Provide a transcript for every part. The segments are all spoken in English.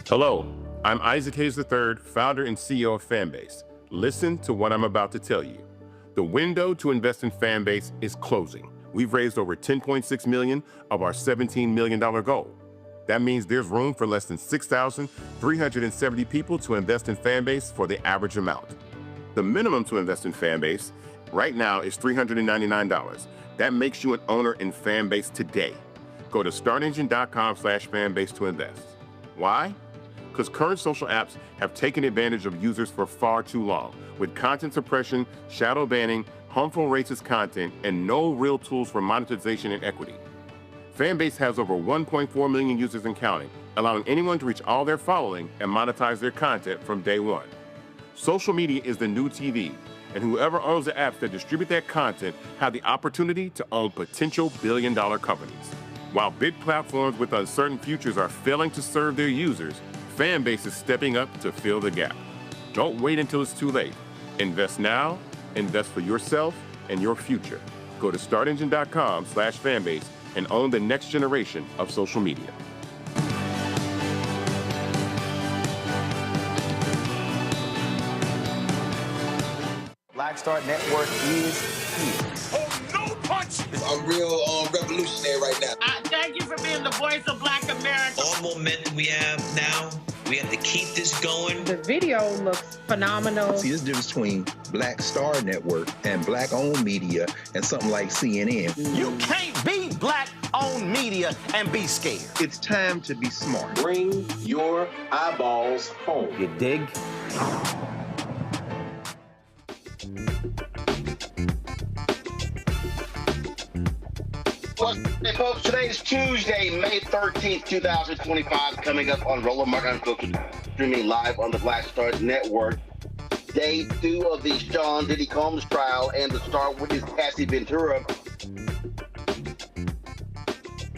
Hello, I'm Isaac Hayes III, founder and CEO of Fanbase. Listen to what I'm about to tell you. The window to invest in Fanbase is closing. We've raised over $10.6 million of our $17 million goal. That means there's room for less than 6,370 people to invest in Fanbase for the average amount. The minimum to invest in Fanbase right now is $399. That makes you an owner in Fanbase today. Go to startengine.com/fanbase to invest. Why? Because current social apps have taken advantage of users for far too long, with content suppression, shadow banning, harmful racist content, and no real tools for monetization and equity. Fanbase has over 1.4 million users and counting, allowing anyone to reach all their following and monetize their content from day one. Social media is the new TV, and whoever owns the apps that distribute that content have the opportunity to own potential billion-dollar companies. While big platforms with uncertain futures are failing to serve their users, Fanbase is stepping up to fill the gap. Don't wait until it's too late. Invest now, invest for yourself and your future. Go to startengine.com/fanbase and own the next generation of social media. Black Star Network is here. Oh, no punch! I'm real revolutionary right now. Thank you for being the voice of Black America. All momentum we have now, we have to keep this going. The video looks phenomenal. See, there's a difference between Black Star Network and Black-owned media and something like CNN. You can't be Black-owned media and be scared. It's time to be smart. Bring your eyeballs home. You dig? Hey folks, today is Tuesday, May 13th, 2025, coming up on Roland Unfiltered, streaming live on the Black Star Network. Day 2 of the Sean Diddy Combs trial, and the star witness Cassie Ventura.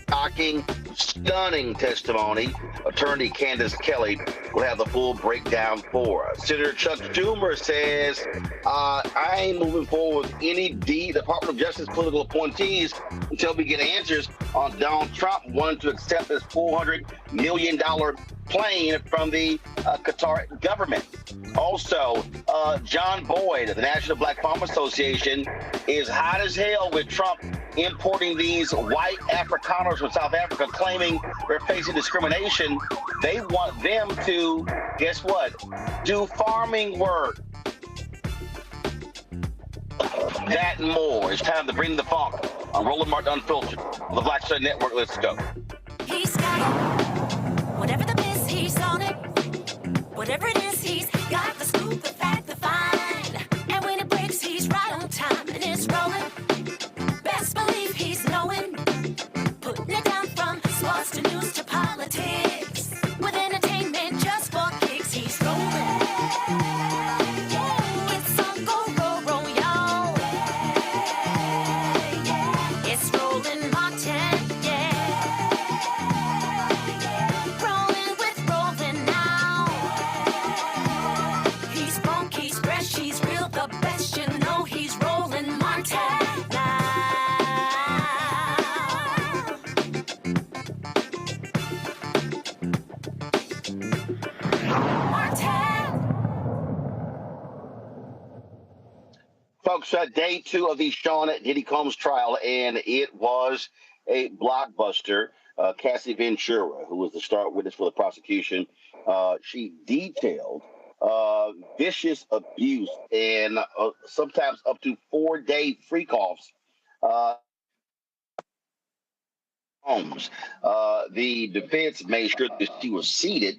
Shocking, stunning testimony. Attorney Candace Kelley will have the full breakdown for us. Senator Chuck Schumer says, I ain't moving forward with any Department of Justice political appointees until we get answers on Donald Trump wanting to accept this $400 million plane from the Qatar government. Also, John Boyd of the National Black Farm Association is hot as hell with Trump importing these white Afrikaners from South Africa, claiming they're facing discrimination. They want them to, guess what, do farming work. That and more. It's time to bring the funk on Roland Martin Unfiltered, the Black Star Network. Let's go. He's got it. Whatever the miss, he's on it. Whatever it is, he's got the scoop, the fact, the find. And when it breaks, he's right on time and it's rolling. Best believe he's knowing. Putting it down from sports to news to politics. With entertainment just for kicks, he's rolling. It's on go, roll, y'all. It's Roland Martin, Rolling with Roland now. He's funk, he's fresh, he's real, the best, you know he's Roland Martin now. Folks, day 2 of the Sean Diddy Combs trial, and it was a blockbuster. Cassie Ventura, who was the star witness for the prosecution, she detailed vicious abuse and sometimes up to 4-day freak-offs. Homes. The defense made sure that she was seated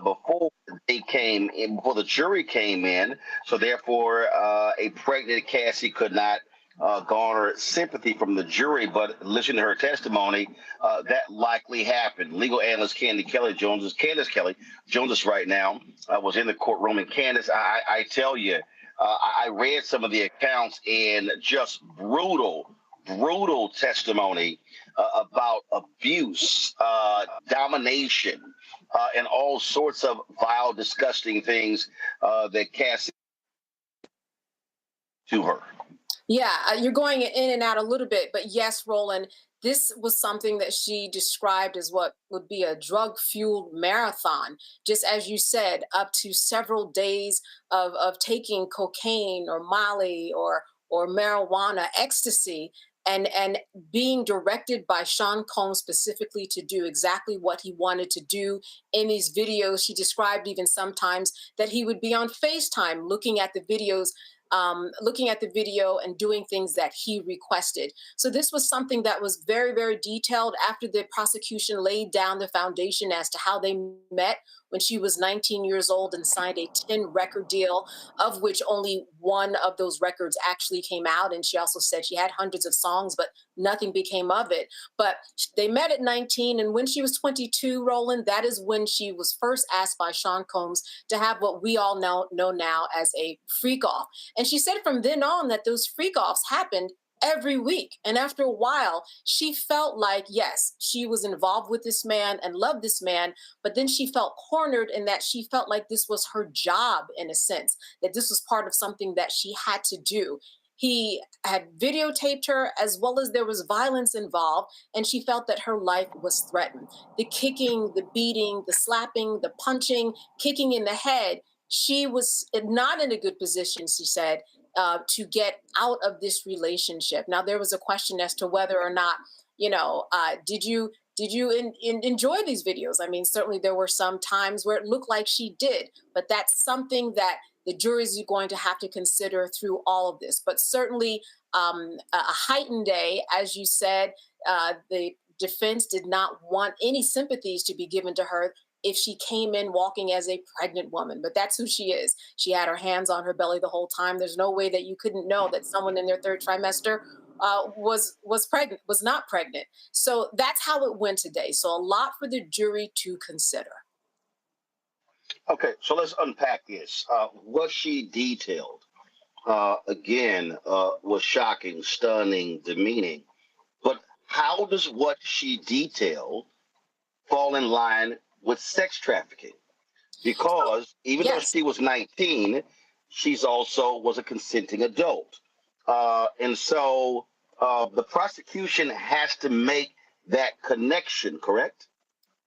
before the jury came in. So therefore, a pregnant Cassie could not garner sympathy from the jury, but listening to her testimony, that likely happened. Legal analyst Candace Kelley Candace Kelley joins us right now. Was in the courtroom, and Candace, I tell you, I read some of the accounts and just brutal testimony about abuse, domination, and all sorts of vile, disgusting things that Cassie to her. Yeah, you're going in and out a little bit, but yes, Roland, this was something that she described as what would be a drug-fueled marathon. Just as you said, up to several days of taking cocaine or Molly or marijuana, ecstasy, and being directed by Sean Combs specifically to do exactly what he wanted to do in these videos. She described even sometimes that he would be on FaceTime looking at the videos, and doing things that he requested. So this was something that was very, very detailed after the prosecution laid down the foundation as to how they met when she was 19 years old and signed a 10-record deal, of which only one of those records actually came out. And she also said she had hundreds of songs, but nothing became of it. But they met at 19, and when she was 22, Roland, that is when she was first asked by Sean Combs to have what we all know now as a freak-off. And she said from then on that those freak-offs happened every week. And after a while, she felt like, yes, she was involved with this man and loved this man, but then she felt cornered in that she felt like this was her job in a sense, that this was part of something that she had to do. He had videotaped her, as well as there was violence involved, and she felt that her life was threatened. The kicking, the beating, the slapping, the punching, kicking in the head, she was not in a good position, she said. to get out of this relationship. Now, there was a question as to whether or not, did you enjoy these videos? I mean, certainly there were some times where it looked like she did, but that's something that the jury is going to have to consider through all of this. But certainly a heightened day, as you said, the defense did not want any sympathies to be given to her if she came in walking as a pregnant woman, but that's who she is. She had her hands on her belly the whole time. There's no way that you couldn't know that someone in their third trimester was pregnant, was not pregnant. So that's how it went today. So a lot for the jury to consider. Okay, so let's unpack this. What she detailed, again, was shocking, stunning, demeaning. But how does what she detailed fall in line with sex trafficking? Because even though she was 19, she's also was a consenting adult. And so the prosecution has to make that connection, correct?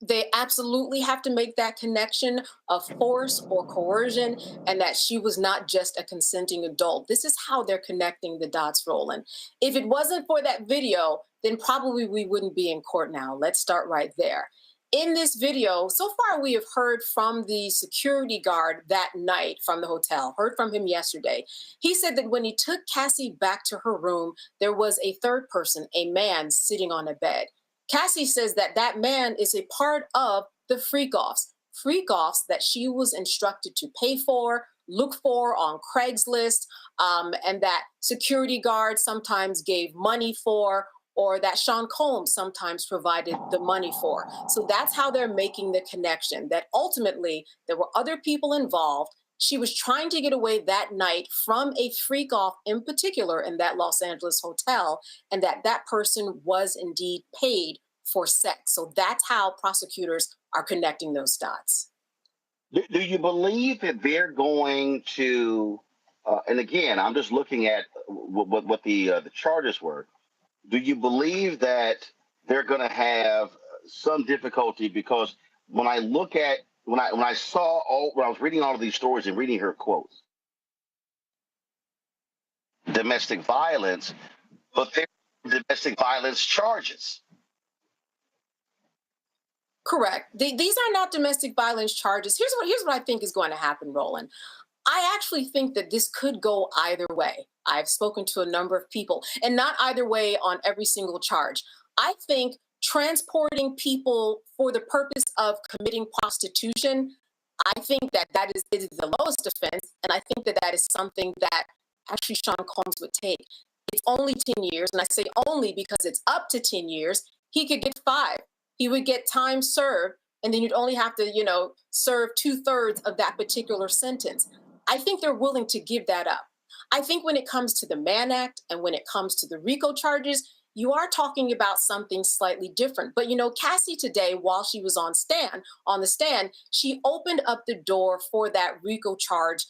They absolutely have to make that connection of force or coercion, and that she was not just a consenting adult. This is how they're connecting the dots, Roland. If it wasn't for that video, then probably we wouldn't be in court now. Let's start right there. In this video, so far we have heard from the security guard that night from the hotel, heard from him yesterday. He said that when he took Cassie back to her room, there was a third person, a man sitting on a bed. Cassie says that that man is a part of the freak-offs that she was instructed to pay for, look for on Craigslist, and that security guards sometimes gave money for, or that Sean Combs sometimes provided the money for. So that's how they're making the connection, that ultimately there were other people involved. She was trying to get away that night from a freak-off in particular in that Los Angeles hotel, and that person was indeed paid for sex. So that's how prosecutors are connecting those dots. Do you believe that they're going to, and again, I'm just looking at what the charges were. Do you believe that they're going to have some difficulty? Because when I look at, when I was reading all of these stories and reading her quotes, domestic violence, but they're domestic violence charges. Correct. These are not domestic violence charges. Here's what I think is going to happen, Roland. I actually think that this could go either way. I've spoken to a number of people, and not either way on every single charge. I think transporting people for the purpose of committing prostitution, I think that is the lowest offense, and I think that is something that actually Sean Combs would take. It's only 10 years, and I say only because it's up to 10 years. He could get 5. He would get time served, and then you'd only have to, serve 2/3 of that particular sentence. I think they're willing to give that up. I think when it comes to the Mann Act and when it comes to the RICO charges, you are talking about something slightly different. But, Cassie today, while she was on the stand, she opened up the door for that RICO charge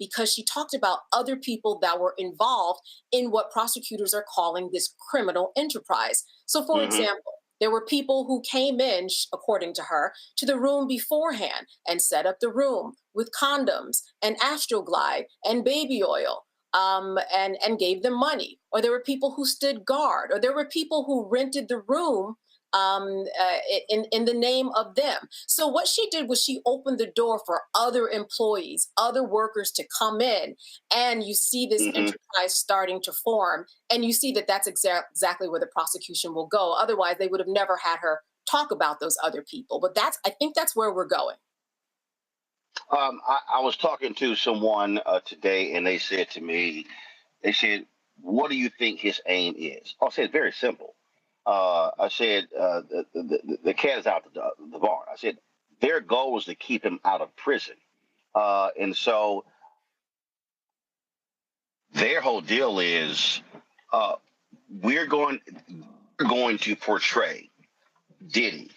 because she talked about other people that were involved in what prosecutors are calling this criminal enterprise. So, for example, there were people who came in, according to her, to the room beforehand and set up the room with condoms and Astroglide and baby oil and gave them money. Or there were people who stood guard, or there were people who rented the room in the name of them. So what she did was she opened the door for other employees, other workers to come in, and you see this enterprise starting to form, and you see that that's exactly where the prosecution will go. Otherwise, they would have never had her talk about those other people. But I think that's where we're going. I was talking to someone today, and they said, what do you think his aim is? I said, very simple. I said, the cat is out the barn. I said, their goal is to keep him out of prison. And so their whole deal is we're going to portray Diddy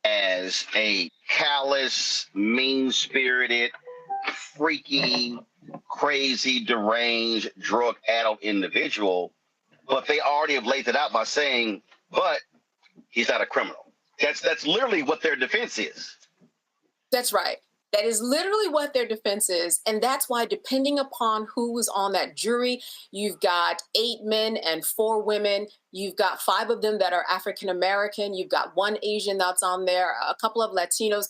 as a callous, mean-spirited, freaky, crazy, deranged, drug-addled individual. But they already have laid it out by saying, but he's not a criminal. That's literally what their defense is. That's right. That is literally what their defense is. And that's why, depending upon who was on that jury, you've got 8 men and 4 women. You've got 5 of them that are African American. You've got 1 Asian that's on there, a couple of Latinos.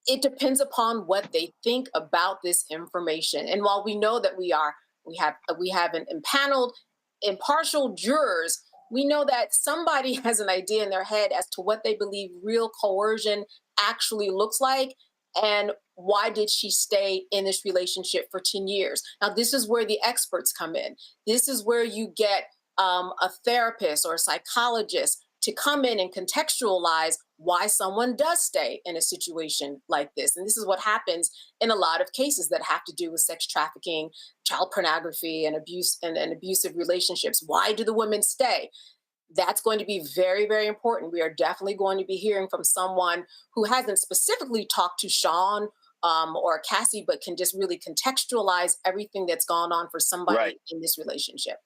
It depends upon what they think about this information. And while we know that we have an impaneled, impartial jurors, we know that somebody has an idea in their head as to what they believe real coercion actually looks like. And why did she stay in this relationship for 10 years? Now, this is where the experts come in. This is where you get a therapist or a psychologist to come in and contextualize why someone does stay in a situation like this. And this is what happens in a lot of cases that have to do with sex trafficking, child pornography, and abuse and abusive relationships. Why do the women stay? That's going to be very, very important. We are definitely going to be hearing from someone who hasn't specifically talked to Sean or Cassie, but can just really contextualize everything that's gone on for somebody in this relationship.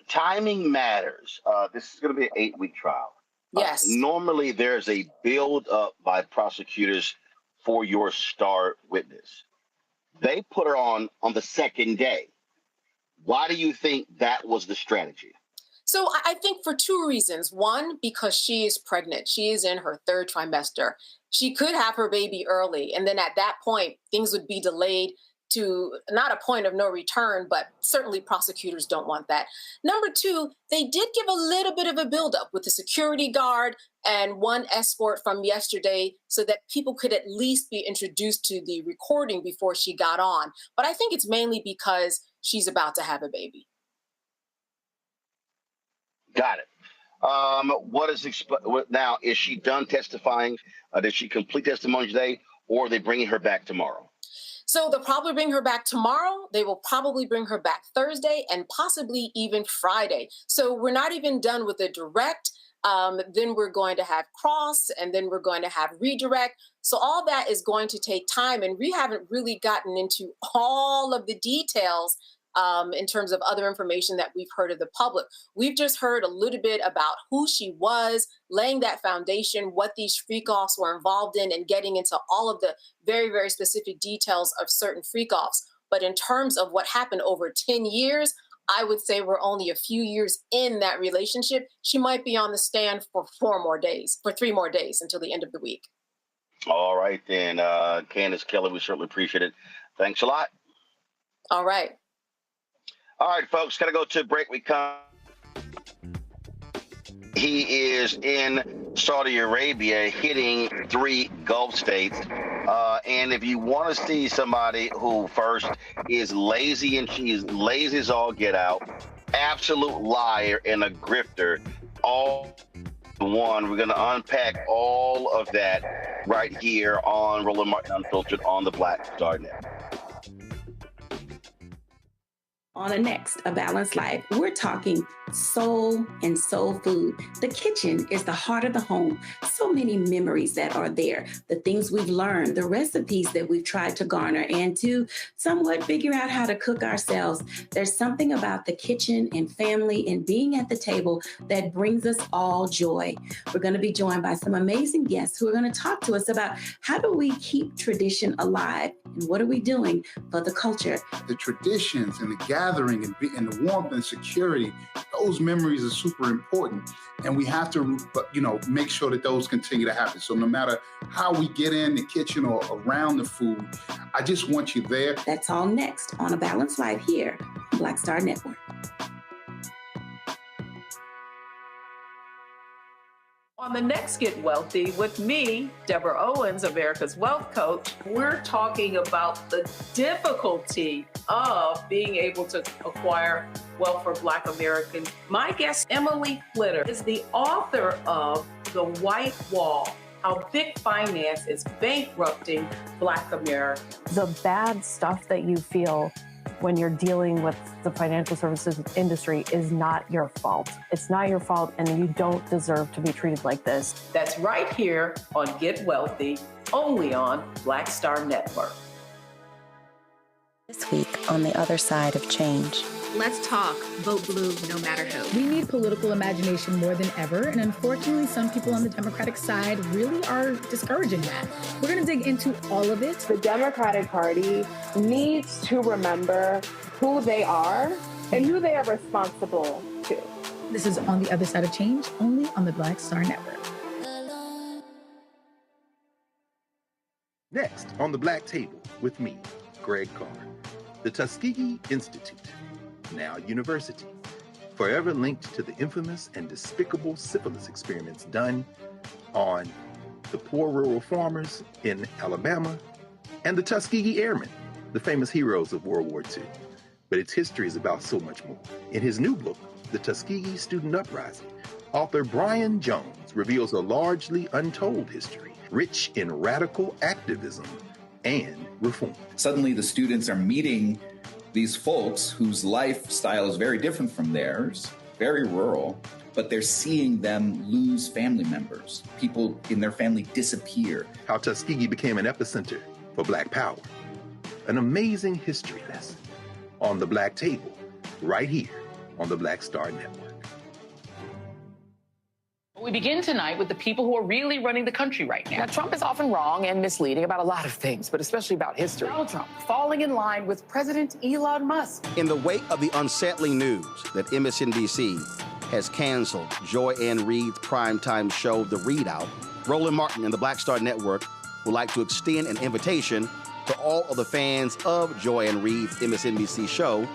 Timing matters. This is going to be an 8-week trial. Yes. Normally, there's a build up by prosecutors for your star witness. They put her on the second day. Why do you think that was the strategy? So I think for 2 reasons. One, because she is pregnant. She is in her 3rd trimester. She could have her baby early. And then at that point, things would be delayed to not a point of no return, but certainly prosecutors don't want that. Number 2, they did give a little bit of a buildup with the security guard and 1 escort from yesterday so that people could at least be introduced to the recording before she got on. But I think it's mainly because she's about to have a baby. Got it. Now, is she done testifying? Did she complete testimony today, or are they bringing her back tomorrow? So they'll probably bring her back tomorrow. They will probably bring her back Thursday and possibly even Friday. So we're not even done with the direct. Then we're going to have cross, and then we're going to have redirect. So all that is going to take time, and we haven't really gotten into all of the details in terms of other information that we've heard of the public. We've just heard a little bit about who she was, laying that foundation, what these freak-offs were involved in, and getting into all of the very, very specific details of certain freak-offs. But in terms of what happened over 10 years, I would say we're only a few years in that relationship. She might be on the stand for 3 more days until the end of the week. All right, then, Candace Kelley, we certainly appreciate it. Thanks a lot. All right. All right, folks, got to go to a break. We come. He is in Saudi Arabia hitting 3 Gulf states. And if you want to see somebody who first is lazy, and she's lazy as all get out, absolute liar and a grifter, all one, we're going to unpack all of that right here on Roland Martin Unfiltered on the Black Star Net. On the next, A Balanced Life, we're talking soul and soul food. The kitchen is the heart of the home. So many memories that are there, the things we've learned, the recipes that we've tried to garner, and to somewhat figure out how to cook ourselves. There's something about the kitchen and family and being at the table that brings us all joy. We're going to be joined by some amazing guests who are going to talk to us about how do we keep tradition alive and what are we doing for the culture. The traditions and the gathering and the warmth and security, those memories are super important. And we have to, make sure that those continue to happen. So no matter how we get in the kitchen or around the food, I just want you there. That's all next on A Balanced Life here on Black Star Network. On the next Get Wealthy with me, Deborah Owens, America's Wealth Coach, we're talking about the difficulty of being able to acquire wealth for Black Americans. My guest, Emily Flitter, is the author of The White Wall, How Big Finance is Bankrupting Black Americans. The bad stuff that you feel when you're dealing with the financial services industry is not your fault. It's not your fault, and you don't deserve to be treated like this. That's right here on Get Wealthy, only on Black Star Network. This week on The Other Side of Change. Let's talk. Vote blue no matter who. We need political imagination more than ever, and unfortunately, some people on the Democratic side really are discouraging that. We're going to dig into all of it. The Democratic Party needs to remember who they are and who they are responsible to. This is On the Other Side of Change, only on the Black Star Network. Next on the Black Table with me, Greg Carr, the Tuskegee Institute, now university, forever linked to the infamous and despicable syphilis experiments done on the poor rural farmers in Alabama and the Tuskegee Airmen, the famous heroes of World War II. But its history is about so much more. In his new book, The Tuskegee Student Uprising, author Brian Jones reveals a largely untold history, rich in radical activism and reform. Suddenly the students are meeting these folks whose lifestyle is very different from theirs, very rural, but they're seeing them lose family members. People in their family disappear. How Tuskegee became an epicenter for Black power. An amazing history lesson on the Black Table, right here on the Black Star Network. We begin tonight with the people who are really running the country right now. Now, Trump is often wrong and misleading about a lot of things, but especially about history. Donald Trump falling in line with President Elon Musk. In the wake of the unsettling news that MSNBC has canceled Joy Ann Reid's primetime show, The Readout, Roland Martin and the Black Star Network would like to extend an invitation to all of the fans of Joy Ann Reid's MSNBC show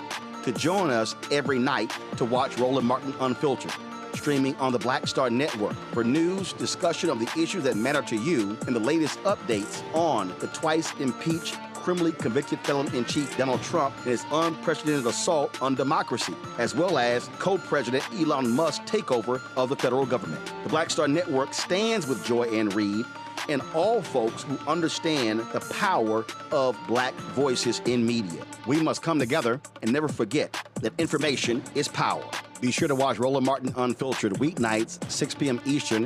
to join us every night to watch Roland Martin Unfiltered, streaming on the Black Star Network for news, discussion of the issues that matter to you, and the latest updates on the twice impeached, criminally convicted felon-in-chief Donald Trump and his unprecedented assault on democracy, as well as co-president Elon Musk's takeover of the federal government. The Black Star Network stands with Joy Ann Reid and all folks who understand the power of Black voices in media. We must come together and never forget that information is power. Be sure to watch Roland Martin Unfiltered weeknights, 6 p.m. Eastern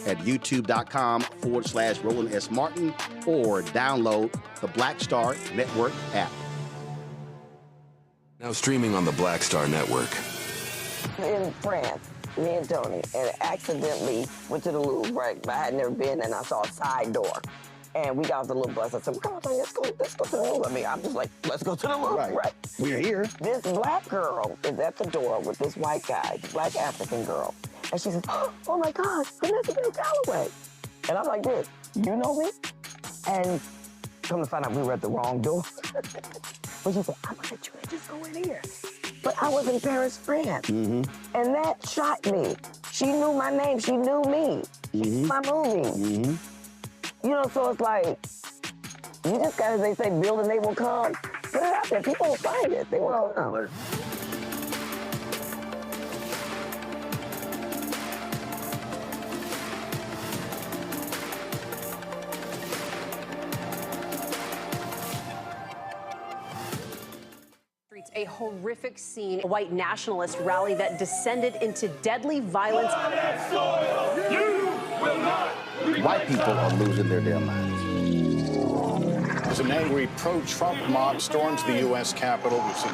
at youtube.com/Roland S. Martin or download the Black Star Network app. Now streaming on the Black Star Network. In France, me and Tony, and accidentally went to the Louvre, right? But I had never been, and I saw a side door. And we got off the little bus. I said, come on, Tony, let's go to the Louvre. I mean, I'm just like, let's go to the Louvre, right? We're here. This Black girl is at the door with this white guy, Black African girl. And she says, oh my gosh, Vanessa Bell Calloway. And I'm like this, you know me? And come to find out we were at the wrong door. But she said, I'm gonna let you just go in here. But I was in Paris, France. And that shocked me. She knew my name, she knew me. She knew my movie. You know, so it's like, you just gotta, they say, build and they will come. Put it out there, people will find it, they will come. A horrific scene, a white nationalist rally that descended into deadly violence. White people are losing their damn minds. As an angry pro-Trump mob storms the U.S. Capitol, we've seen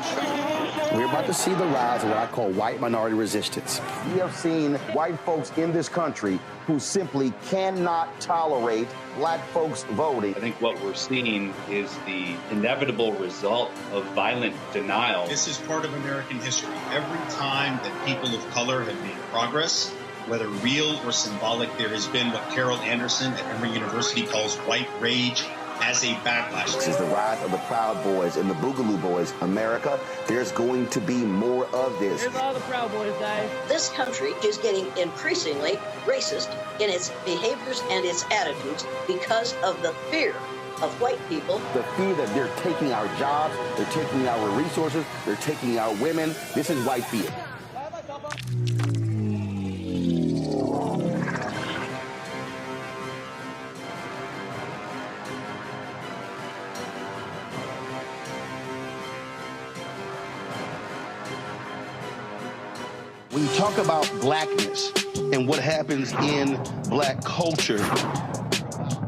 We're about to see the rise of what I call white minority resistance. We have seen white folks in this country who simply cannot tolerate Black folks voting. I think what we're seeing is the inevitable result of violent denial. This is part of American history. Every time that people of color have made progress, whether real or symbolic, there has been what Carol Anderson at Emory University calls white rage as a backlash. This is the rise of the Proud Boys and the Boogaloo Boys. America, there's going to be more of this. Here's all the Proud Boys, Dave. This country is getting increasingly racist in its behaviors and its attitudes because of the fear of white people. The fear that they're taking our jobs, they're taking our resources, they're taking our women. This is white fear. When you talk about blackness and what happens in Black culture,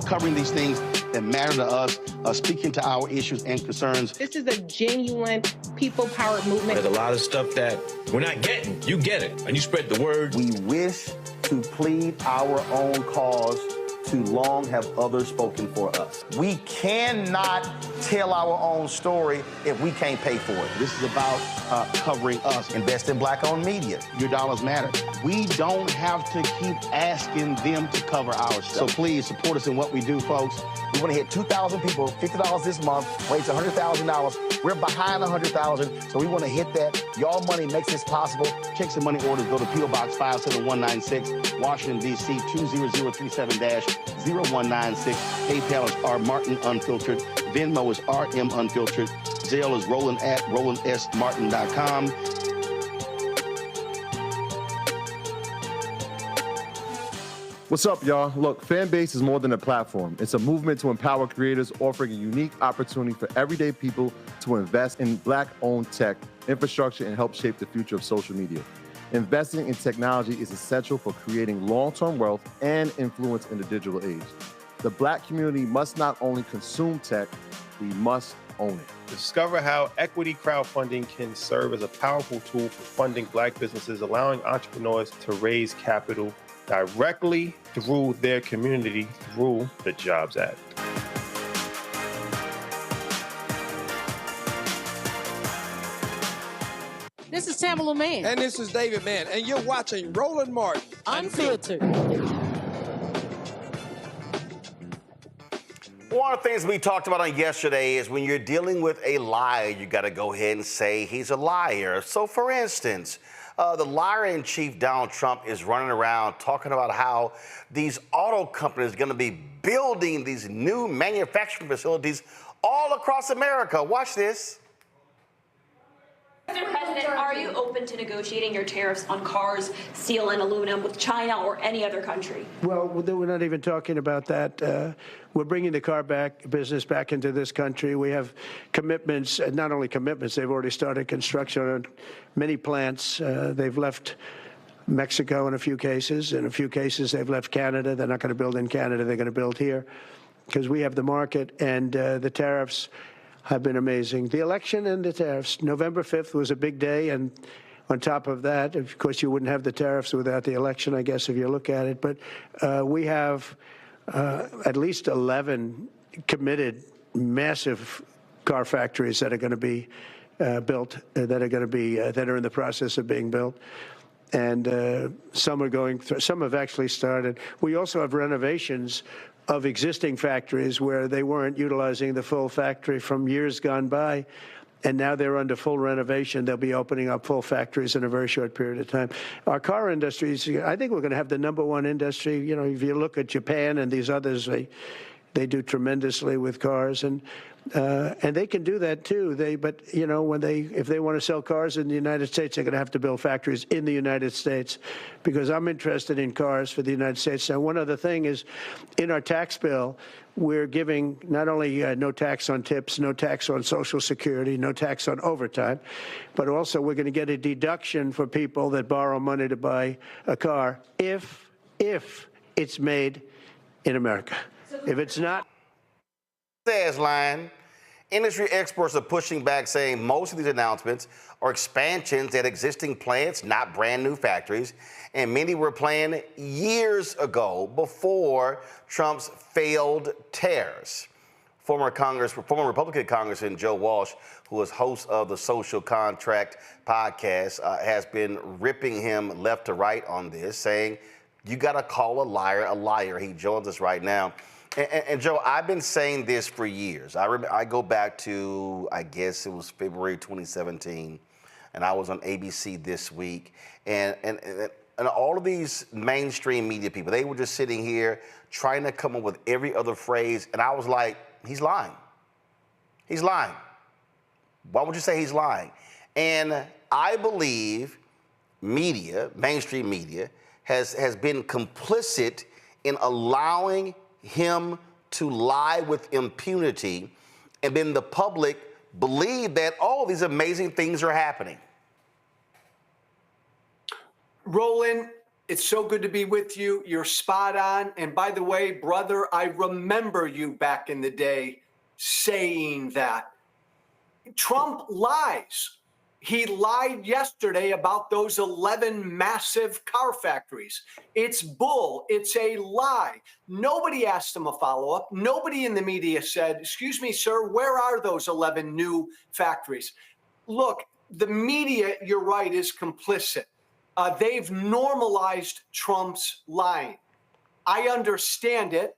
covering these things that matter to us, speaking to our issues and concerns. This is a genuine people-powered movement. There's a lot of stuff that we're not getting. You get it, and you spread the word. We wish to plead our own cause to long have others spoken for us. We cannot tell our own story if we can't pay for it. This is about covering us. Invest in Black-owned media. Your dollars matter. We don't have to keep asking them to cover our stuff. So please support us in what we do, folks. We want to hit 2,000 people, $50 this month, raise $100,000. We're behind 100,000, so we want to hit that. Y'all money makes this possible. Checks and money orders go to P.O. Box 57196, Washington, D.C. 20037-0196. PayPal is R Martin Unfiltered. Venmo is RM Unfiltered. Zelle is Roland at RolandSMartin.com. What's up, y'all? Look, Fanbase is more than a platform. It's a movement to empower creators, offering a unique opportunity for everyday people to invest in Black-owned tech, infrastructure, and help shape the future of social media. Investing in technology is essential for creating long-term wealth and influence in the digital age. The Black community must not only consume tech, we must own it. Discover how equity crowdfunding can serve as a powerful tool for funding Black businesses, allowing entrepreneurs to raise capital directly through their community through the Jobs Act. This is Tamala Mann. And this is David Mann. And you're watching Roland Martin Unfiltered. One of the things we talked about on yesterday is when you're dealing with a liar, you got to go ahead and say he's a liar. So, for instance, the liar-in-chief, Donald Trump, is running around talking about how these auto companies are going to be building these new manufacturing facilities all across America. Watch this. Mr. President, are you open to negotiating your tariffs on cars, steel, and aluminum with China or any other country? Well, we're not even talking about that. We're bringing the car business back into this country. We have commitments, not only commitments, they've already started construction on many plants. They've left Mexico in a few cases. In a few cases, they've left Canada. They're not going to build in Canada. They're going to build here because we have the market, and the tariffs have been amazing. The election and the tariffs. November 5th was a big day, and on top of that, of course, you wouldn't have the tariffs without the election, I guess, if you look at it. But we have at least 11 committed massive car factories that are going to be built, that are in the process of being built. And some are going through, some have actually started. We also have renovations of existing factories where they weren't utilizing the full factory from years gone by, and now they're under full renovation. They'll be opening up full factories in a very short period of time. Our car industry, I think we're going to have the #1 industry. You know, if you look at Japan and these others, they do tremendously with cars, and they can do that too. But you know, if they want to sell cars in the United States, they're going to have to build factories in the United States, because I'm interested in cars for the United States. Now, one other thing is, in our tax bill, we're giving not only no tax on tips, no tax on Social Security, no tax on overtime, but also we're going to get a deduction for people that borrow money to buy a car if it's made in America. If it's not, says line. Industry experts are pushing back, saying most of these announcements are expansions at existing plants, not brand new factories, and many were planned years ago before Trump's failed tariffs. Former Republican Congressman Joe Walsh, who is host of the Social Contract podcast, has been ripping him left to right on this, saying you got to call a liar a liar. He joins us right now. And Joe, I've been saying this for years. I go back to, I guess it was February 2017, and I was on ABC This Week, and all of these mainstream media people, they were just sitting here trying to come up with every other phrase, and I was like, he's lying. He's lying. Why would you say he's lying? And I believe media, mainstream media, has been complicit in allowing him to lie with impunity, and then the public believe that all these amazing things are happening. Roland, it's so good to be with you. You're spot on. And by the way, brother, I remember you back in the day saying that. Trump lies. He lied yesterday about those 11 massive car factories. It's bull. It's a lie. Nobody asked him a follow-up. Nobody in the media said, excuse me, sir, where are those 11 new factories? Look, the media, you're right, is complicit. They've normalized Trump's lying. I understand it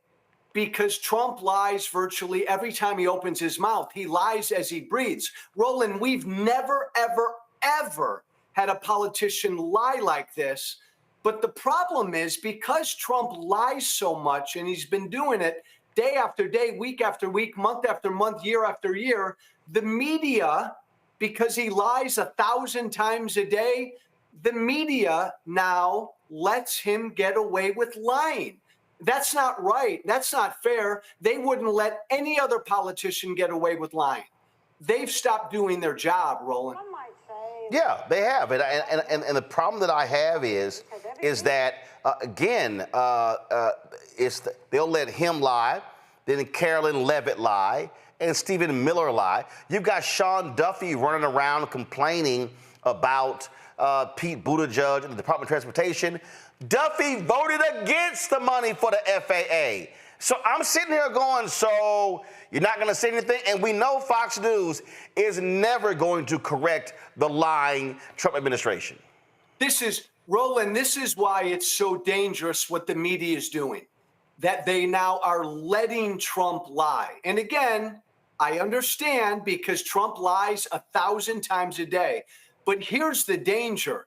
because Trump lies virtually every time he opens his mouth. He lies as he breathes. Roland, we've never, ever, ever had a politician lie like this. But the problem is because Trump lies so much, and he's been doing it day after day, week after week, month after month, year after year, the media, because he lies 1,000 times a day, the media now lets him get away with lying. That's not right. That's not fair. They wouldn't let any other politician get away with lying. They've stopped doing their job, Roland. Yeah, they have. And the problem that I have is that, they'll let him lie, then Carolyn Levitt lie, and Stephen Miller lie. You've got Sean Duffy running around complaining about Pete Buttigieg and the Department of Transportation. Duffy voted against the money for the FAA. So I'm sitting here going, so you're not going to say anything? And we know Fox News is never going to correct the lying Trump administration. Roland, this is why it's so dangerous what the media is doing, that they now are letting Trump lie. And again, I understand because Trump lies 1,000 times a day. But here's the danger.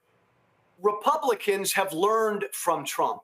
Republicans have learned from Trump.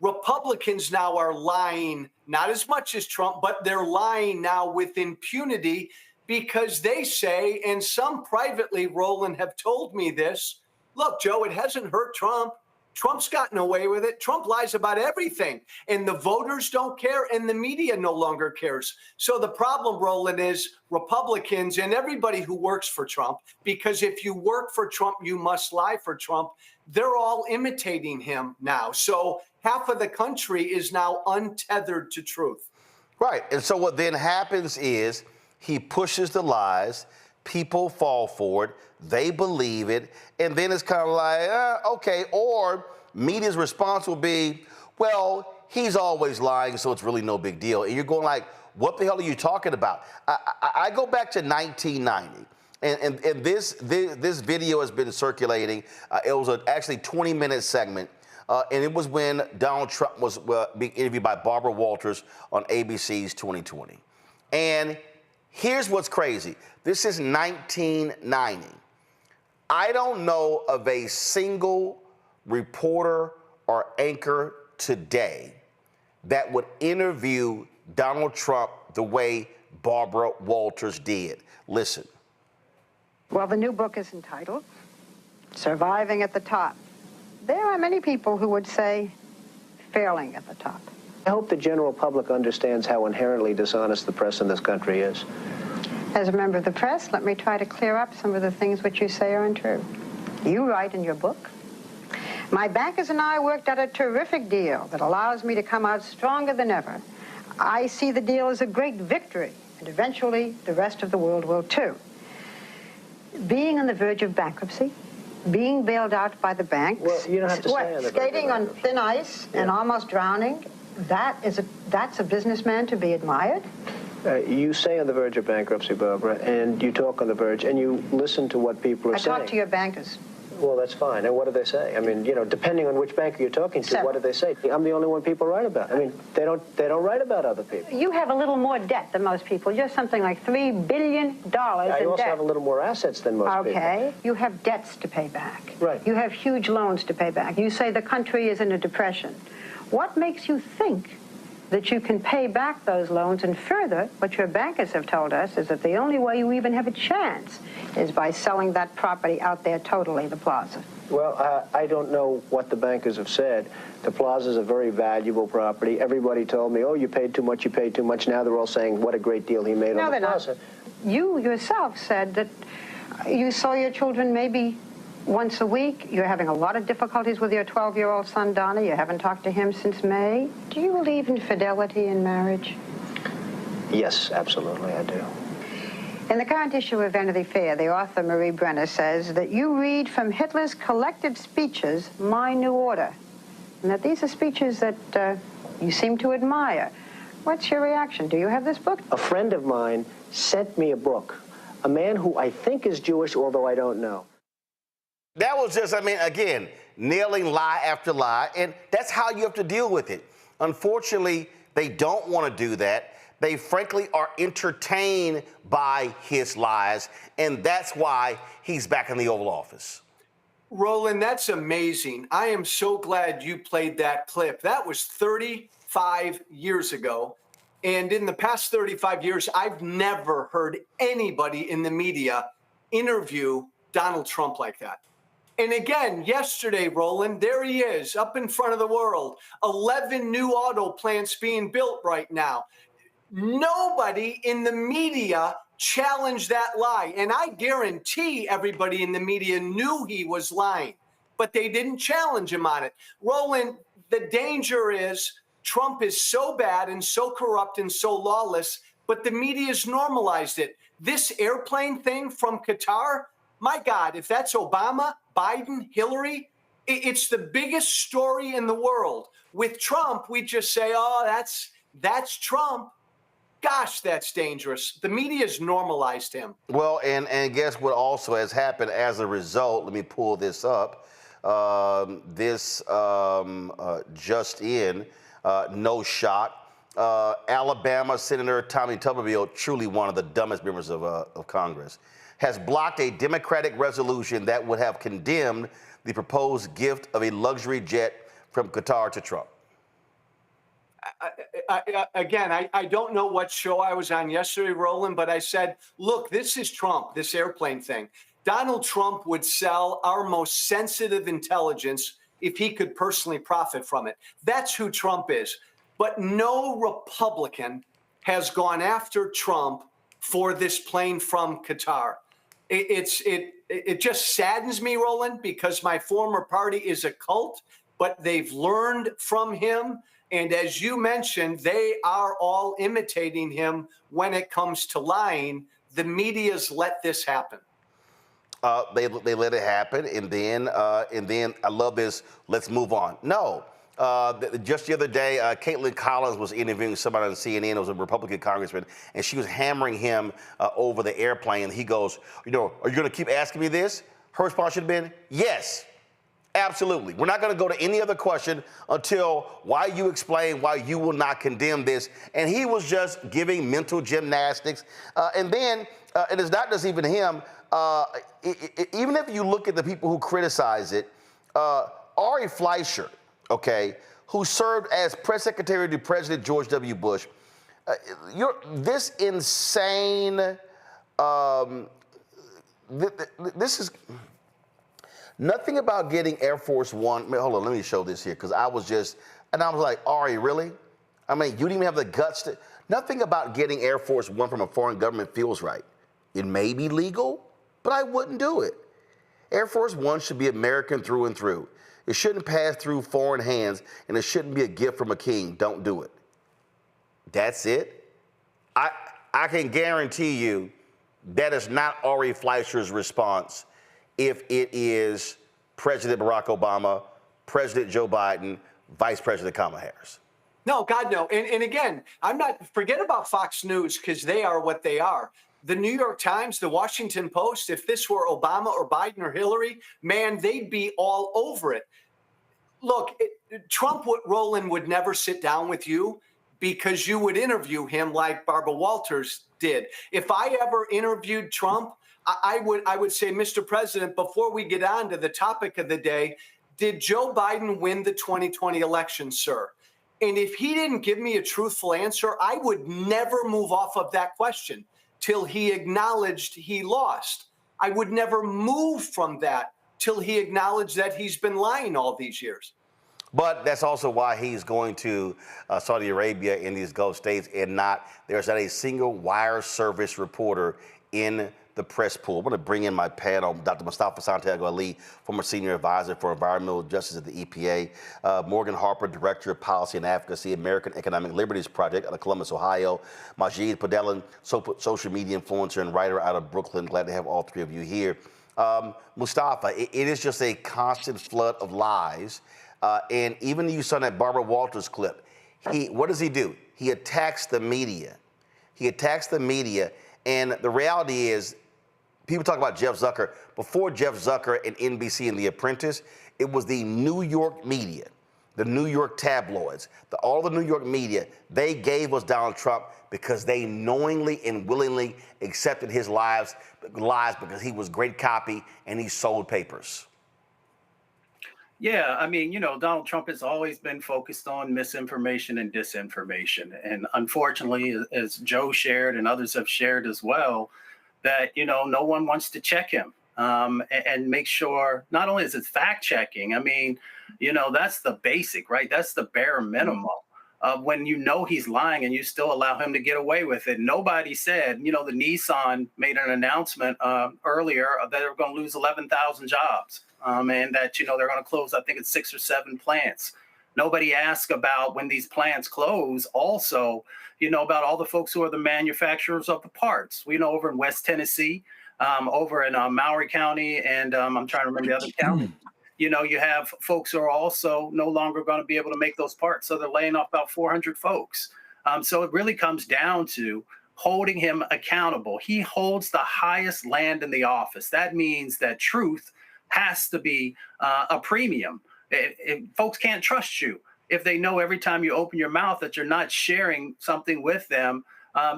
Republicans now are lying, not as much as Trump, but they're lying now with impunity because they say, and some privately, Roland, have told me this, look, Joe, it hasn't hurt Trump. Trump's gotten away with it. Trump lies about everything. And the voters don't care, and the media no longer cares. So the problem, Roland, is Republicans and everybody who works for Trump, because if you work for Trump, you must lie for Trump. They're all imitating him now. So half of the country is now untethered to truth. Right. And so what then happens is he pushes the lies. People fall for it. They believe it. And then it's kind of like, okay. Or media's response will be, well, he's always lying, so it's really no big deal. And you're going like, what the hell are you talking about? I go back to 1990. And this video has been circulating. It was actually 20-minute segment. And it was when Donald Trump was being interviewed by Barbara Walters on ABC's 2020. And here's what's crazy. This is 1990. I don't know of a single reporter or anchor today that would interview Donald Trump the way Barbara Walters did. Listen. Well, the new book is entitled Surviving at the Top. There are many people who would say failing at the top. I hope the general public understands how inherently dishonest the press in this country is. As a member of the press, let me try to clear up some of the things which you say are untrue. You write in your book, my bankers and I worked out a terrific deal that allows me to come out stronger than ever. I see the deal as a great victory, and eventually the rest of the world will too. Being on the verge of bankruptcy, being bailed out by the banks, well, you don't have to say on the skating on thin ice and almost drowning, that's a businessman to be admired? You say on the verge of bankruptcy, Barbara, and you talk on the verge, and you listen to what people are saying. I talk to your bankers. Well, that's fine. And what do they say? I mean, depending on which banker you're talking to, what do they say? I'm the only one people write about. I mean, they don't write about other people. You have a little more debt than most people. You're something like $3 billion in debt. I also have a little more assets than most people. Okay. You have debts to pay back. Right. You have huge loans to pay back. You say the country is in a depression. What makes you think that you can pay back those loans? And further, what your bankers have told us is that the only way you even have a chance is by selling that property out there totally, the plaza. Well, I don't know what the bankers have said. The plaza is a very valuable property. Everybody told me, oh, you paid too much, you paid too much. Now they're all saying what a great deal he made on the plaza. Not. You yourself said that you saw your children maybe once a week. You're having a lot of difficulties with your 12-year-old son, Donna. You haven't talked to him since May. Do you believe in fidelity in marriage? Yes, absolutely, I do. In the current issue of Vanity Fair, the author Marie Brenner says that you read from Hitler's collected speeches, My New Order, and that these are speeches that you seem to admire. What's your reaction? Do you have this book? A friend of mine sent me a book, a man who I think is Jewish, although I don't know. That was just, I mean, again, nailing lie after lie, and that's how you have to deal with it. Unfortunately, they don't want to do that. They frankly are entertained by his lies, and that's why he's back in the Oval Office. Roland, that's amazing. I am so glad you played that clip. That was 35 years ago. And in the past 35 years, I've never heard anybody in the media interview Donald Trump like that. And again, yesterday, Roland, there he is up in front of the world. 11 new auto plants being built right now. Nobody in the media challenged that lie. And I guarantee everybody in the media knew he was lying, but they didn't challenge him on it. Roland, the danger is Trump is so bad and so corrupt and so lawless, but the media's normalized it. This airplane thing from Qatar, my God, if that's Obama, Biden, Hillary, it's the biggest story in the world. With Trump, we just say, oh, that's Trump. Gosh, that's dangerous. The media's normalized him. Well, and guess what also has happened as a result? Let me pull this up. Just in, no shot. Alabama Senator Tommy Tuberville, truly one of the dumbest members of Congress, has blocked a Democratic resolution that would have condemned the proposed gift of a luxury jet from Qatar to Trump. I don't know what show I was on yesterday, Roland, but I said, look, this is Trump, this airplane thing. Donald Trump would sell our most sensitive intelligence if he could personally profit from it. That's who Trump is. But no Republican has gone after Trump for this plane from Qatar. It just saddens me, Roland, because my former party is a cult, but they've learned from him. And as you mentioned, they are all imitating him when it comes to lying. The media's let this happen. They let it happen, and then I love this. Let's move on. No, just the other day, Caitlin Collins was interviewing somebody on CNN. It was a Republican congressman, and she was hammering him over the airplane. He goes, are you going to keep asking me this? Her response should have been, yes. Absolutely. We're not going to go to any other question until why you explain why you will not condemn this. And he was just giving mental gymnastics. And then it is not just even him. Even if you look at the people who criticize it, Ari Fleischer, okay, who served as press secretary to President George W. Bush, this insane, this is... Nothing about getting Air Force One. Hold on, let me show this here, because I was like, Ari, really? I mean, you didn't even have the guts to. Nothing about getting Air Force One from a foreign government feels right. It may be legal, but I wouldn't do it. Air Force One should be American through and through. It shouldn't pass through foreign hands, and it shouldn't be a gift from a king. Don't do it. That's it. I can guarantee you that is not Ari Fleischer's response if it is President Barack Obama, President Joe Biden, Vice President Kamala Harris. No, God, no. And again, forget about Fox News, because they are what they are. The New York Times, the Washington Post, if this were Obama or Biden or Hillary, man, they'd be all over it. Look, Roland would never sit down with you because you would interview him like Barbara Walters did. If I ever interviewed Trump, I would say, Mr. President, before we get on to the topic of the day, did Joe Biden win the 2020 election, sir? And if he didn't give me a truthful answer, I would never move off of that question till he acknowledged he lost. I would never move from that till he acknowledged that he's been lying all these years. But that's also why he's going to Saudi Arabia in these Gulf states, and there's not a single wire service reporter in the press pool. I'm going to bring in my panel, Dr. Mustafa Santiago Ali, former senior advisor for environmental justice at the EPA, Morgan Harper, director of policy and advocacy, American Economic Liberties Project out of Columbus, Ohio, Majid Padelin, social media influencer and writer out of Brooklyn. Glad to have all three of you here. Mustafa, it is just a constant flood of lies. And even you saw that Barbara Walters clip. What does he do? He attacks the media. He attacks the media. And the reality is, people talk about Jeff Zucker. Before Jeff Zucker and NBC and The Apprentice, it was the New York media, the New York tabloids, all the New York media. They gave us Donald Trump because they knowingly and willingly accepted his lies because he was great copy and he sold papers. Yeah, I mean, you know, Donald Trump has always been focused on misinformation and disinformation. And unfortunately, as Joe shared and others have shared as well, that, you know, no one wants to check him and make sure not only is it fact checking, I mean, you know, that's the basic, right? That's the bare minimum. When you know he's lying and you still allow him to get away with it. Nobody said, you know, the Nissan made an announcement earlier that they're going to lose 11,000 jobs and that, you know, they're going to close, I think it's 6 or 7 plants. Nobody asked about when these plants close also, you know, about all the folks who are the manufacturers of the parts. We know over in West Tennessee, over in Maury County, and I'm trying to remember the other county. You know, you have folks who are also no longer going to be able to make those parts. So they're laying off about 400 folks. So it really comes down to holding him accountable. He holds the highest land in the office. That means that truth has to be a premium. Folks can't trust you if they know every time you open your mouth that you're not sharing something with them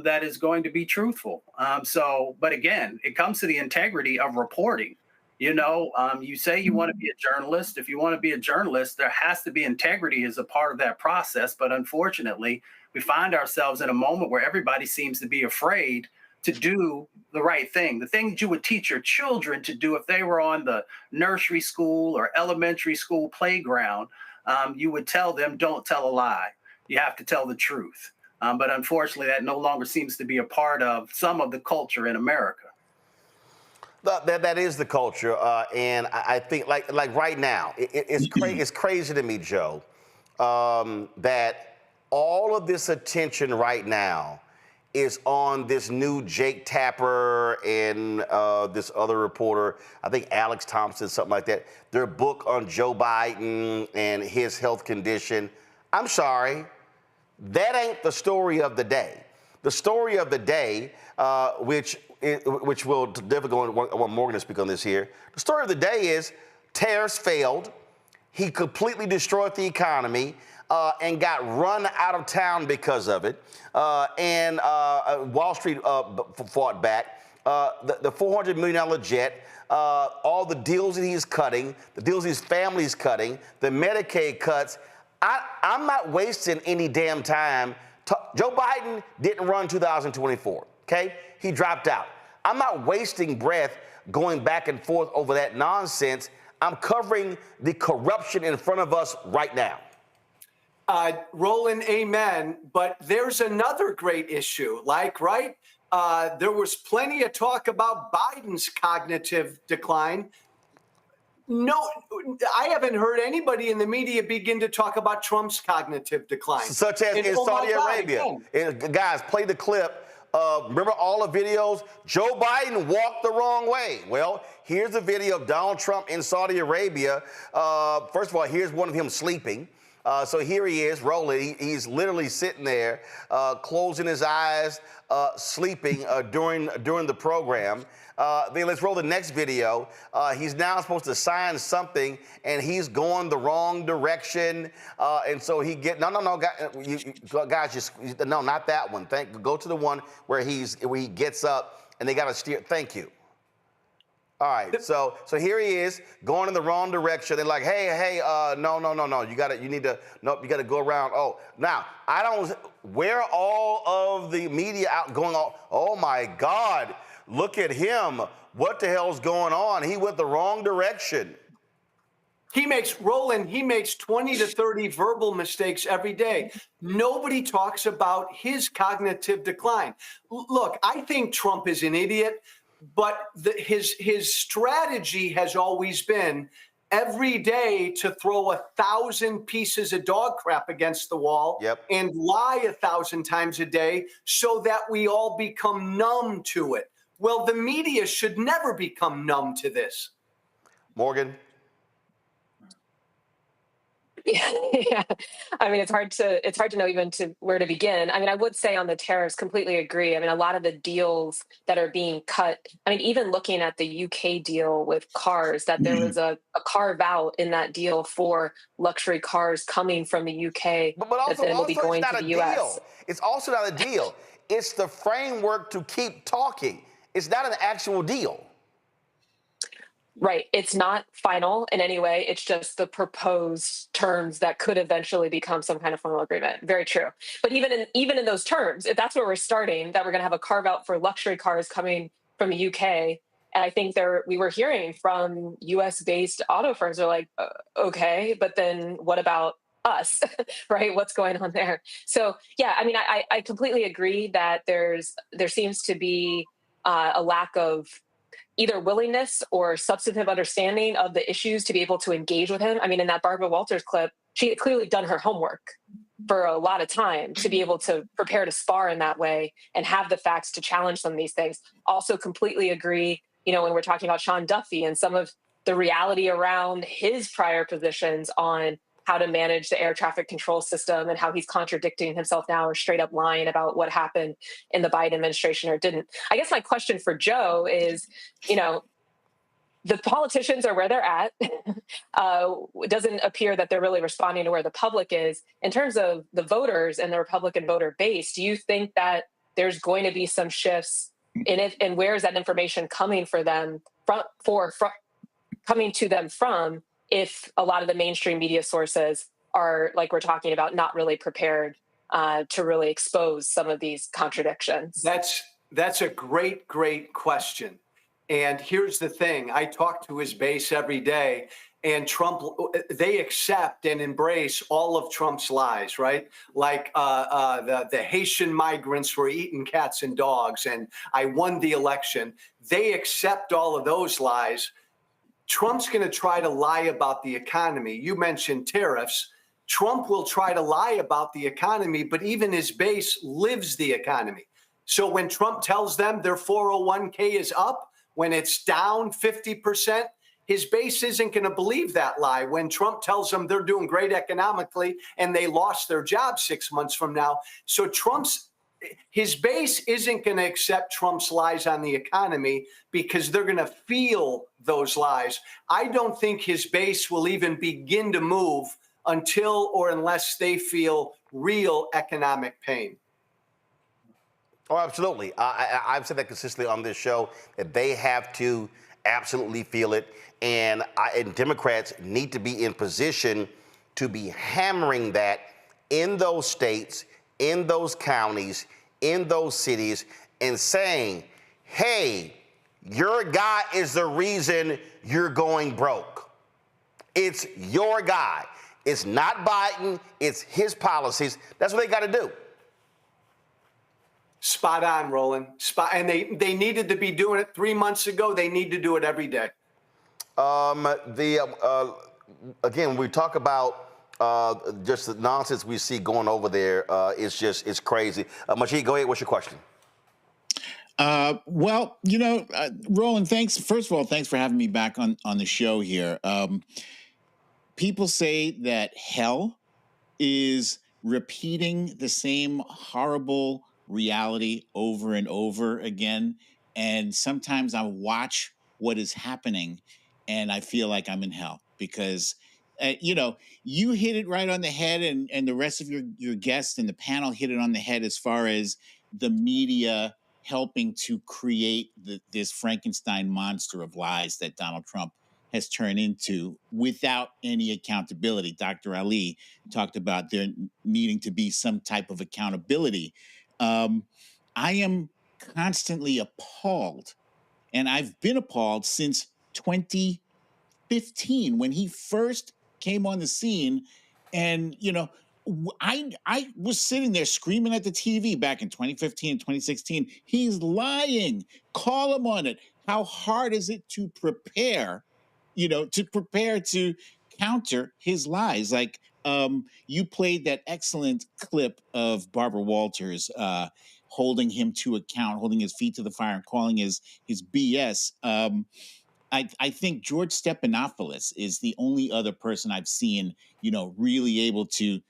that is going to be truthful. But again, it comes to the integrity of reporting. You know, you say you want to be a journalist. If you want to be a journalist, there has to be integrity as a part of that process. But unfortunately, we find ourselves in a moment where everybody seems to be afraid to do the right thing. The thing that you would teach your children to do if they were on the nursery school or elementary school playground, you would tell them, don't tell a lie. You have to tell the truth. But unfortunately, that no longer seems to be a part of some of the culture in America. That is the culture, and I think like right now, it's crazy to me, Joe, that all of this attention right now is on this new Jake Tapper and this other reporter, I think Alex Thompson, something like that, their book on Joe Biden and his health condition. I'm sorry, that ain't the story of the day. The story of the day, which will definitely go on, I want Morgan to speak on this here. The story of the day is tariffs failed. He completely destroyed the economy and got run out of town because of it. And Wall Street fought back. The $400 million jet, all the deals that he's cutting, the deals his family's cutting, the Medicaid cuts. I'm not wasting any damn time. Joe Biden didn't run 2024, okay? He dropped out. I'm not wasting breath going back and forth over that nonsense. I'm covering the corruption in front of us right now. Roland, amen. But there's another great issue, right? There was plenty of talk about Biden's cognitive decline. No, I haven't heard anybody in the media begin to talk about Trump's cognitive decline. Such as in Saudi Arabia. Guys, play the clip. Remember all the videos? Joe Biden walked the wrong way. Well, here's a video of Donald Trump in Saudi Arabia. First of all, here's one of him sleeping. So here he is, Roland. He's literally sitting there, closing his eyes, sleeping during the program. Then let's roll the next video. He's now supposed to sign something, and he's going the wrong direction. And so he guys, just no, not that one. Go to the one where he gets up, and they got to steer. Thank you. All right, so here he is going in the wrong direction. They're like, hey, no, you gotta go around. Oh, now where all of the media out going on? Oh my God, look at him. What the hell's going on? He went the wrong direction. He makes 20 to 30 verbal mistakes every day. Nobody talks about his cognitive decline. Look, I think Trump is an idiot. But his strategy has always been every day to throw 1,000 pieces of dog crap against the wall and lie 1,000 times a day so that we all become numb to it. Well, the media should never become numb to this. Morgan? Yeah, I mean, it's hard to know even where to begin. I mean, I would say on the tariffs, completely agree. I mean, a lot of the deals that are being cut, I mean, even looking at the UK deal with cars, that there was a carve out in that deal for luxury cars coming from the UK But that then will be going to the US. Deal. It's also not a deal. It's the framework to keep talking. It's not an actual deal. Right. It's not final in any way. It's just the proposed terms that could eventually become some kind of final agreement. Very true. But even in those terms, if that's where we're starting, that we're going to have a carve out for luxury cars coming from the UK, and I think we were hearing from US based auto firms are like, okay, but then what about us, right? What's going on there? So yeah, I mean, I completely agree that there seems to be a lack of either willingness or substantive understanding of the issues to be able to engage with him. I mean, in that Barbara Walters clip, she had clearly done her homework for a lot of time to be able to prepare to spar in that way and have the facts to challenge some of these things. Also completely agree, when we're talking about Sean Duffy and some of the reality around his prior positions on how to manage the air traffic control system and how he's contradicting himself now or straight up lying about what happened in the Biden administration or didn't. I guess my question for Joe is, the politicians are where they're at. It doesn't appear that they're really responding to where the public is. In terms of the voters and the Republican voter base, do you think that there's going to be some shifts in it? And where is that information coming for them coming to them from, if a lot of the mainstream media sources are, like we're talking about, not really prepared to really expose some of these contradictions? That's a great question. And here's the thing. I talk to his base every day, and they accept and embrace all of Trump's lies, right? Like the Haitian migrants were eating cats and dogs, and I won the election. They accept all of those lies. Trump's going to try to lie about the economy. You mentioned tariffs. Trump will try to lie about the economy, but even his base lives the economy. So when Trump tells them their 401k is up, when it's down 50%, his base isn't going to believe that lie. When Trump tells them they're doing great economically and they lost their job 6 months from now. So his base isn't going to accept Trump's lies on the economy because they're going to feel those lies. I don't think his base will even begin to move until or unless they feel real economic pain. Oh, absolutely. I've said that consistently on this show, that they have to absolutely feel it. And Democrats need to be in position to be hammering that in those states, in those counties, in those cities, and saying, hey, your guy is the reason you're going broke. It's your guy. It's not Biden. It's his policies. That's what they got to do. Spot on, Roland. And they needed to be doing it 3 months ago. They need to do it every day. Again, we talk about just the nonsense we see going over there. It's crazy. Majid, go ahead. What's your question? Well, Roland, thanks. First of all, thanks for having me back on the show here. People say that hell is repeating the same horrible reality over and over again. And sometimes I watch what is happening and I feel like I'm in hell because, you hit it right on the head and the rest of your guests and the panel hit it on the head as far as the media helping to create this Frankenstein monster of lies that Donald Trump has turned into without any accountability. Dr. Ali talked about there needing to be some type of accountability. I am constantly appalled, and I've been appalled since 2015 when he first came on the scene. And, I was sitting there screaming at the TV back in 2015 and 2016. He's lying. Call him on it. How hard is it to prepare, to counter his lies? Like, you played that excellent clip of Barbara Walters holding him to account, holding his feet to the fire and calling his BS. I think George Stephanopoulos is the only other person I've seen, really able to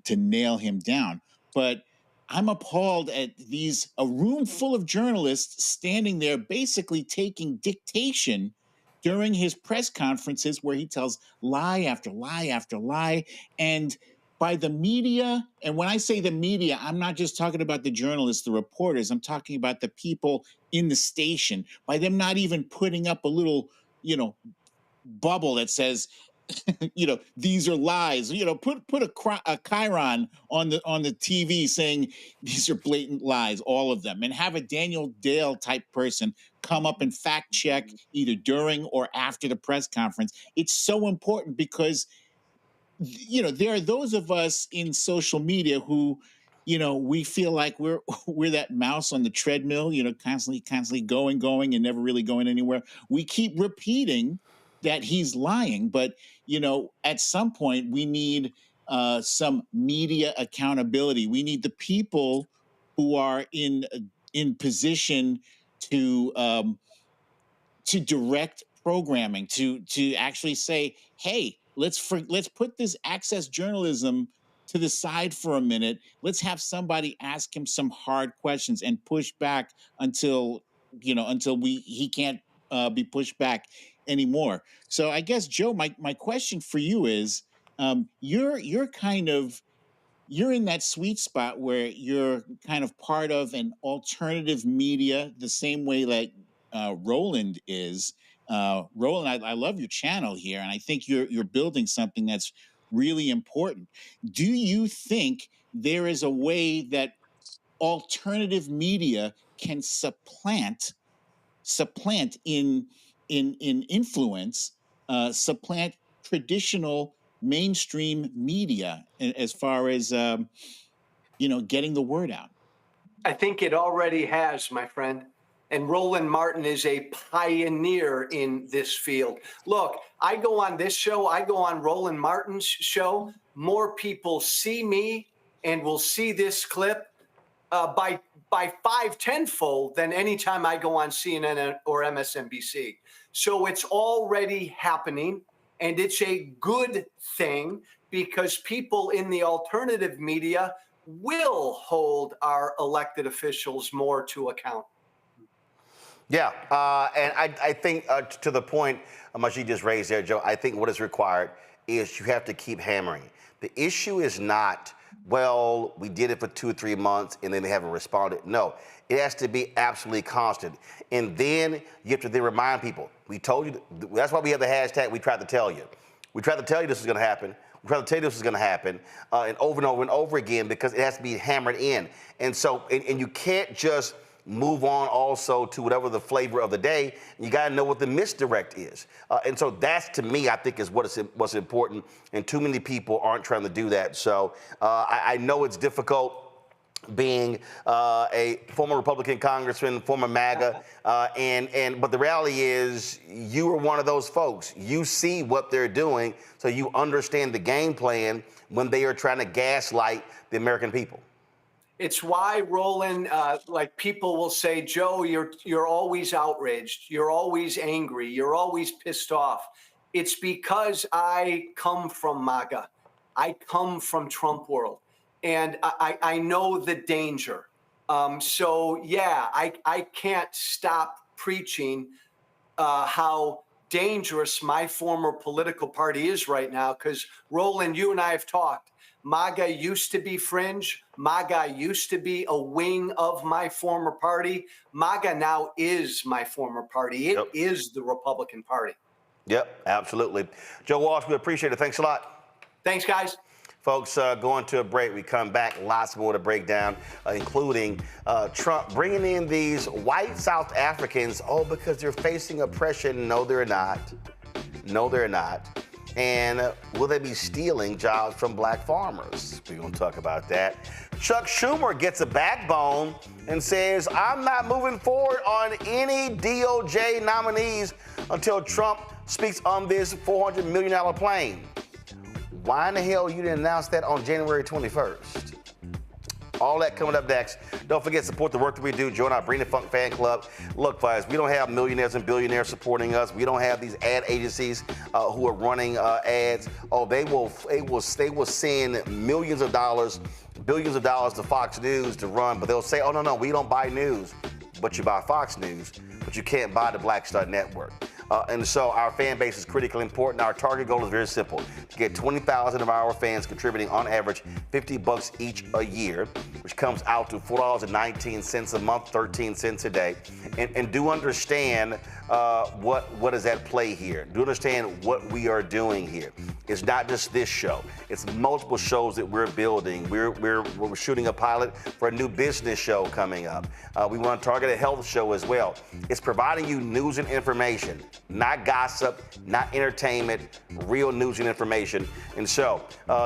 nail him down. But I'm appalled at a room full of journalists standing there basically taking dictation during his press conferences where he tells lie after lie after lie. And by the media, and when I say the media, I'm not just talking about the journalists, the reporters, I'm talking about the people in the station, by them not even putting up a little, bubble that says, these are lies. Put a chyron on the TV saying these are blatant lies, all of them, and have a Daniel Dale type person come up and fact check either during or after the press conference. It's so important because, there are those of us in social media who, we feel like we're that mouse on the treadmill, constantly going and never really going anywhere. We keep repeating that he's lying, but at some point we need some media accountability. We need the people who are in position to direct programming, to actually say, hey, let's put this access journalism to the side for a minute. Let's have somebody ask him some hard questions and push back until he can't be pushed back anymore. So I guess, Joe, my question for you is, you're in that sweet spot where you're kind of part of an alternative media, the same way like Roland is. Roland, I love your channel here, and I think you're building something that's really important. Do you think there is a way that alternative media can supplant in influence, supplant traditional mainstream media as far as getting the word out? I think it already has, my friend. And Roland Martin is a pioneer in this field. Look, I go on this show, I go on Roland Martin's show. More people see me and will see this clip by 5-10-fold than any time I go on CNN or MSNBC. So it's already happening, and it's a good thing because people in the alternative media will hold our elected officials more to account. Yeah, and I think to the point much you just raised there, Joe, I think what is required is you have to keep hammering. The issue is not, well, we did it for 2 or 3 months and then they haven't responded. No, it has to be absolutely constant. And then you have to then remind people, we told you, that's why we have the hashtag, we tried to tell you. We tried to tell you this was gonna happen. We tried to tell you this was gonna happen, and over and over again, because it has to be hammered in. And so, and you can't just move on also to whatever the flavor of the day. You got to know what the misdirect is. And so that's, to me, I think is what's important. And too many people aren't trying to do that. So I know it's difficult being a former Republican congressman, former MAGA, but the reality is you are one of those folks. You see what they're doing, so you understand the game plan when they are trying to gaslight the American people. It's why, Roland, like people will say, Joe, you're always outraged. You're always angry. You're always pissed off. It's because I come from MAGA. I come from Trump world. And I know the danger. So, yeah, I can't stop preaching how dangerous my former political party is right now. Because, Roland, you and I have talked. MAGA used to be fringe. MAGA used to be a wing of my former party. MAGA now is my former party. It is the Republican Party. Yep, absolutely. Joe Walsh, we appreciate it. Thanks a lot. Thanks, guys. Folks, going to a break. We come back, lots more to break down, including Trump bringing in these white South Africans, because they're facing oppression. No, they're not. No, they're not. And will they be stealing jobs from black farmers? We're going to talk about that. Chuck Schumer gets a backbone and says, I'm not moving forward on any DOJ nominees until Trump speaks on this $400 million plane. Why in the hell you didn't announce that on January 21st? All that coming up next. Don't forget, support the work that we do. Join our Bring the Funk fan club. Look, guys, we don't have millionaires and billionaires supporting us. We don't have these ad agencies who are running ads. Oh, they will send millions of dollars, billions of dollars to Fox News to run, but they'll say, oh, no, we don't buy news. But you buy Fox News, but you can't buy the Black Star Network. And so our fan base is critically important. Our target goal is very simple: to get 20,000 of our fans contributing on average $50 each a year, which comes out to $4.19 a month, 13 cents a day. And do understand what is at play here. Do understand what we are doing here. It's not just this show. It's multiple shows that we're building. We're shooting a pilot for a new business show coming up. We want to target a health show as well. It's providing you news and information, not gossip, not entertainment, real news and information. And so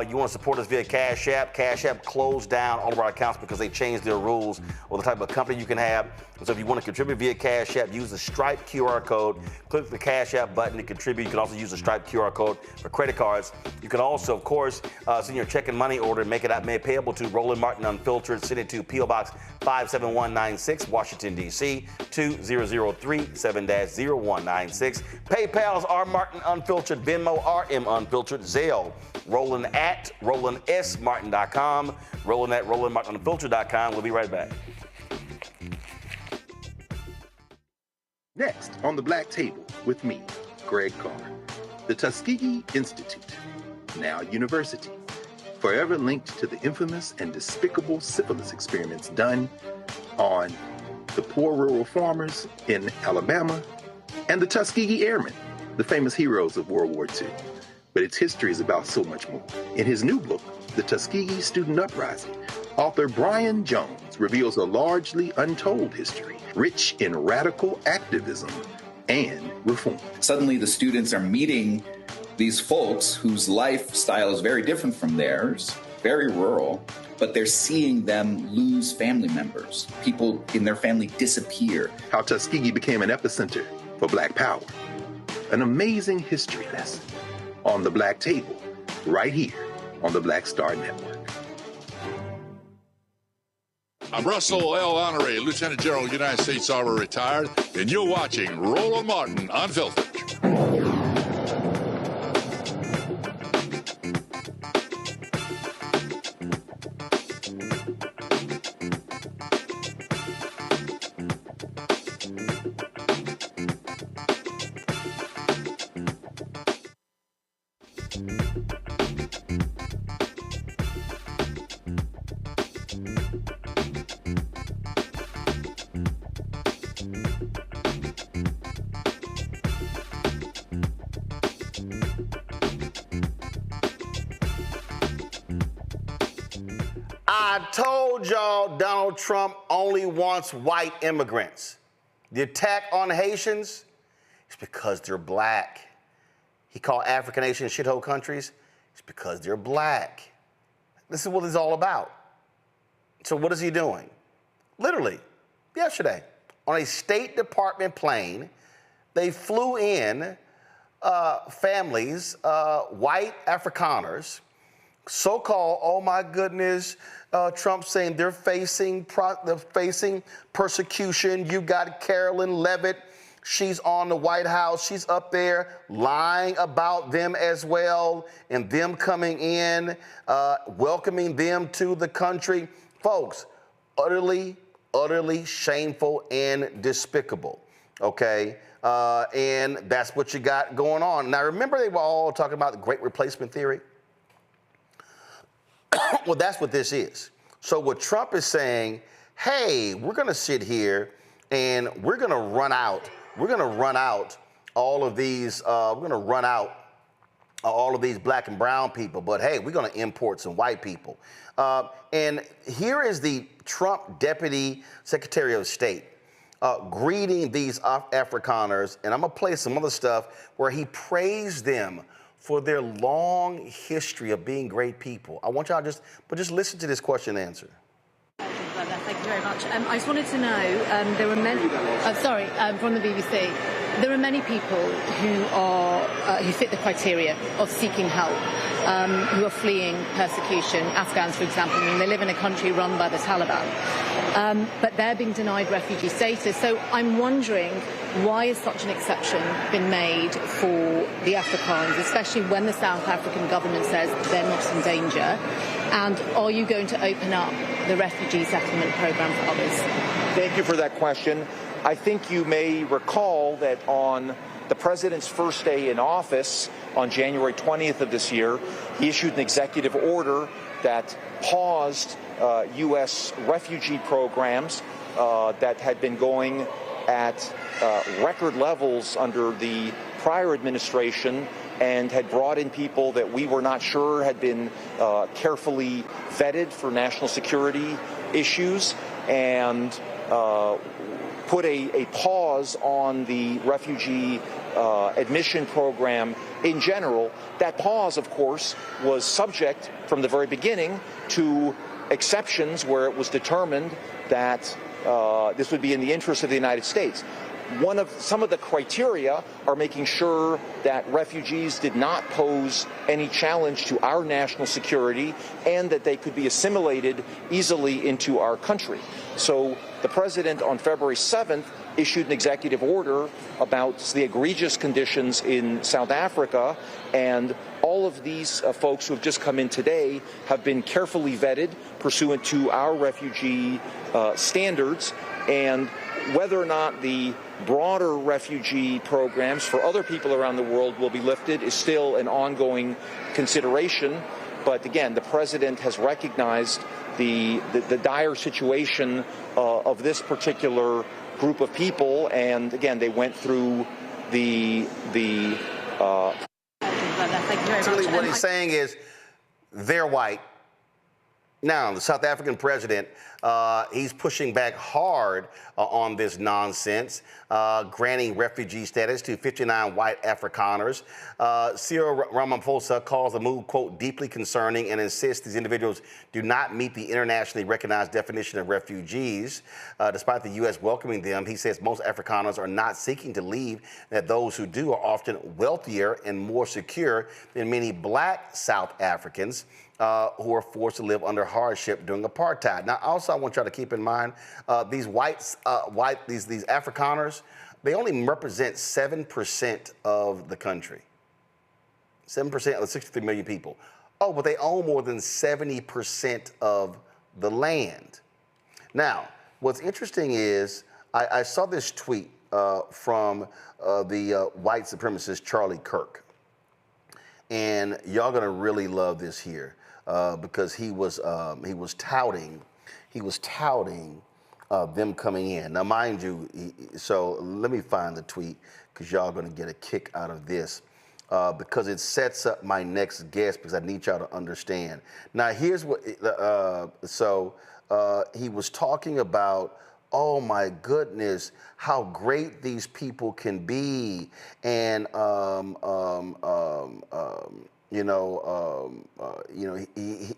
you want to support us via Cash App. Cash App closed down all of our accounts because they changed their rules or the type of company you can have. And so if you want to contribute via Cash App, use the Stripe QR code. Click the Cash App button to contribute. You can also use the Stripe QR code for credit cards. You can also, of course, send your check and money order and make it made payable to Roland Martin Unfiltered. Send it to P.O. Box 57196, Washington, D.C. 20037-0196. PayPal's R Martin Unfiltered, Venmo RM Unfiltered, Zelle, Roland at RolandSMartin.com, Roland at RolandMartinUnfiltered.com. We'll be right back. Next on the Black Table with me, Greg Carr, the Tuskegee Institute, now university, forever linked to the infamous and despicable syphilis experiments done on the poor rural farmers in Alabama and the Tuskegee Airmen, the famous heroes of World War II. But its history is about so much more. In his new book, The Tuskegee Student Uprising, author Brian Jones reveals a largely untold history, rich in radical activism and reform. Suddenly the students are meeting these folks whose lifestyle is very different from theirs, very rural, but they're seeing them lose family members. People in their family disappear. How Tuskegee became an epicenter for Black power. An amazing history lesson on the Black Table, right here on the Black Star Network. I'm Russell L. Honoré, Lieutenant General, United States Army, retired, and you're watching Roland Martin Unfiltered. I told y'all Donald Trump only wants white immigrants. The attack on Haitians is because they're black. He called African nations shithole countries. It's because they're black. This is what it's all about. So what is he doing? Literally, yesterday, on a State Department plane, they flew in families, white Afrikaners, so-called, oh my goodness, Trump saying they're facing persecution. You got Carolyn Levitt. She's on the White House. She's up there lying about them as well, and them coming in, welcoming them to the country. Folks, utterly shameful and despicable, okay? And that's what you got going on. Now, remember they were all talking about the Great Replacement Theory? Well, that's what this is. So what Trump is saying, hey, we're going to sit here and we're going to run out all of these, all of these black and brown people, but hey, we're going to import some white people. And here is the Trump Deputy Secretary of State greeting these Afrikaners, and I'm going to play some other stuff where he praised them for their long history of being great people. I want y'all just listen to this question and answer. Thank you very much. I just wanted to know, there were many, from the BBC, there are many people who fit the criteria of seeking help, who are fleeing persecution. Afghans, for example, and they live in a country run by the Taliban, but they're being denied refugee status. So I'm wondering, why has such an exception been made for the Afrikaners, especially when the South African government says they're not in danger? And are you going to open up the refugee settlement program for others? Thank you for that question. I think you may recall that on the president's first day in office, on January 20th of this year, he issued an executive order that paused U.S. refugee programs that had been going at record levels under the prior administration and had brought in people that we were not sure had been carefully vetted for national security issues, and put a pause on the refugee admission program in general. That pause, of course, was subject from the very beginning to exceptions where it was determined that this would be in the interest of the United States. Some of the criteria are making sure that refugees did not pose any challenge to our national security and that they could be assimilated easily into our country. So the president on February 7th issued an executive order about the egregious conditions in South Africa, and all of these folks who have just come in today have been carefully vetted pursuant to our refugee standards. And whether or not the broader refugee programs for other people around the world will be lifted is still an ongoing consideration. But again, the president has recognized the dire situation of this particular group of people, and again, they went through the Basically, what he's saying is they're white. Now, the South African president, he's pushing back hard on this nonsense, granting refugee status to 59 white Afrikaners. Cyril Ramaphosa calls the move, quote, deeply concerning, and insists these individuals do not meet the internationally recognized definition of refugees. Despite the U.S. welcoming them, he says most Afrikaners are not seeking to leave, that those who do are often wealthier and more secure than many black South Africans who are forced to live under hardship during apartheid. Now, also, I want y'all to keep in mind these these Afrikaners, they only represent 7% of the country. 7% of the 63 million people. Oh, but they own more than 70% of the land. Now, what's interesting is I saw this tweet from the white supremacist Charlie Kirk, and y'all gonna really love this here. Because he was touting them coming in. Now, mind you, so let me find the tweet because y'all gonna get a kick out of this because it sets up my next guest because I need y'all to understand. Now, here's what. He was talking about, oh my goodness, how great these people can be, and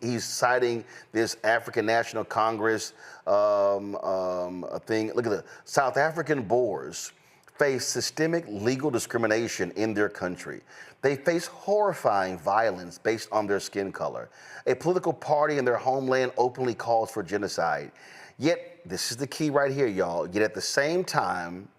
he's citing this African National Congress thing. Look at the South African Boers face systemic legal discrimination in their country. They face horrifying violence based on their skin color. A political party in their homeland openly calls for genocide. Yet, this is the key right here, y'all. Yet at the same time,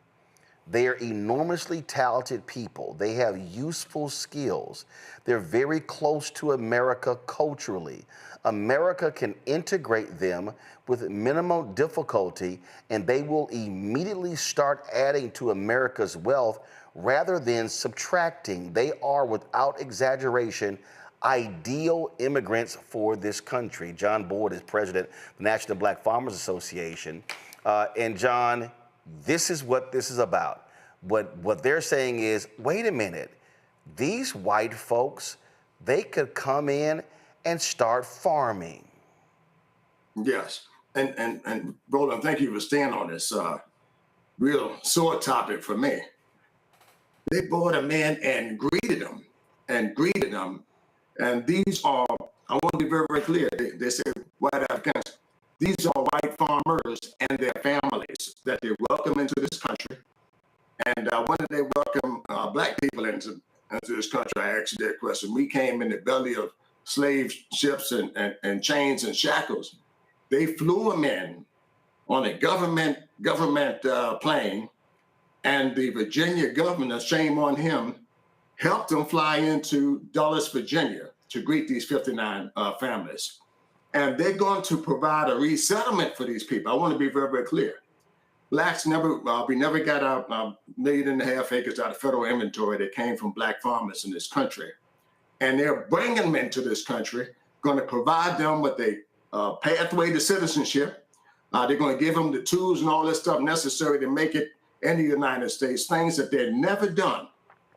they are enormously talented people. They have useful skills. They're very close to America culturally. America can integrate them with minimal difficulty, and they will immediately start adding to America's wealth rather than subtracting. They are, without exaggeration, ideal immigrants for this country. John Boyd is president of the National Black Farmers Association. And John, this is what this is about. What they're saying is, wait a minute, these white folks, they could come in and start farming. Yes, and Roland, thank you for staying on this real sore topic for me. They brought him in and greeted him and greeted them. And these are, I want to be very, very clear. They say white Afrikaners. These are white farmers and their families that they welcome into this country. And when did they welcome black people into this country? I asked you that question. We came in the belly of slave ships and chains and shackles. They flew them in on a government plane, and the Virginia governor, shame on him, helped them fly into Dulles, Virginia to greet these 59 families. And they're going to provide a resettlement for these people. I want to be very, very clear. Blacks we never got our 1.5 million acres out of federal inventory that came from black farmers in this country. And they're bringing them into this country, going to provide them with a pathway to citizenship. They're going to give them the tools and all this stuff necessary to make it in the United States, things that they've never done.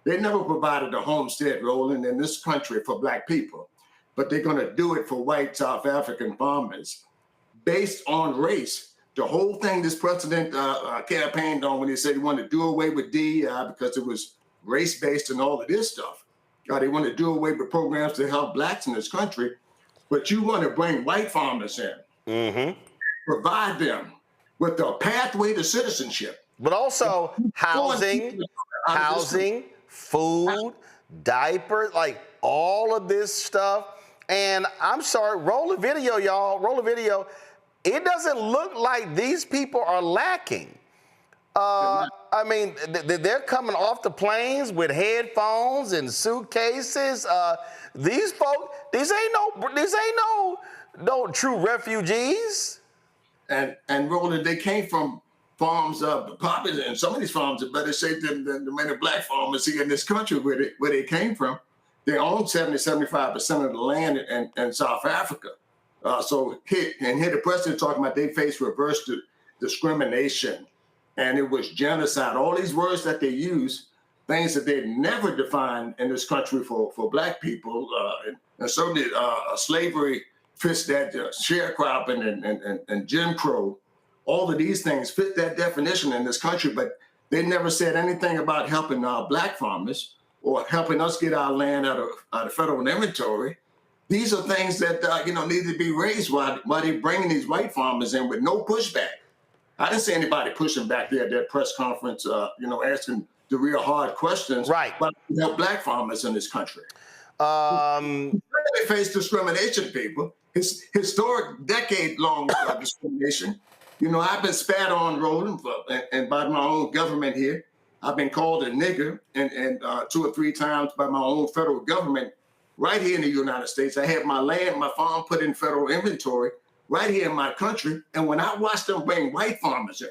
They never provided a homestead, Roland, in this country for black people, but they're going to do it for white South African farmers based on race. The whole thing this president campaigned on when he said he wanted to do away with DEI because it was race-based and all of this stuff. They want to do away with programs to help blacks in this country, but you want to bring white farmers in, provide them with a pathway to citizenship. But also housing, food, diapers, like all of this stuff. And I'm sorry, roll a video, y'all, roll a video. It doesn't look like these people are lacking. I mean, they're coming off the planes with headphones and suitcases. These folks, these ain't no true refugees. And Roland, they came from farms, probably, and some of these farms are better shape than the many black farmers here in this country where they came from. They own 75% of the land in South Africa. So here the president talking about they face reverse discrimination, and it was genocide. All these words that they use, things that they never defined in this country for black people, and certainly slavery fits that sharecropping and Jim Crow. All of these things fit that definition in this country, but they never said anything about helping black farmers or helping us get our land out of federal inventory. These are things that need to be raised while they're bringing these white farmers in with no pushback. I didn't see anybody pushing back there at that press conference, asking the real hard questions about black farmers in this country. They face discrimination, people. It's historic, decade-long discrimination. I've been spat on, Roland, and by my own government here. I've been called a nigger and 2 or 3 times by my own federal government right here in the United States. I had my land, my farm put in federal inventory right here in my country. And when I watched them bring white farmers in,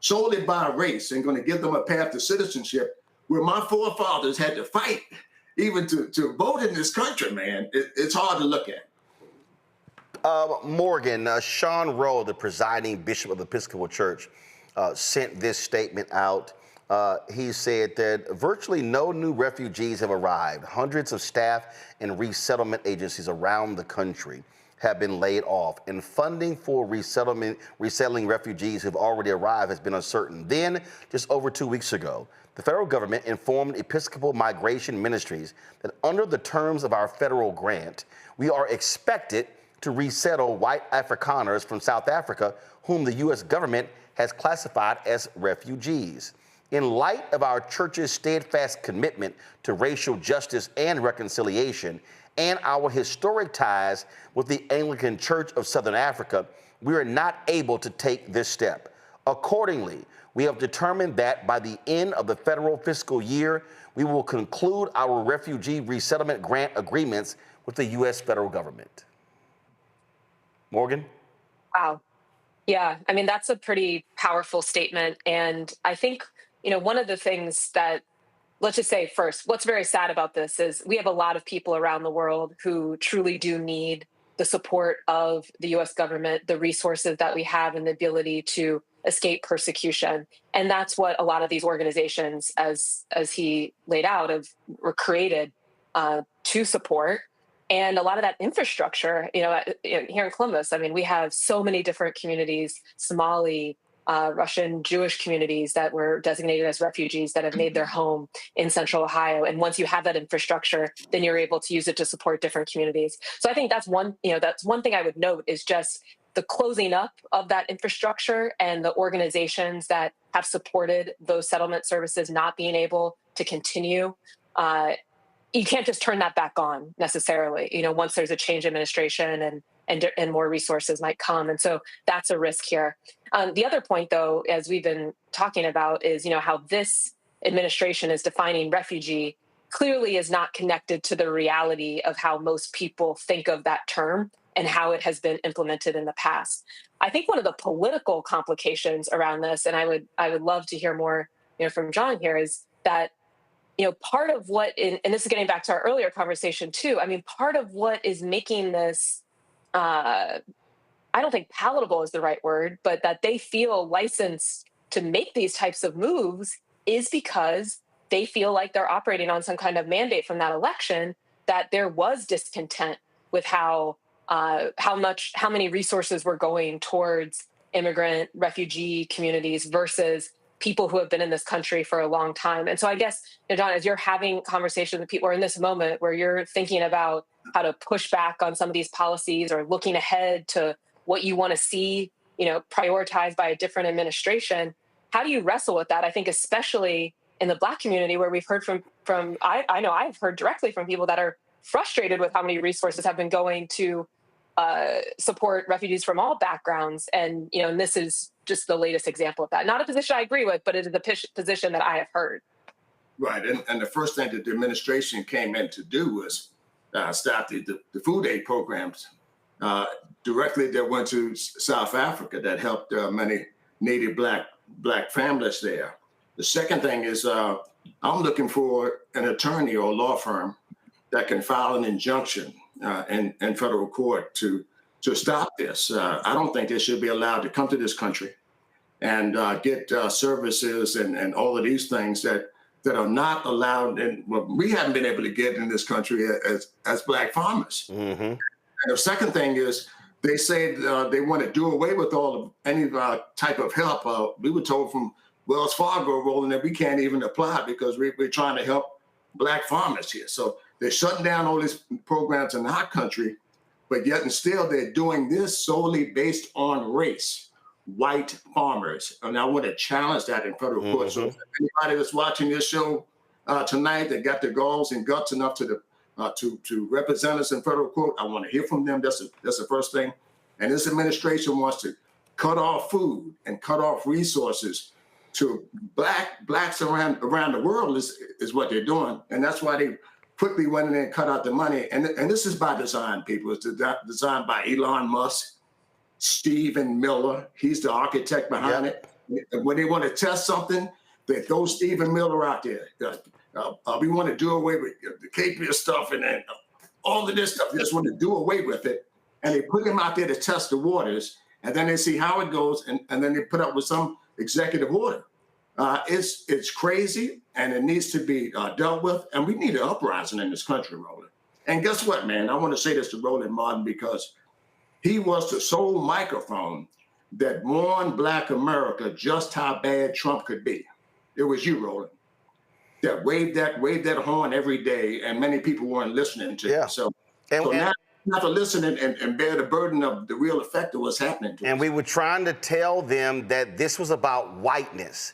solely by race, and going to give them a path to citizenship, where my forefathers had to fight even to vote in this country, man, it's hard to look at. Morgan, Sean Rowe, the presiding bishop of the Episcopal Church, sent this statement out. He said that virtually no new refugees have arrived. Hundreds of staff and resettlement agencies around the country have been laid off, and funding for resettling refugees who've already arrived has been uncertain. Then, just over 2 weeks ago, the federal government informed Episcopal Migration Ministries that under the terms of our federal grant, we are expected to resettle white Afrikaners from South Africa, whom the U.S. government has classified as refugees. In light of our church's steadfast commitment to racial justice and reconciliation, and our historic ties with the Anglican Church of Southern Africa, we are not able to take this step. Accordingly, we have determined that by the end of the federal fiscal year, we will conclude our refugee resettlement grant agreements with the U.S. federal government. Morgan? Wow. Yeah, I mean, that's a pretty powerful statement. And I think, one of the things that, let's just say first, what's very sad about this is we have a lot of people around the world who truly do need the support of the U.S. government, the resources that we have, and the ability to escape persecution. And that's what a lot of these organizations, as he laid out, were created to support. And a lot of that infrastructure, here in Columbus, I mean, we have so many different communities, Somali, Russian Jewish communities that were designated as refugees that have made their home in Central Ohio. And once you have that infrastructure, then you're able to use it to support different communities. So I think that's one thing I would note is just the closing up of that infrastructure and the organizations that have supported those settlement services not being able to continue. You can't just turn that back on necessarily, once there's a change in administration and more resources might come. And so that's a risk here. The other point, though, as we've been talking about, is, how this administration is defining refugee clearly is not connected to the reality of how most people think of that term and how it has been implemented in the past. I think one of the political complications around this, and I would love to hear more, from John here, is that part of what, and this is getting back to our earlier conversation too, part of what is making this, I don't think palatable is the right word, but that they feel licensed to make these types of moves is because they feel like they're operating on some kind of mandate from that election, that there was discontent with how many resources were going towards immigrant refugee communities versus people who have been in this country for a long time. And so I guess, John, as you're having conversations with people, or in this moment where you're thinking about how to push back on some of these policies or looking ahead to what you want to see, prioritized by a different administration, how do you wrestle with that? I think especially in the Black community, where we've heard from I know I've heard directly from people that are frustrated with how many resources have been going to support refugees from all backgrounds. And, and this is just the latest example of that. Not a position I agree with, but it is a position that I have heard. Right. And the first thing that the administration came in to do was stop the food aid programs directly that went to South Africa that helped many native black families there. The second thing is I'm looking for an attorney or law firm that can file an injunction in federal court to stop this. I don't think they should be allowed to come to this country and get services and all of these things that are not allowed, and we haven't been able to get in this country as Black farmers. Mm-hmm. And the second thing is they say they want to do away with any type of help. We were told from Wells Fargo, Roland, that we can't even apply because we're trying to help Black farmers here. So they're shutting down all these programs in our country, but yet and still they're doing this solely based on race, white farmers. And I want to challenge that in federal court. So if anybody that's watching this show tonight that got the galls and guts enough to represent us in federal court, I want to hear from them. That's the first thing. And this administration wants to cut off food and cut off resources to blacks around the world is what they're doing. And that's why they quickly went in and cut out the money. And this is by design, people. It's designed by Elon Musk, Stephen Miller. He's the architect behind it. When they want to test something, they throw Stephen Miller out there. We want to do away with the KP stuff and all of this stuff. They just want to do away with it. And they put him out there to test the waters. And then they see how it goes. And then they put up with some executive order. It's crazy, and it needs to be dealt with. And we need an uprising in this country, Roland. And guess what, man? I want to say this to Roland Martin because he was the sole microphone that warned Black America just how bad Trump could be. It was you, Roland, that waved that horn every day, and many people weren't listening to it. So now you have to listen and bear the burden of the real effect of what's happening to us. And we were trying to tell them that this was about whiteness.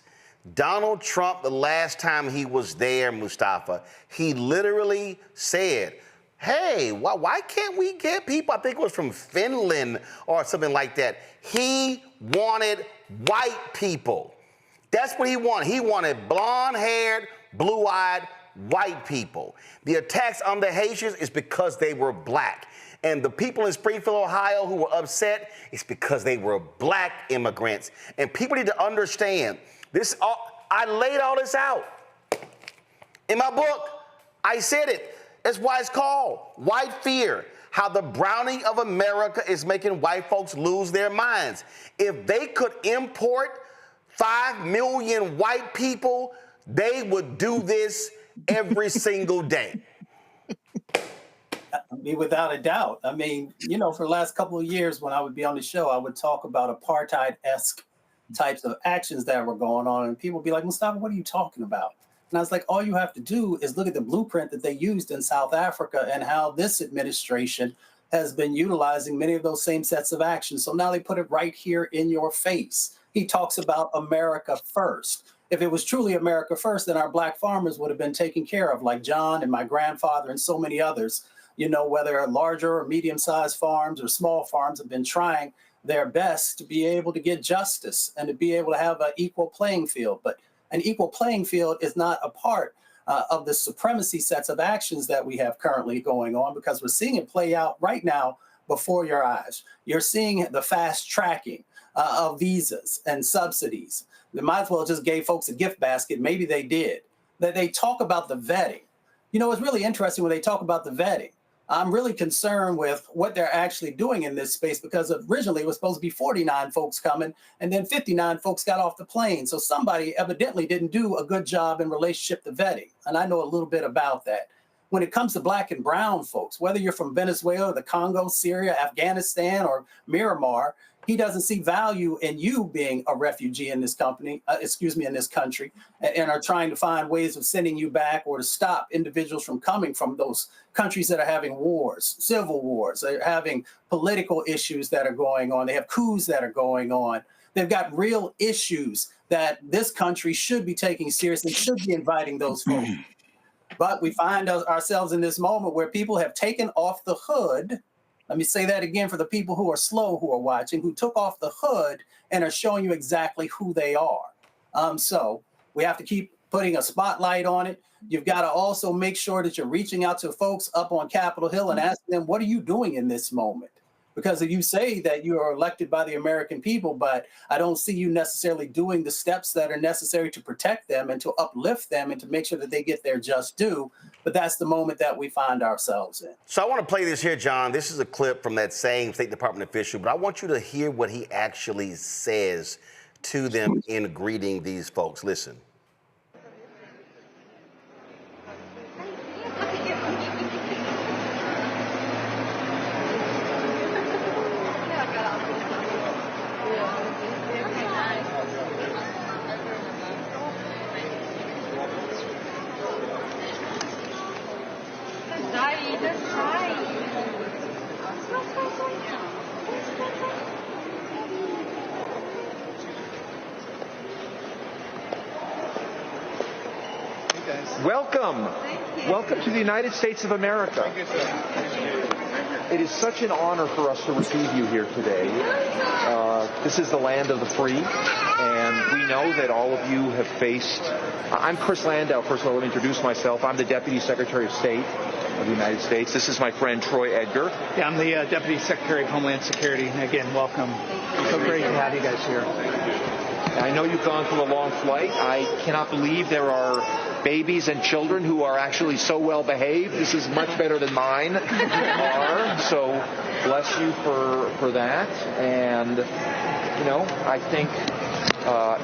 Donald Trump, the last time he was there, Mustafa, he literally said, hey, why can't we get people, I think it was from Finland or something like that. He wanted white people. That's what he wanted. He wanted blonde-haired, blue-eyed white people. The attacks on the Haitians is because they were Black. And the people in Springfield, Ohio who were upset, it's because they were Black immigrants. And people need to understand this. I laid all this out in my book. I said it. That's why it's called White Fear, how the browning of America is making white folks lose their minds. If they could import 5 million white people, they would do this every single day. Without a doubt. I mean, for the last couple of years when I would be on the show, I would talk about apartheid-esque types of actions that were going on. And people would be like, Mustafa, what are you talking about? And I was like, all you have to do is look at the blueprint that they used in South Africa and how this administration has been utilizing many of those same sets of actions. So now they put it right here in your face. He talks about America first. If it was truly America first, then our Black farmers would have been taken care of, like John and my grandfather and so many others. You know, whether larger or medium-sized farms or small farms have been trying their best to be able to get justice and to be able to have an equal playing field. But an equal playing field is not a part of the supremacy sets of actions that we have currently going on, because we're seeing it play out right now before your eyes. You're seeing the fast tracking of visas and subsidies. They might as well just gave folks a gift basket. Maybe they did. That they talk about the vetting. You know, it's really interesting when they talk about the vetting. I'm really concerned with what they're actually doing in this space, because originally it was supposed to be 49 folks coming, and then 59 folks got off the plane. So somebody evidently didn't do a good job in relationship to vetting. And I know a little bit about that. When it comes to Black and brown folks, whether you're from Venezuela, the Congo, Syria, Afghanistan, or Myanmar, he doesn't see value in you being a refugee in this in this country, and are trying to find ways of sending you back or to stop individuals from coming from those countries that are having wars, civil wars. They're having political issues that are going on. They have coups that are going on. They've got real issues that this country should be taking seriously, should be inviting those folks. But we find ourselves in this moment where people have taken off the hood. Let me say that again for the people who are slow, who are watching, who took off the hood and are showing you exactly who they are. So we have to keep putting a spotlight on it. You've got to also make sure that you're reaching out to folks up on Capitol Hill and asking them, what are you doing in this moment? Because if you say that you are elected by the American people, but I don't see you necessarily doing the steps that are necessary to protect them and to uplift them and to make sure that they get their just due. But that's the moment that we find ourselves in. So I want to play this here, John. This is a clip from that same State Department official, but I want you to hear what he actually says to them in greeting these folks. Listen. Welcome. Welcome to the United States of America. It is such an honor for us to receive you here today. This is the land of the free, and we know that all of you have faced... I'm Chris Landau. First of all, let me introduce myself. I'm the Deputy Secretary of State of the United States. This is my friend Troy Edgar. Yeah, I'm the Deputy Secretary of Homeland Security. And again, welcome. So great to have you guys here. I know you've gone through a long flight. I cannot believe there are babies and children who are actually so well behaved. This is much better than mine are. So bless you for that. And you know, I think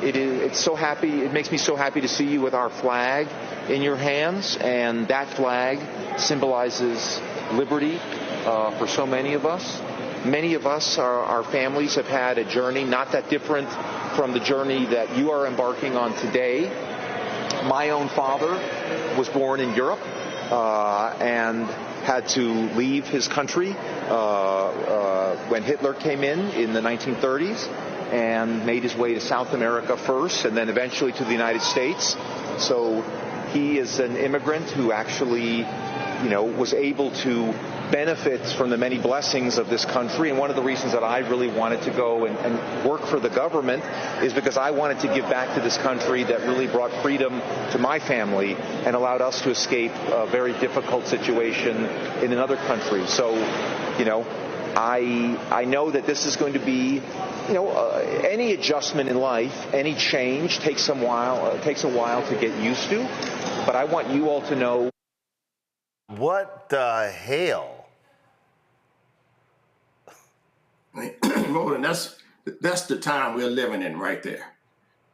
it's so happy. It makes me so happy to see you with our flag in your hands, and that flag symbolizes liberty for so many of us. Many of us, our families, have had a journey not that different from the journey that you are embarking on today. My own father was born in Europe and had to leave his country when Hitler came in the 1930s, and made his way to South America first and then eventually to the United States. So he is an immigrant who actually, was able to benefit from the many blessings of this country. And one of the reasons that I really wanted to go and work for the government is because I wanted to give back to this country that really brought freedom to my family and allowed us to escape a very difficult situation in another country. So, I know that this is going to be, any adjustment in life, any change takes a while to get used to. But I want you all to know. What the hell? Roland, that's the time we're living in right there,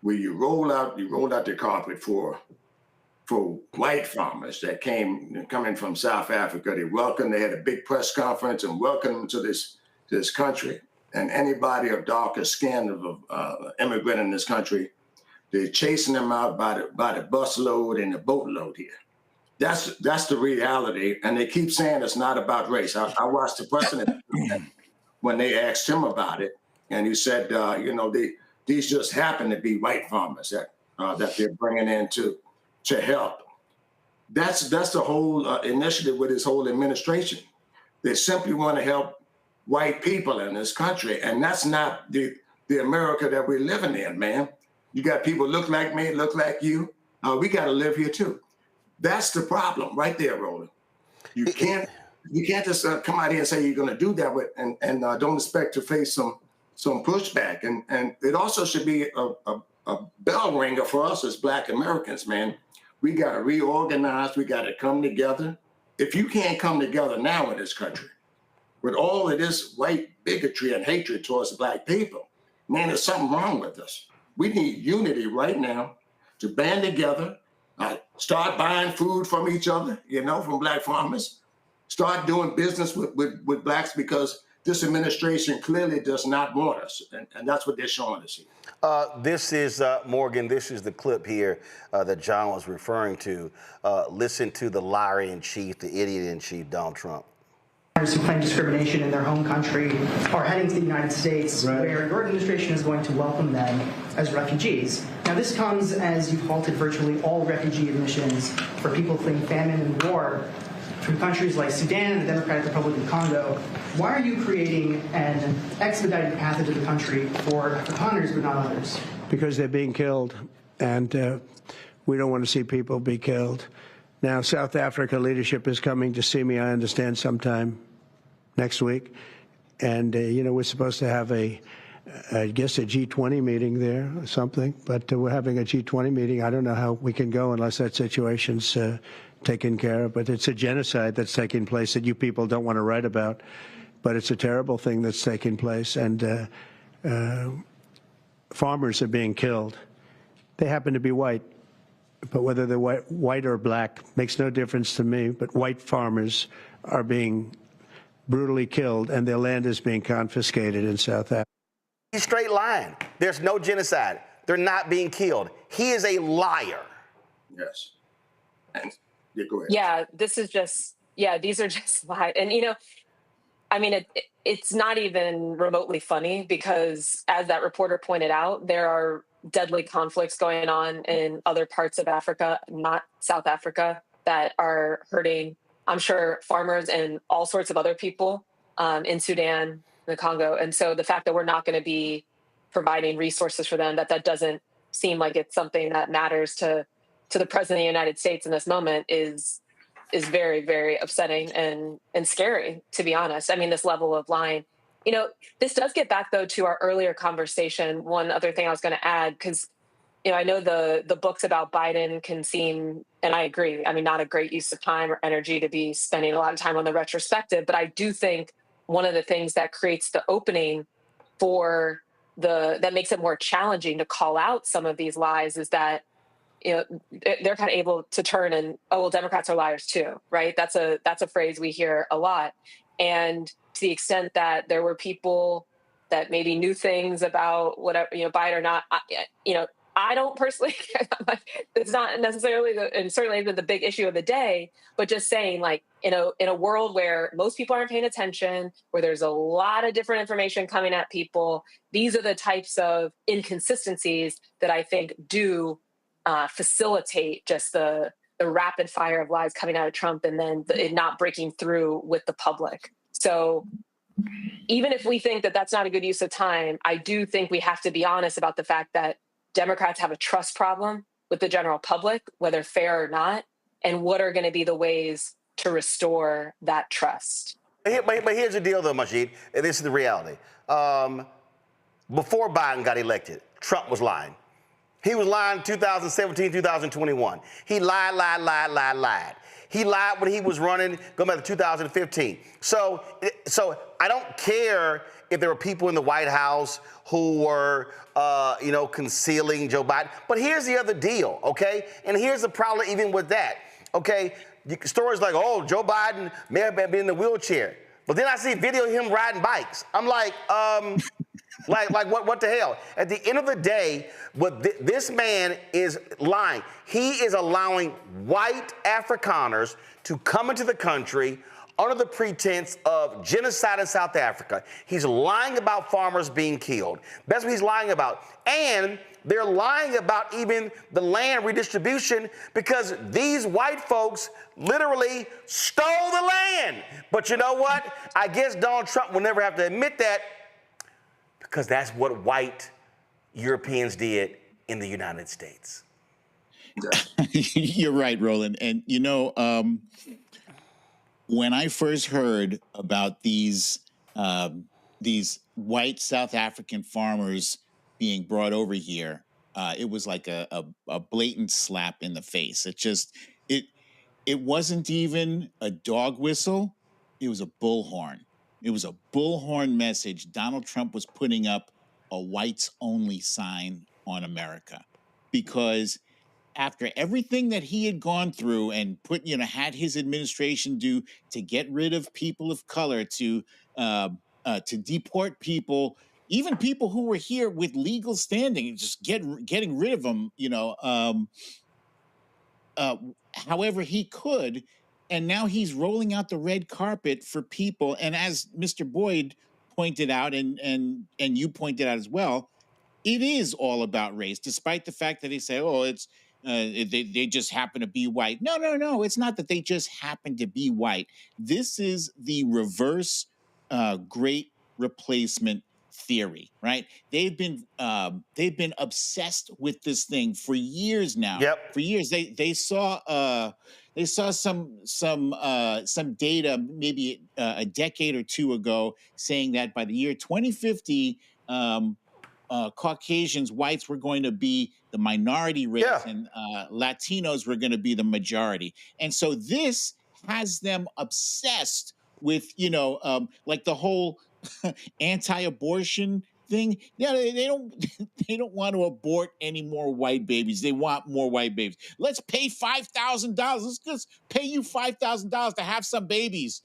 where you roll out the carpet for white farmers that coming from South Africa. They had a big press conference and welcomed them to this country. and anybody of darker skin of immigrant in this country, they're chasing them out by the busload and the boatload here. That's the reality, and they keep saying it's not about race. I watched the president when they asked him about it, and he said, these just happen to be white farmers that they're bringing in to help. That's the whole initiative with this whole administration. They simply want to help white people in this country, and that's not the America that we're living in, man. You got people look like me, look like you. We got to live here too. That's the problem right there, Roland. You can't just come out here and say you're going to do that and don't expect to face some pushback. And it also should be a bell ringer for us as Black Americans, man. We got to reorganize. We got to come together. If you can't come together now in this country with all of this white bigotry and hatred towards Black people, man, there's something wrong with us. We need unity right now to band together, start buying food from each other, from Black farmers, start doing business with Blacks, because this administration clearly does not want us, and that's what they're showing us here. This is, Morgan, this is the clip here that John was referring to. Listen to the liar-in-chief, the idiot-in-chief, Donald Trump. Who claim discrimination in their home country are heading to the United States, right, where your administration is going to welcome them as refugees. Now, this comes as you've halted virtually all refugee admissions for people fleeing famine and war from countries like Sudan and the Democratic Republic of Congo. Why are you creating an expedited path into the country for Afrikaners but not others? Because they're being killed, and we don't want to see people be killed. Now, South Africa leadership is coming to see me, I understand, sometime next week. And, we're supposed to have I guess a G20 meeting there or something. But we're having a G20 meeting. I don't know how we can go unless that situation's taken care of. But it's a genocide that's taking place that you people don't want to write about. But it's a terrible thing that's taking place. And farmers are being killed. They happen to be white. But whether they're white or Black makes no difference to me. But white farmers are being brutally killed, and their land is being confiscated in South Africa. He's straight lying. There's no genocide. They're not being killed. He is a liar. Yes. And go ahead. Yeah, these are just lies. And, it's not even remotely funny, because as that reporter pointed out, there are deadly conflicts going on in other parts of Africa, not South Africa, that are hurting, I'm sure, farmers and all sorts of other people in Sudan, the Congo. And so the fact that we're not going to be providing resources for them, that doesn't seem like it's something that matters to the president of the United States in this moment is very, very upsetting and scary, to be honest. I mean, this level of lying. This does get back, though, to our earlier conversation. One other thing I was going to add, because, I know the books about Biden can seem, and I agree, not a great use of time or energy to be spending a lot of time on the retrospective. But I do think one of the things that creates the opening that makes it more challenging to call out some of these lies is that, they're kind of able to turn and, oh, well, Democrats are liars too, right? That's a phrase we hear a lot. And to the extent that there were people that maybe knew things about whatever, Biden or not, I don't personally, it's not necessarily, and certainly isn't the big issue of the day, but just saying, like, in a world where most people aren't paying attention, where there's a lot of different information coming at people, these are the types of inconsistencies that I think do facilitate just the rapid fire of lies coming out of Trump, and then it not breaking through with the public. So even if we think that that's not a good use of time, I do think we have to be honest about the fact that Democrats have a trust problem with the general public, whether fair or not, and what are going to be the ways to restore that trust. But here's the deal, though, Majid, and this is the reality. Before Biden got elected, Trump was lying. He was lying 2017, 2021. He lied. He lied when he was running, going back to 2015. So I don't care if there were people in the White House who were, concealing Joe Biden. But here's the other deal, okay? And here's the problem even with that, okay? Stories like, oh, Joe Biden may have been in the wheelchair. But then I see video of him riding bikes. I'm like, what the hell? At the end of the day, this man is lying. He is allowing white Afrikaners to come into the country under the pretense of genocide in South Africa. He's lying about farmers being killed. That's what he's lying about. And they're lying about even the land redistribution because these white folks literally stole the land. But you know what? I guess Donald Trump will never have to admit that because that's what white Europeans did in the United States. You're right, Roland. And, you know, when I first heard about these white South African farmers being brought over here, it was like a blatant slap in the face. It wasn't even a dog whistle. It was a bullhorn. It was a bullhorn message. Donald Trump was putting up a whites only sign on America because after everything that he had gone through and had his administration do to get rid of people of color, to deport people, even people who were here with legal standing, just getting rid of them, however he could. And now he's rolling out the red carpet for people. And as Mr. Boyd pointed out, and you pointed out as well, it is all about race, despite the fact that they say, oh, it's they just happen to be white. No. It's not that they just happen to be white. This is the reverse great replacement theory, right? They've been obsessed with this thing for years now. Yep. For years, they saw some data maybe a decade or two ago saying that by the year 2050, Caucasians, whites were going to be the minority race, and Latinos were going to be the majority. And so this has them obsessed with, like the whole anti-abortion thing. Yeah, they don't want to abort any more white babies. They want more white babies. Let's pay $5,000. Let's just pay you $5,000 to have some babies.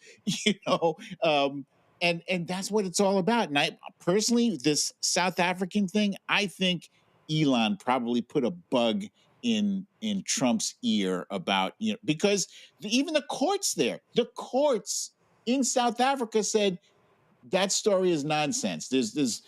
And that's what it's all about. And I personally, this South African thing, I think Elon probably put a bug in Trump's ear about, because even the courts in South Africa said that story is nonsense. There's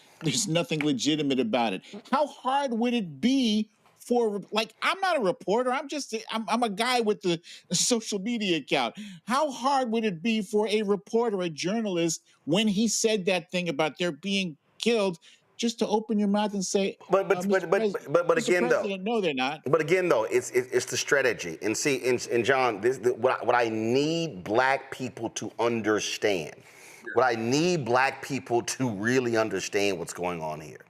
nothing legitimate about it. How hard would it be for, I'm not a reporter. I'm a guy with the social media account. How hard would it be for a reporter, a journalist, when he said that thing about their being killed, just to open your mouth and say, but again, though, no, they're not. But again, though, it's the strategy. And see, and John, what I need black people to understand, what I need black people to really understand what's going on here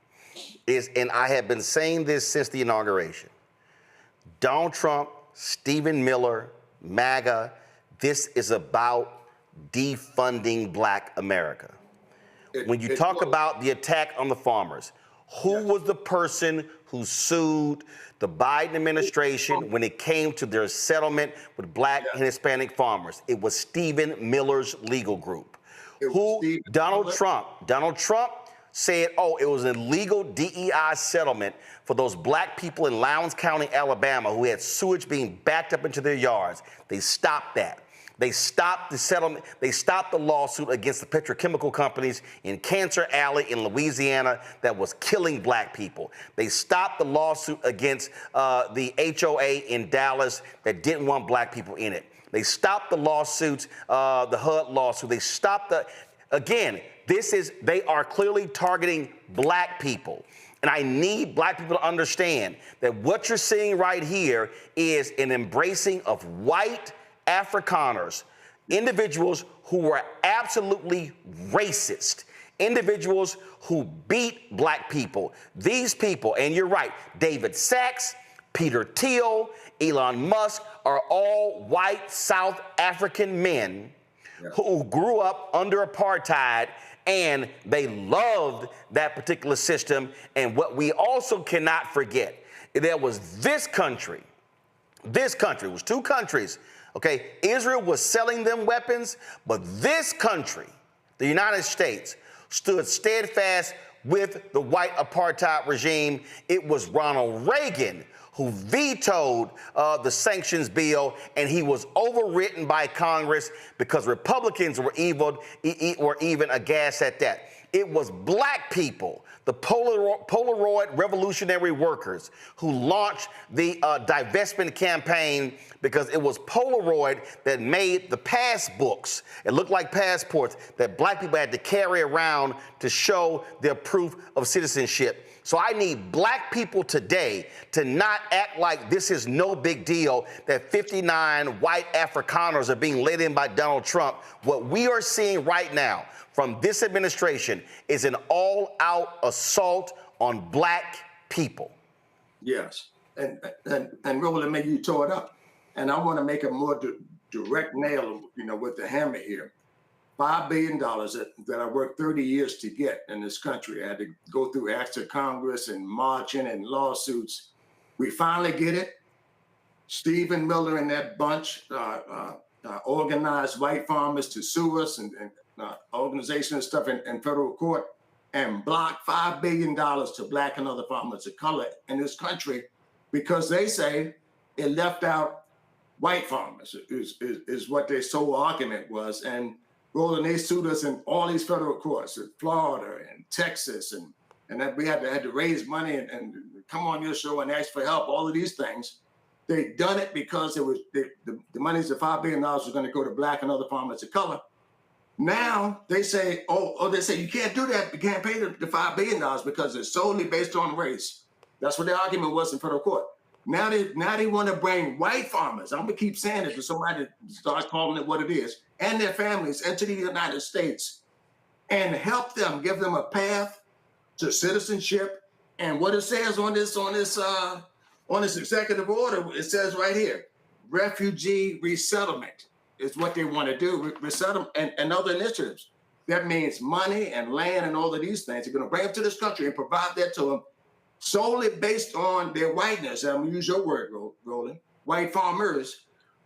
is, and I have been saying this since the inauguration, Donald Trump, Stephen Miller, MAGA, this is about defunding black America. When you talk about the attack on the farmers, who was the person who sued the Biden administration when it came to their settlement with black and Hispanic farmers? It was Stephen Miller's legal group. Donald Trump said, oh, it was an illegal DEI settlement for those black people in Lowndes County, Alabama, who had sewage being backed up into their yards. They stopped that. They stopped the settlement. They stopped the lawsuit against the petrochemical companies in Cancer Alley in Louisiana that was killing black people. They stopped the lawsuit against the HOA in Dallas that didn't want black people in it. They stopped the lawsuits, the HUD lawsuit. They stopped again, they are clearly targeting black people. And I need black people to understand that what you're seeing right here is an embracing of white Afrikaners, individuals who were absolutely racist, individuals who beat black people. These people, and you're right, David Sachs, Peter Thiel, Elon Musk are all white South African men who grew up under apartheid, and they loved that particular system. And what we also cannot forget, there was this country was two countries. Okay, Israel was selling them weapons, but this country the United States, stood steadfast with the white apartheid regime. It was Ronald Reagan who vetoed the sanctions bill, and he was overwritten by Congress because Republicans were even aghast at that. It was black people, the Polaroid revolutionary workers, who launched the divestment campaign because it was Polaroid that made the passbooks. It looked like passports that black people had to carry around to show their proof of citizenship. So I need black people today to not act like this is no big deal, that 59 white Afrikaners are being let in by Donald Trump. What we are seeing right now from this administration is an all-out assault on black people. Yes, and Roland, maybe you tore it up. And I want to make a more direct nail, with the hammer here. $5 billion that I worked 30 years to get in this country. I had to go through acts of Congress and marching and lawsuits. We finally get it. Stephen Miller and that bunch organized white farmers to sue us and organizations and stuff in federal court and block $5 billion to black and other farmers of color in this country because they say it left out white farmers is what their sole argument was. And Roland, they sued us in all these federal courts in Florida and Texas, and that we had to raise money and come on your show and ask for help, all of these things. They done it because it was the monies, the $5 billion was going to go to black and other farmers of color. Now they say, they say you can't do that. You can't pay the $5 billion because it's solely based on race. That's what the argument was in federal court. Now they want to bring white farmers. I'm gonna keep saying it until somebody starts calling it what it is, and their families into the United States, and help them, give them a path to citizenship. And what it says on this executive order, it says right here, refugee resettlement is what they want to do. Resettlement and other initiatives. That means money and land and all of these things. They're gonna bring them to this country and provide that to them, solely based on their whiteness. I'm gonna use your word, Roland, white farmers,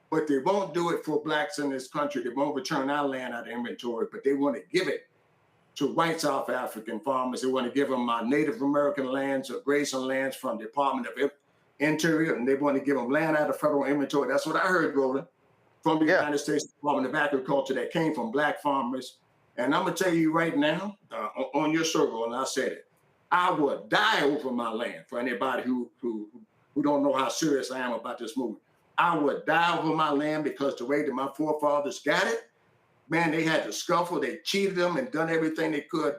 but they won't do it for blacks in this country. They won't return our land out of inventory, but they want to give it to white South African farmers. They want to give them Native American lands or grazing lands from the Department of Interior, and they want to give them land out of federal inventory. That's what I heard, Roland, from the United States Department of Agriculture that came from black farmers. And I'm gonna tell you right now, on your show, Roland, I said it, I would die over my land. For anybody who don't know how serious I am about this movement, I would die over my land because the way that my forefathers got it, man, they had to scuffle, they cheated them and done everything they could,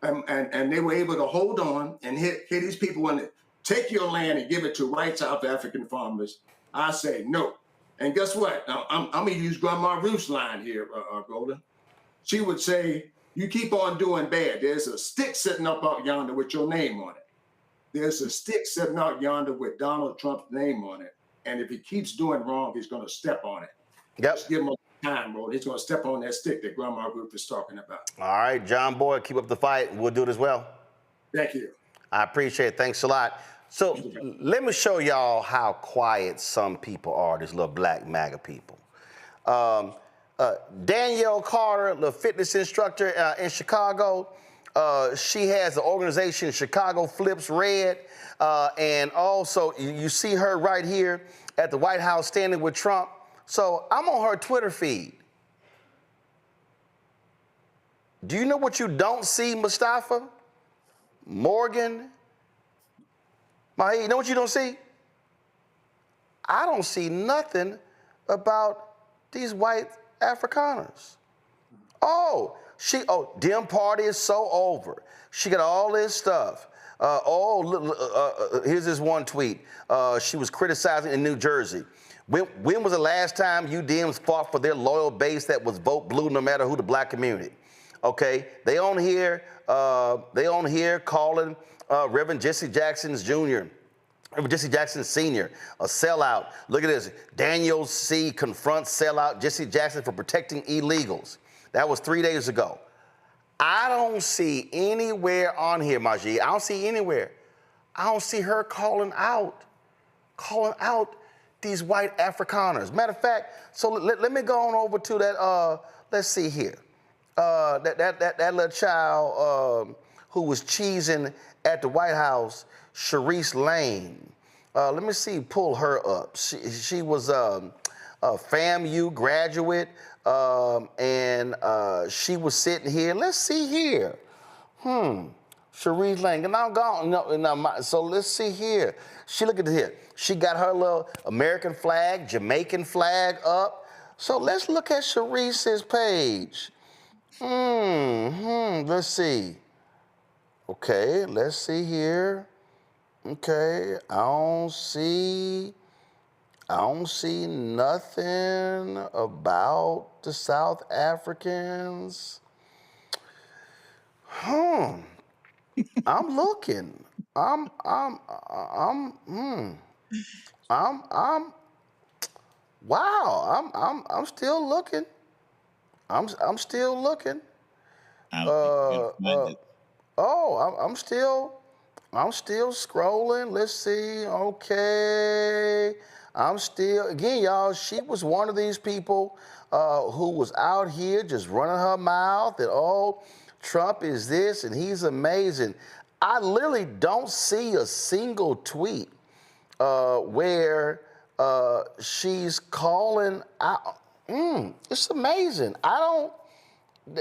and they were able to hold on and hit these people when they take your land and give it to white South African farmers. I say no. And guess what? Now, I'm gonna use Grandma Ruth's line here, Roland. She would say, you keep on doing bad. There's a stick sitting up out yonder with your name on it. There's a stick sitting out yonder with Donald Trump's name on it. And if he keeps doing wrong, he's going to step on it. Yep. Just give him time, bro. He's going to step on that stick that Grandma Ruth is talking about. All right, John Boyd, keep up the fight. We'll do it as well. Thank you. I appreciate it. Thanks a lot. So let me show y'all how quiet some people are, these little black MAGA people. Danielle Carter, the fitness instructor in Chicago, she has an organization, Chicago Flips Red, and also you see her right here at the White House standing with Trump. So I'm on her Twitter feed. Do you know what you don't see, Mustafa? Morgan? Mahi, you know what you don't see? I don't see nothing about these white Afrikaners. Dem party is so over. She got all this stuff. Here's this one tweet. She was criticizing in New Jersey. When was the last time you Dems fought for their loyal base that was vote blue no matter who the black community? Okay, they on here calling Reverend Jesse Jackson Jr., Jesse Jackson Sr., a sellout. Look at this. Daniel C. confronts sellout Jesse Jackson for protecting illegals. That was 3 days ago. I don't see anywhere on here, Majid. I don't see anywhere. I don't see her calling out these white Afrikaners. Matter of fact, so let me go on over to that, let's see here. that little child who was cheesing at the White House, Sharice Lane. Let me see, pull her up. She was a FAMU graduate, and she was sitting here. Let's see here. Sharice Lane, and I'm gone. No, so let's see here. She look at here. She got her little American flag, Jamaican flag up. So let's look at Sharice's page. Let's see. Okay, let's see here. Okay, I don't see nothing about the South Africans. I'm looking. Wow. I'm still looking. I'm still looking. I'm still scrolling. Let's see. Okay. Again, y'all, she was one of these people who was out here just running her mouth that, oh, Trump is this and he's amazing. I literally don't see a single tweet where she's calling out. It's amazing.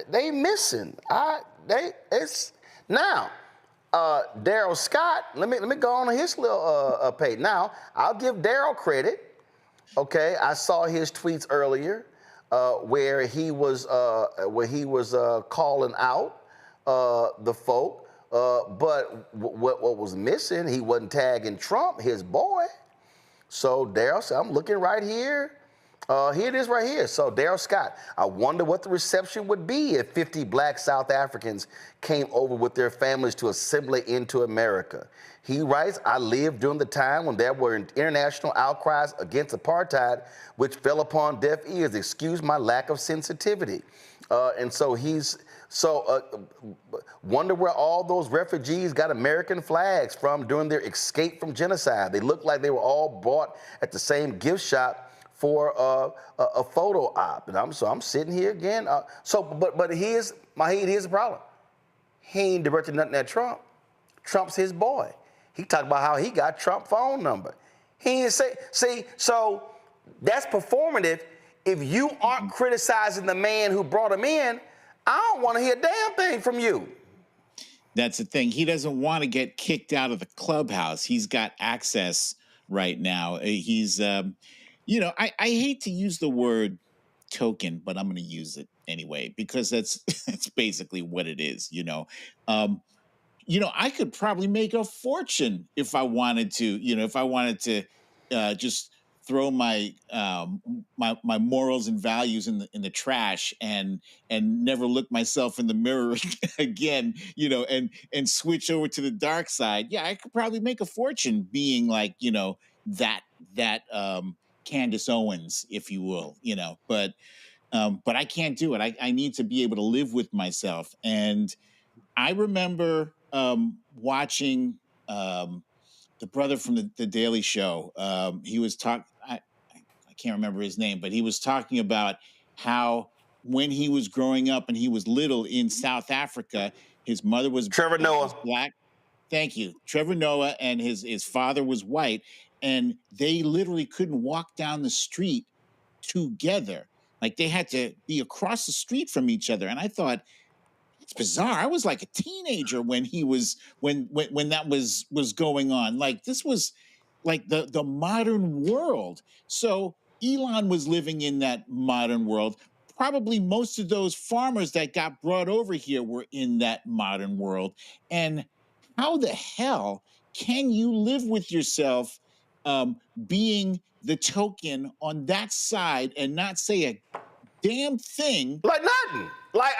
They missing. Now, Daryl Scott, let me go on his little page. Now, I'll give Daryl credit. Okay, I saw his tweets earlier where he was calling out the folk. But what was missing, he wasn't tagging Trump, his boy. So Daryl said, I'm looking right here. Here it is right here. So Daryl Scott, I wonder what the reception would be if 50 black South Africans came over with their families to assimilate into America. He writes, I lived during the time when there were international outcries against apartheid, which fell upon deaf ears. Excuse my lack of sensitivity. And so wonder where all those refugees got American flags from during their escape from genocide. They looked like they were all bought at the same gift shop for a photo op. And I'm sitting here again. But here's the problem. He ain't directed nothing at Trump. Trump's his boy. He talked about how he got Trump's phone number. He didn't say, so that's performative. If you aren't criticizing the man who brought him in, I don't want to hear a damn thing from you. That's the thing. He doesn't want to get kicked out of the clubhouse. He's got access right now. He's, I hate to use the word token, but I'm going to use it anyway, because that's basically what it is, I could probably make a fortune if I wanted to, just throw my my morals and values in the trash and never look myself in the mirror again, and switch over to the dark side. Yeah, I could probably make a fortune being like, that Candace Owens, if you will, but I can't do it. I need to be able to live with myself. And I remember watching the brother from the Daily Show. He was talking, I can't remember his name, but he was talking about how when he was growing up and he was little in South Africa, his mother was Trevor Noah. Black. Thank you. Trevor Noah, and his father was white, and they literally couldn't walk down the street together. Like they had to be across the street from each other. And I thought, it's bizarre. I was like a teenager when that was going on. Like this was like the modern world. So Elon was living in that modern world. Probably most of those farmers that got brought over here were in that modern world. And how the hell can you live with yourself being the token on that side and not say a damn thing? Like nothing. Like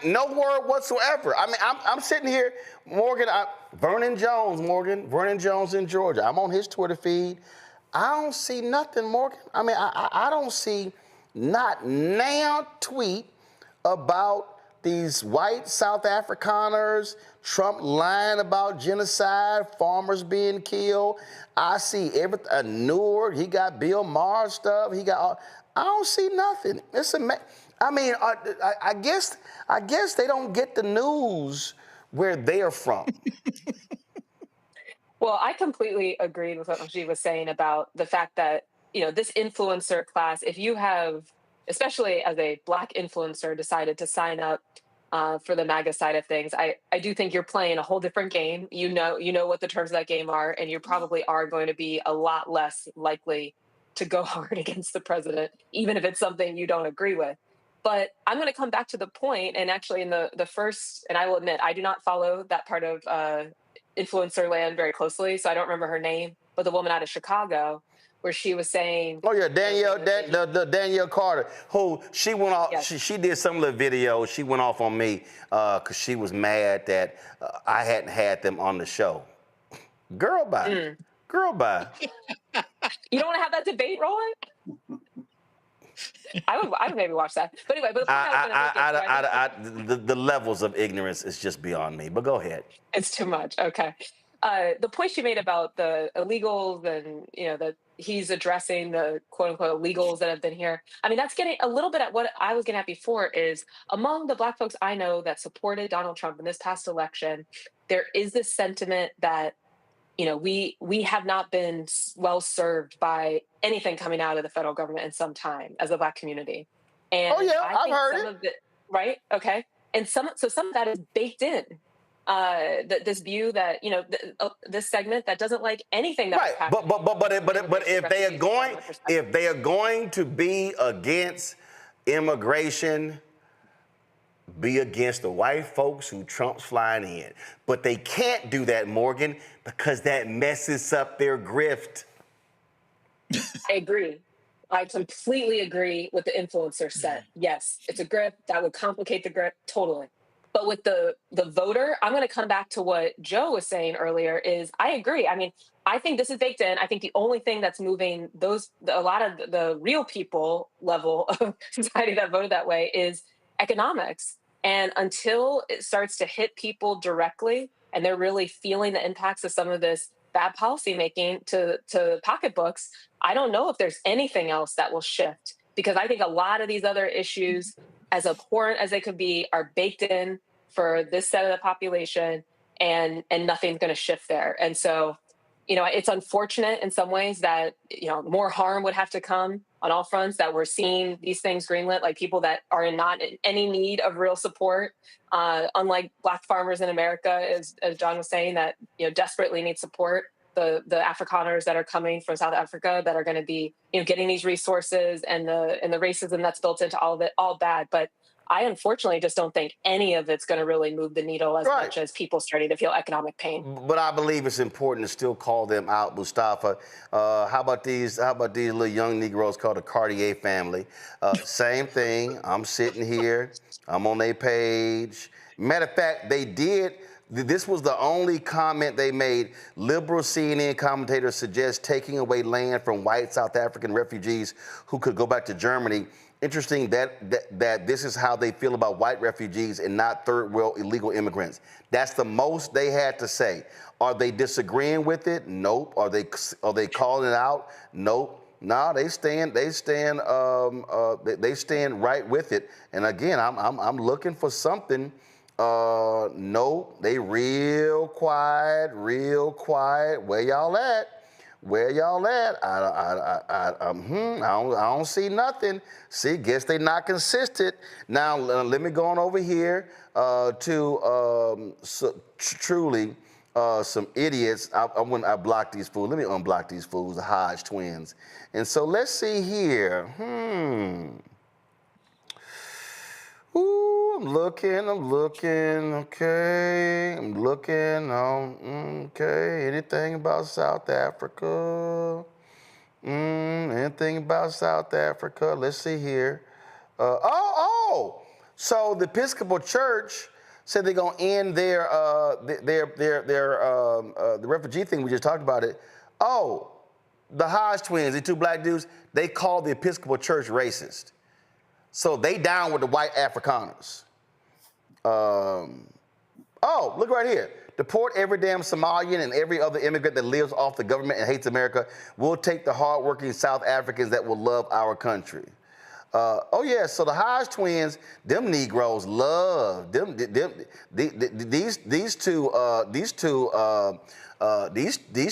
no word whatsoever. I mean, I'm sitting here, Morgan, Vernon Jones in Georgia. I'm on his Twitter feed. I don't see nothing, Morgan. I mean, I don't see not now tweet about these white South Afrikaners, Trump lying about genocide, farmers being killed. I see everything. Newark, he got Bill Maher stuff. He got all. I don't see nothing. I mean, I guess they don't get the news where they're from. Well, I completely agreed with what she was saying about the fact that, this influencer class, if you have, especially as a Black influencer, decided to sign up for the MAGA side of things, I do think you're playing a whole different game. You know what the terms of that game are, and you probably are going to be a lot less likely to go hard against the president, even if it's something you don't agree with. But I'm going to come back to the point, and actually in the first, and I will admit, I do not follow that part of influencer land very closely, so I don't remember her name, but the woman out of Chicago, where she was saying, oh yeah, Danielle Carter, who she went off. Yes. She did some of the videos. She went off on me because she was mad that I hadn't had them on the show. Girl, bye. Girl, bye. You don't want to have that debate, Roland? I would maybe watch that. But anyway, but the levels of ignorance is just beyond me. But go ahead. It's too much. Okay. The point she made about the illegals and, that he's addressing the quote unquote illegals that have been here. I mean, that's getting a little bit at what I was getting at before is among the Black folks I know that supported Donald Trump in this past election, there is this sentiment that, we have not been well served by anything coming out of the federal government in some time as a Black community. And I've heard it. Right? Okay. And some of that is baked in. This view that this segment that doesn't like anything that right, but if they are going to be against immigration, be against the white folks who Trump's flying in. But they can't do that, Morgan, because that messes up their grift. I agree. I completely agree with the influencer set. Yes, it's a grift. That would complicate the grift totally. But with the voter, I'm going to come back to what Joe was saying earlier is I agree. I mean, I think this is baked in. I think the only thing that's moving a lot of the real people level of society that voted that way is economics. And until it starts to hit people directly and they're really feeling the impacts of some of this bad policymaking to pocketbooks, I don't know if there's anything else that will shift, because I think a lot of these other issues, as abhorrent as they could be, are baked in for this set of the population, and nothing's going to shift there. And so, it's unfortunate in some ways that, more harm would have to come on all fronts, that we're seeing these things greenlit, like people that are not in any need of real support, unlike Black farmers in America, as John was saying, that, desperately need support. The Afrikaners that are coming from South Africa that are going to be, getting these resources, and the racism that's built into all of it, all bad. But I unfortunately just don't think any of it's going to really move the needle as much as people starting to feel economic pain. But I believe it's important to still call them out, Mustafa. How about these little young Negroes called the Cartier family? Same thing. I'm sitting here. I'm on their page. Matter of fact, they did. This was the only comment they made. Liberal CNN commentators suggest taking away land from white South African refugees who could go back to Germany. Interesting that this is how they feel about white refugees and not third world illegal immigrants. That's the most they had to say. Are they disagreeing with it? Nope. Are they calling it out? Nope. No, they stand right with it. And again, I'm looking for something. No, they real quiet. Where y'all at? I don't see nothing. See, guess they not consistent. Now, let me go on over here to truly some idiots. I blocked these fools. Let me unblock these fools, the Hodge twins. And so let's see here. Ooh, I'm looking, okay. Okay. Anything about South Africa? Anything about South Africa? Let's see here. So the Episcopal Church said they're gonna end the refugee thing. We just talked about it. Oh, the Hodge twins, the two black dudes, they called the Episcopal Church racist. So they down with the white Afrikaners. Look right here. Deport every damn Somalian and every other immigrant that lives off the government and hates America. We'll take the hardworking South Africans that will love our country. Oh yeah, so the Hodge twins, them Negroes love them. These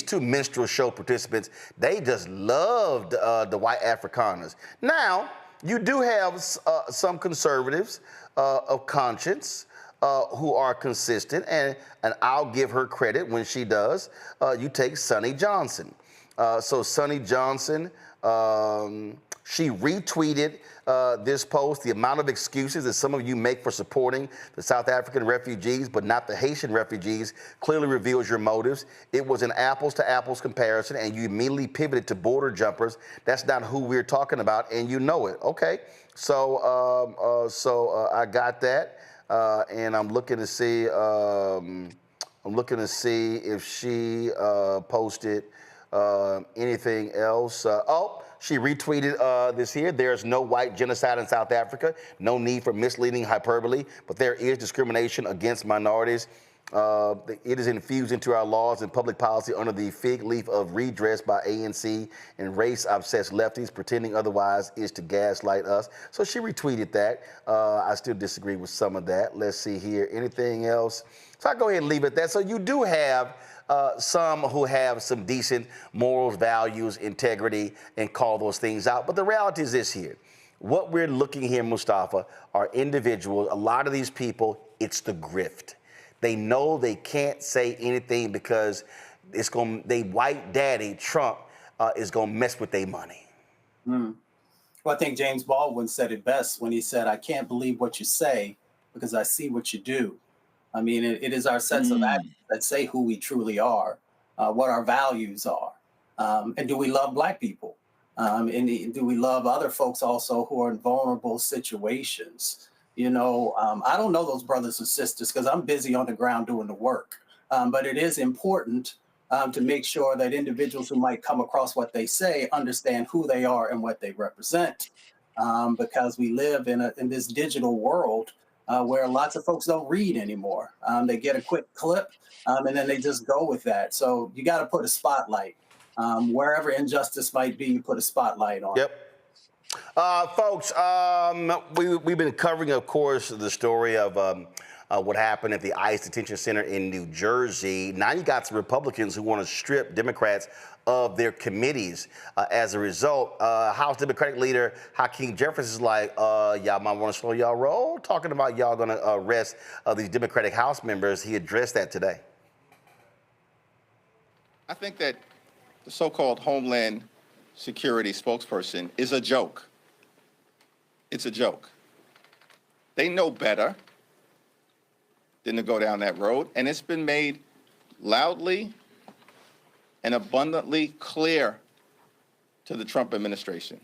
two minstrel show participants. They just loved the white Afrikaners. Now you do have some conservatives of conscience who are consistent, and I'll give her credit when she does. You take Sonny Johnson. So Sonny Johnson. She retweeted this post. The amount of excuses that some of you make for supporting the South African refugees, but not the Haitian refugees, clearly reveals your motives. It was an apples to apples comparison, and you immediately pivoted to border jumpers. That's not who we're talking about, and you know it. Okay, so I got that, and I'm looking to see. If she posted anything else. She retweeted this here. There's no white genocide in South Africa. No need for misleading hyperbole, but there is discrimination against minorities. It is infused into our laws and public policy under the fig leaf of redress by ANC and race-obsessed lefties. Pretending otherwise is to gaslight us. So she retweeted that. I still disagree with some of that. Let's see here. Anything else? So I go ahead and leave it at that. So you do have some who have some decent morals, values, integrity, and call those things out. But the reality is this here. What we're looking here, Mustafa, are individuals. A lot of these people, it's the grift. They know they can't say anything because they white daddy, Trump, is going to mess with their money. Well, I think James Baldwin said it best when he said, I can't believe what you say because I see what you do. I mean, it is our sense of action that say who we truly are, what our values are. And do we love Black people? And do we love other folks also who are in vulnerable situations? You know, I don't know those brothers and sisters because I'm busy on the ground doing the work. But it is important to make sure that individuals who might come across what they say understand who they are and what they represent. Because we live in this digital world where lots of folks don't read anymore. They get a quick clip and then they just go with that. So you got to put a spotlight. Wherever injustice might be, you put a spotlight on. Yep. Folks, we've been covering, of course, the story of what happened at the ICE detention center in New Jersey. Now you got some Republicans who want to strip Democrats of their committees as a result. House Democratic leader Hakeem Jeffries is like, y'all might want to slow y'all roll, talking about y'all going to arrest these Democratic House members. He addressed that today. I think that the so-called Homeland Security spokesperson is a joke. It's a joke. They know better than to go down that road, and it's been made loudly and abundantly clear to the Trump administration.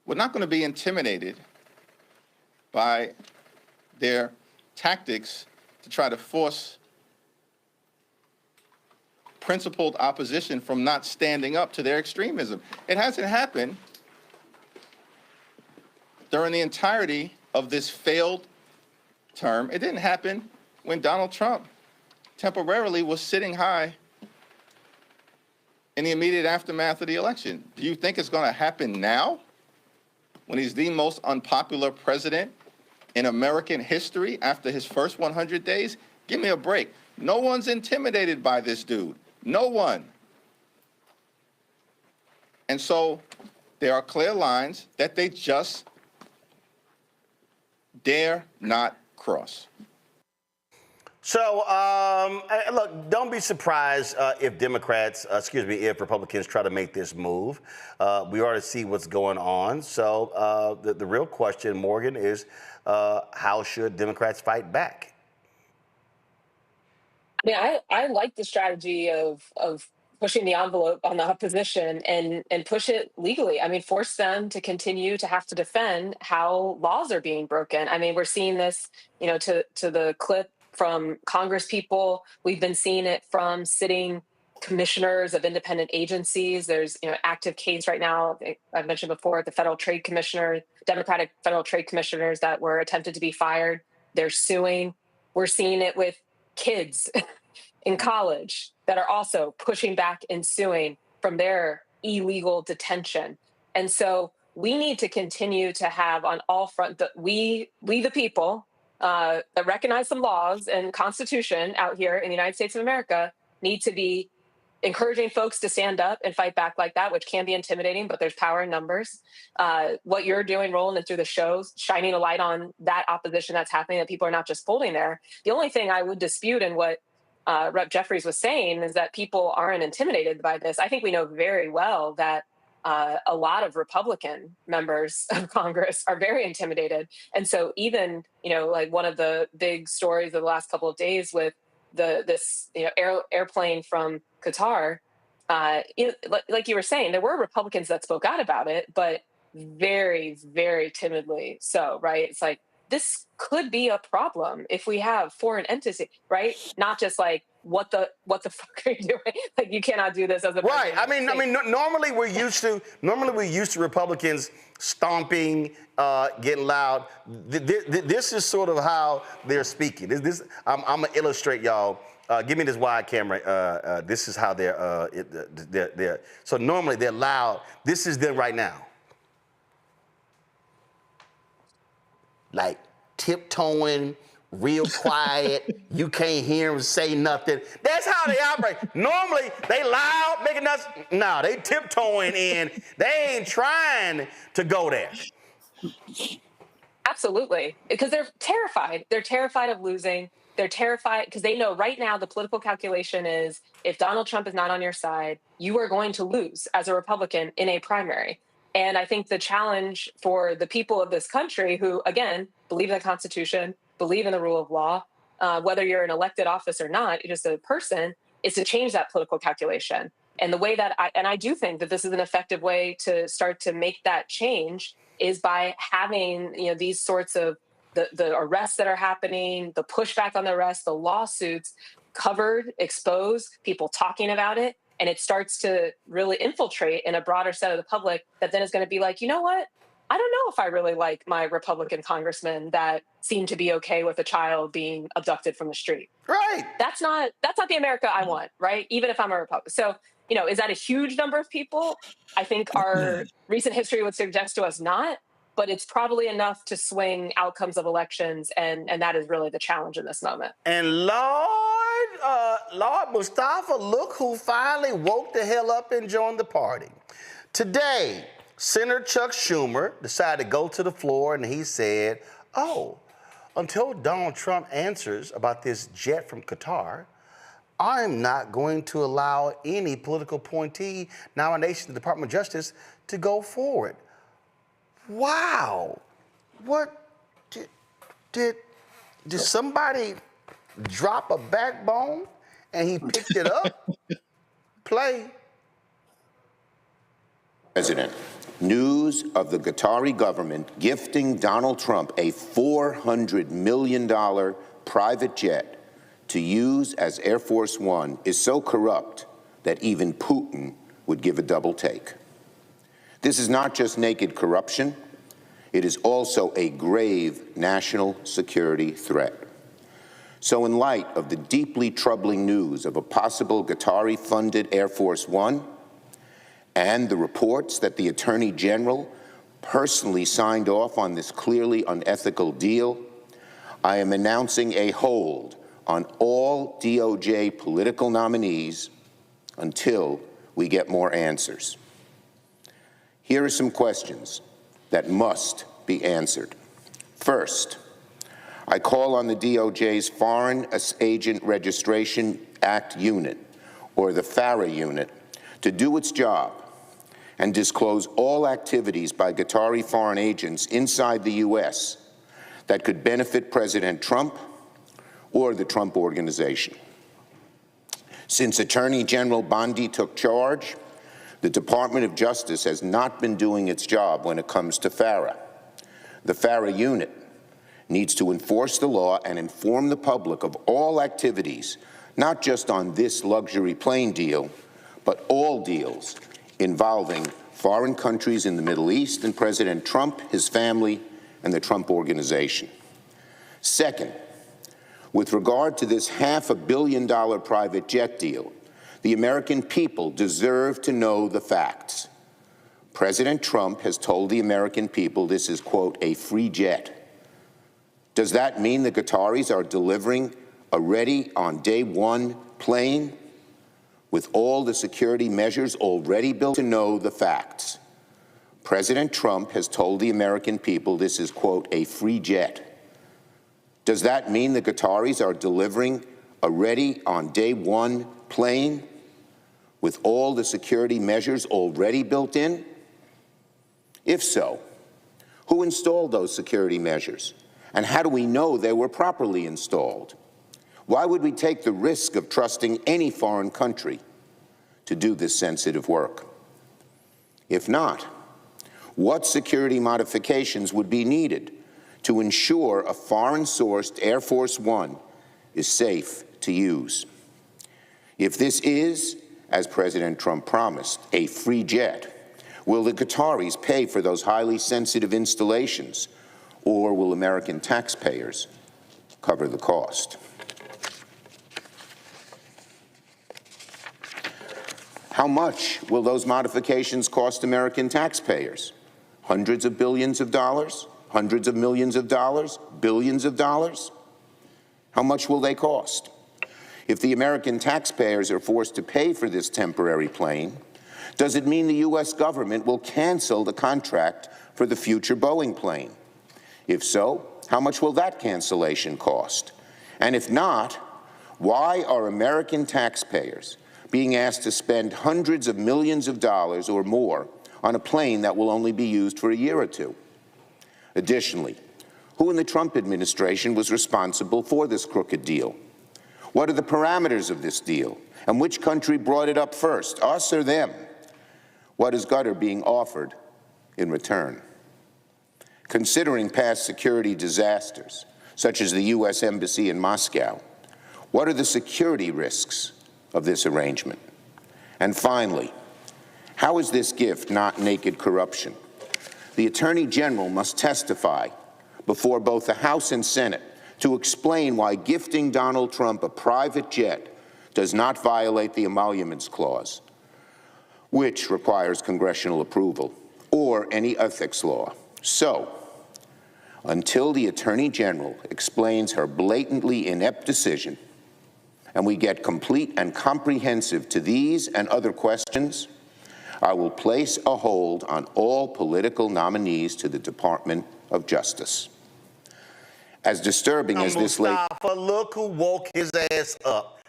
We're not going to be intimidated by their tactics to try to force principled opposition from not standing up to their extremism. It hasn't happened during the entirety of this failed term. It didn't happen when Donald Trump temporarily was sitting high in the immediate aftermath of the election. Do you think it's going to happen now when he's the most unpopular president in American history after his first 100 days? Give me a break. No one's intimidated by this dude. No one. And so there are clear lines that they just dare not cross. So, look, don't be surprised if if Republicans try to make this move. We already see what's going on. So the real question, Morgan, is how should Democrats fight back? Yeah, I like the strategy of pushing the envelope on the opposition and push it legally. I mean, force them to continue to have to defend how laws are being broken. I mean, we're seeing this, you know, to the clip from Congress people. We've been seeing it from sitting commissioners of independent agencies. There's, you know, active case right now. I've mentioned before the federal trade commissioner, Democratic federal trade commissioners that were attempted to be fired. They're suing. We're seeing it with kids in college that are also pushing back and suing from their illegal detention. And so we need to continue to have on all fronts that we the people that recognize some laws and Constitution out here in the United States of America need to be encouraging folks to stand up and fight back like that, which can be intimidating, but there's power in numbers. What you're doing, Roland, and through the shows, shining a light on that opposition that's happening, that people are not just folding there. The only thing I would dispute in what Rep. Jeffries was saying is that people aren't intimidated by this. I think we know very well that a lot of Republican members of Congress are very intimidated. And so even, like one of the big stories of the last couple of days with this airplane from Qatar, like you were saying, there were Republicans that spoke out about it, but very, very timidly so, right? It's like, this could be a problem if we have foreign entity, right? Not just like, what the fuck are you doing? Like, you cannot do this as a right. I mean, normally we're used to Republicans stomping, getting loud. This is sort of how they're speaking. I'm gonna illustrate y'all. Give me this wide camera. This is how they're. So normally they're loud. This is them right now. Like tiptoeing, real quiet. You can't hear them say nothing. That's how they operate. Normally, they loud, making us. No, they tiptoeing in. They ain't trying to go there. Absolutely, because they're terrified. They're terrified of losing. They're terrified because they know right now the political calculation is if Donald Trump is not on your side, you are going to lose as a Republican in a primary. And I think the challenge for the people of this country who, again, believe in the Constitution, believe in the rule of law, whether you're an elected office or not, you're just a person, is to change that political calculation. And the way that I do think that this is an effective way to start to make that change is by having, these sorts of the arrests that are happening, the pushback on the arrests, the lawsuits covered, exposed, people talking about it. And it starts to really infiltrate in a broader set of the public that then is going to be like, you know what? I don't know if I really like my Republican congressman that seemed to be okay with a child being abducted from the street. Right. That's not the America I want, right? Even if I'm a Republican. So, is that a huge number of people? I think our recent history would suggest to us not, but it's probably enough to swing outcomes of elections. And that is really the challenge in this moment. And Lord Mustafa, look who finally woke the hell up and joined the party. Today, Senator Chuck Schumer decided to go to the floor and he said, until Donald Trump answers about this jet from Qatar, I'm not going to allow any political appointee nomination to the Department of Justice to go forward. Wow. What did somebody drop a backbone and he picked it up? Play. President, news of the Qatari government gifting Donald Trump a $400 million private jet to use as Air Force One is so corrupt that even Putin would give a double take. This is not just naked corruption, it is also a grave national security threat. So in light of the deeply troubling news of a possible Qatari-funded Air Force One and the reports that the Attorney General personally signed off on this clearly unethical deal, I am announcing a hold on all DOJ political nominees until we get more answers. Here are some questions that must be answered. First, I call on the DOJ's Foreign Agent Registration Act Unit, or the FARA unit, to do its job and disclose all activities by Qatari foreign agents inside the U.S. that could benefit President Trump or the Trump Organization. Since Attorney General Bondi took charge, the Department of Justice has not been doing its job when it comes to FARA. The FARA unit needs to enforce the law and inform the public of all activities, not just on this luxury plane deal, but all deals involving foreign countries in the Middle East and President Trump, his family, and the Trump Organization. Second, with regard to this $500 million private jet deal, the American people deserve to know the facts. President Trump has told the American people this is, quote, a free jet. Does that mean the Qataris are delivering a ready-on-day-one plane with all the security measures already built? To know the facts. President Trump has told the American people this is, quote, a free jet. Does that mean the Qataris are delivering a ready-on-day-one plane with all the security measures already built in? If so, who installed those security measures? And how do we know they were properly installed? Why would we take the risk of trusting any foreign country to do this sensitive work? If not, what security modifications would be needed to ensure a foreign-sourced Air Force One is safe to use? If this is, as President Trump promised, a free jet, will the Qataris pay for those highly sensitive installations, or will American taxpayers cover the cost? How much will those modifications cost American taxpayers? Hundreds of billions of dollars? Hundreds of millions of dollars? Billions of dollars? How much will they cost? If the American taxpayers are forced to pay for this temporary plane, does it mean the U.S. government will cancel the contract for the future Boeing plane? If so, how much will that cancellation cost? And if not, why are American taxpayers being asked to spend hundreds of millions of dollars or more on a plane that will only be used for a year or two? Additionally, who in the Trump administration was responsible for this crooked deal? What are the parameters of this deal? And which country brought it up first, us or them? What is Qatar being offered in return? Considering past security disasters, such as the U.S. Embassy in Moscow, what are the security risks of this arrangement? And finally, how is this gift not naked corruption? The Attorney General must testify before both the House and Senate to explain why gifting Donald Trump a private jet does not violate the Emoluments Clause, which requires congressional approval, or any ethics law. So, until the Attorney General explains her blatantly inept decision, and we get complete and comprehensive to these and other questions, I will place a hold on all political nominees to the Department of Justice. As disturbing as this look who woke his ass up.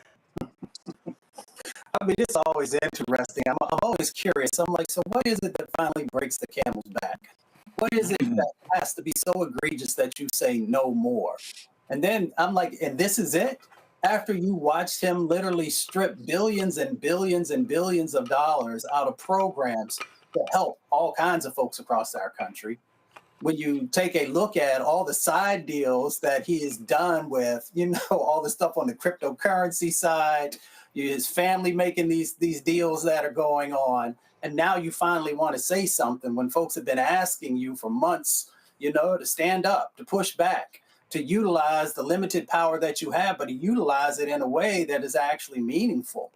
I mean, it's always interesting. I'm always curious. I'm like, so what is it that finally breaks the camel's back? What is it that has to be so egregious that you say no more? And then I'm like, and this is it? After you watched him literally strip billions and billions and billions of dollars out of programs that help all kinds of folks across our country, when you take a look at all the side deals that he has done with, you know, all the stuff on the cryptocurrency side, his family making these deals that are going on, and now you finally want to say something when folks have been asking you for months, you know, to stand up, to push back, to utilize the limited power that you have, but to utilize it in a way that is actually meaningful.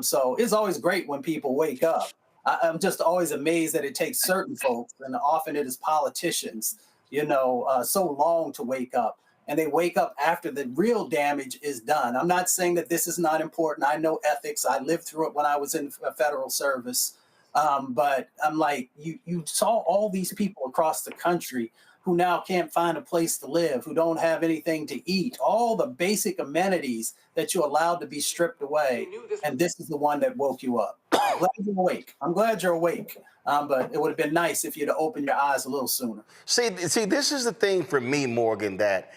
So it's always great when people wake up. I'm just always amazed that it takes certain folks, and often it is politicians, you know, so long to wake up. And they wake up after the real damage is done. I'm not saying that this is not important. I know ethics. I lived through it when I was in federal service. But I'm like, you saw all these people across the country who now can't find a place to live, who don't have anything to eat, all the basic amenities that you allowed to be stripped away. And this is the one that woke you up. I'm glad you're awake. I'm glad you're awake. But it would have been nice if you'd have opened your eyes a little sooner. See, this is the thing for me, Morgan, that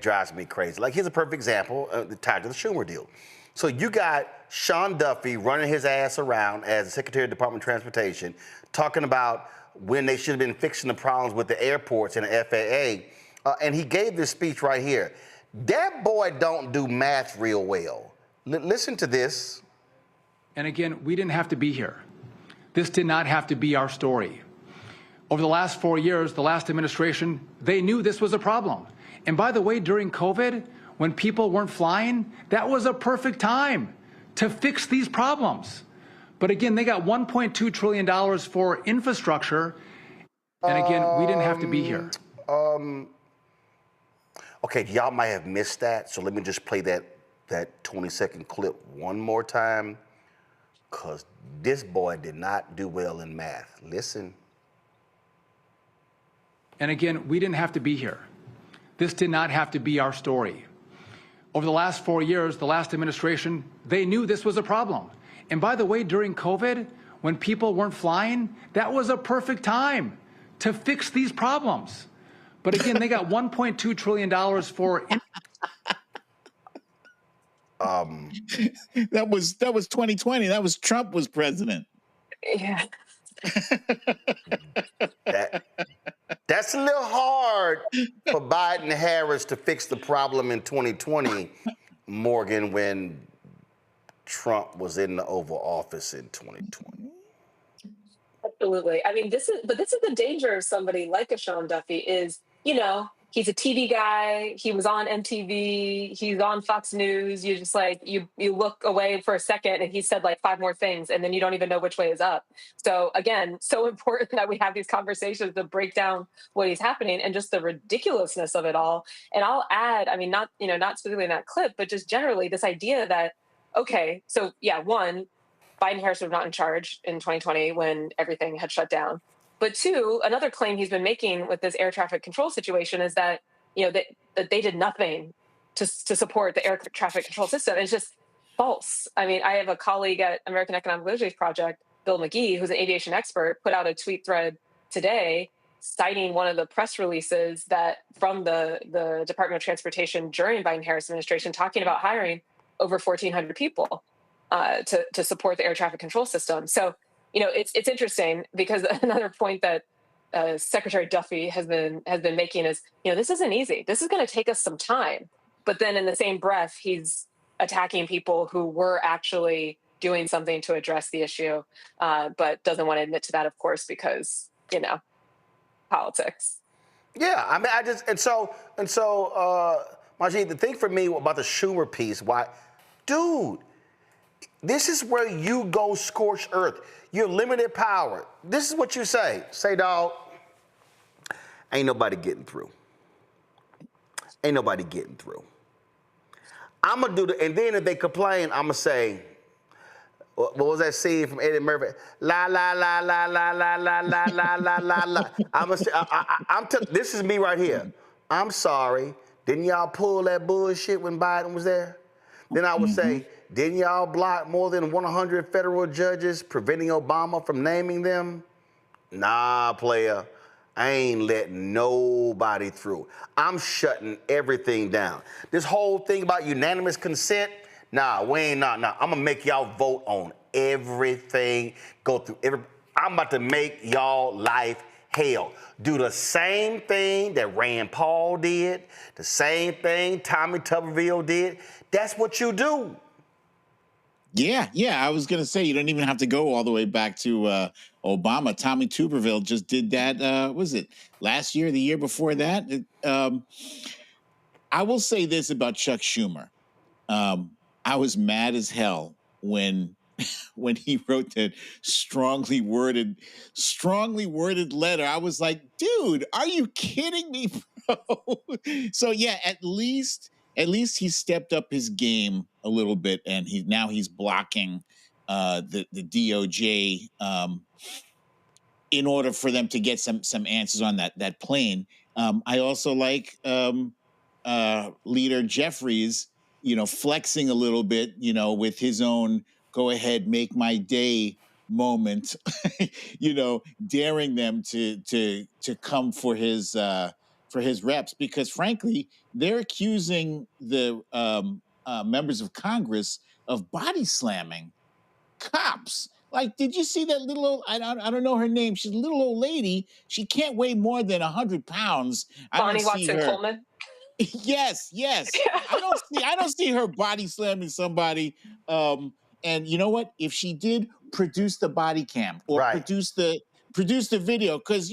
drives me crazy. Like, here's a perfect example tied to the Schumer deal. So you got Sean Duffy running his ass around as Secretary of Department of Transportation, talking about when they should have been fixing the problems with the airports and the FAA. And he gave this speech right here. That boy don't do math real well. Listen to this. And again, we didn't have to be here. This did not have to be our story. Over the last 4 years, the last administration, they knew this was a problem. And by the way, during COVID, when people weren't flying, that was a perfect time to fix these problems. But again, they got $1.2 trillion for infrastructure. And again, we didn't have to be here. Okay, y'all might have missed that, so let me just play that 20-second clip one more time, because this boy did not do well in math. Listen. And again, we didn't have to be here. This did not have to be our story. Over the last 4 years, the last administration, they knew this was a problem. And by the way, during COVID, when people weren't flying, that was a perfect time to fix these problems. But again, they got $1.2 trillion for. That was 2020. That was Trump was president. Yeah. That's a little hard for Biden and Harris to fix the problem in 2020, Morgan, when Trump was in the Oval Office in 2020. Absolutely. I mean, this is the danger of somebody like a Sean Duffy is, he's a TV guy. He was on MTV. He's on Fox News. You just you look away for a second and he said 5 more things and then you don't even know which way is up. So again, so important that we have these conversations to break down what is happening and just the ridiculousness of it all. And I'll add, I mean, not specifically in that clip, but just generally this idea that, okay, so yeah, one, Biden Harris was not in charge in 2020 when everything had shut down. But two, another claim he's been making with this air traffic control situation is that, that they did nothing to support the air traffic control system. It's just false. I mean, I have a colleague at American Economic Literacy Project, Bill McGee, who's an aviation expert, put out a tweet thread today citing one of the press releases that from the Department of Transportation during Biden-Harris administration talking about hiring over 1,400 people to support the air traffic control system. So, it's interesting because another point that Secretary Duffy has been making is, this isn't easy. This is going to take us some time. But then in the same breath, he's attacking people who were actually doing something to address the issue, but doesn't want to admit to that, of course, because, politics. Yeah, I mean, Majid, the thing for me about the Schumer piece, dude, this is where you go scorched earth. You're limited power. This is what you say. Say, dog, ain't nobody getting through. Ain't nobody getting through. I'm going to do and then if they complain, I'm going to say, what was that scene from Eddie Murphy? La, la, la, la, la, la, la, la, la, la, la, la. I'm going to say, this is me right here. I'm sorry. Didn't y'all pull that bullshit when Biden was there? Then I would say, didn't y'all block more than 100 federal judges, preventing Obama from naming them? Nah, player. I ain't letting nobody through. I'm shutting everything down. This whole thing about unanimous consent, nah. I'm gonna make y'all vote on everything, go through I'm about to make y'all life hell. Do the same thing that Rand Paul did, the same thing Tommy Tuberville did. That's what you do. Yeah. I was going to say, you don't even have to go all the way back to Obama. Tommy Tuberville just did that, was it last year, the year before that? I will say this about Chuck Schumer. I was mad as hell when he wrote that strongly worded letter. I was like, dude, are you kidding me, bro? So yeah, at least he stepped up his game a little bit, and he's blocking the DOJ in order for them to get some answers on that plane. I also like Leader Jeffries, flexing a little bit, with his own go ahead, make my day moment, daring them to come for his reps, because frankly, they're accusing the members of Congress of body slamming cops. Like, did you see that little old, I don't know her name. She's a little old lady. She can't weigh more than 100 pounds. Bonnie Watson Coleman. Yes. I don't see her body slamming somebody. And you know what? If she did, produce the body cam or produce the video, because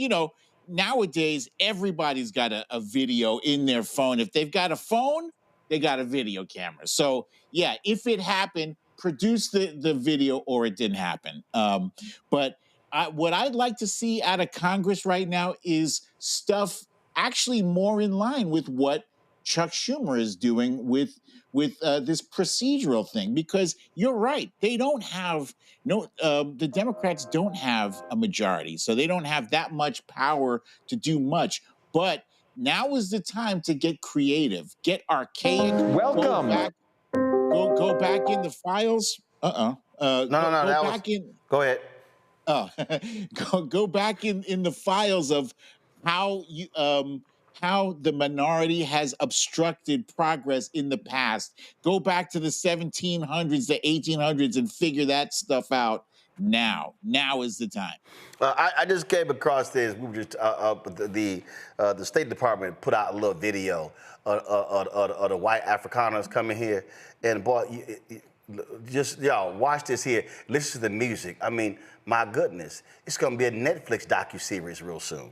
nowadays everybody's got a video in their phone. If they've got a phone, they got a video camera. So yeah, if it happened, produce the video or it didn't happen. But what I'd like to see out of Congress right now is stuff actually more in line with what Chuck Schumer is doing with this procedural thing, because you're right, they don't have the Democrats don't have a majority, so they don't have that much power to do much. But now is the time to get creative, get archaic. Welcome. Go back in the files. No, go ahead. Go back in the files of how you how the minority has obstructed progress in the past. Go back to the 1700s, the 1800s, and figure that stuff out now. Now is the time. I just came across this. We were just the State Department put out a little video of the white Afrikaners coming here, and boy, just y'all watch this here. Listen to the music. I mean, my goodness, it's gonna be a Netflix docuseries real soon.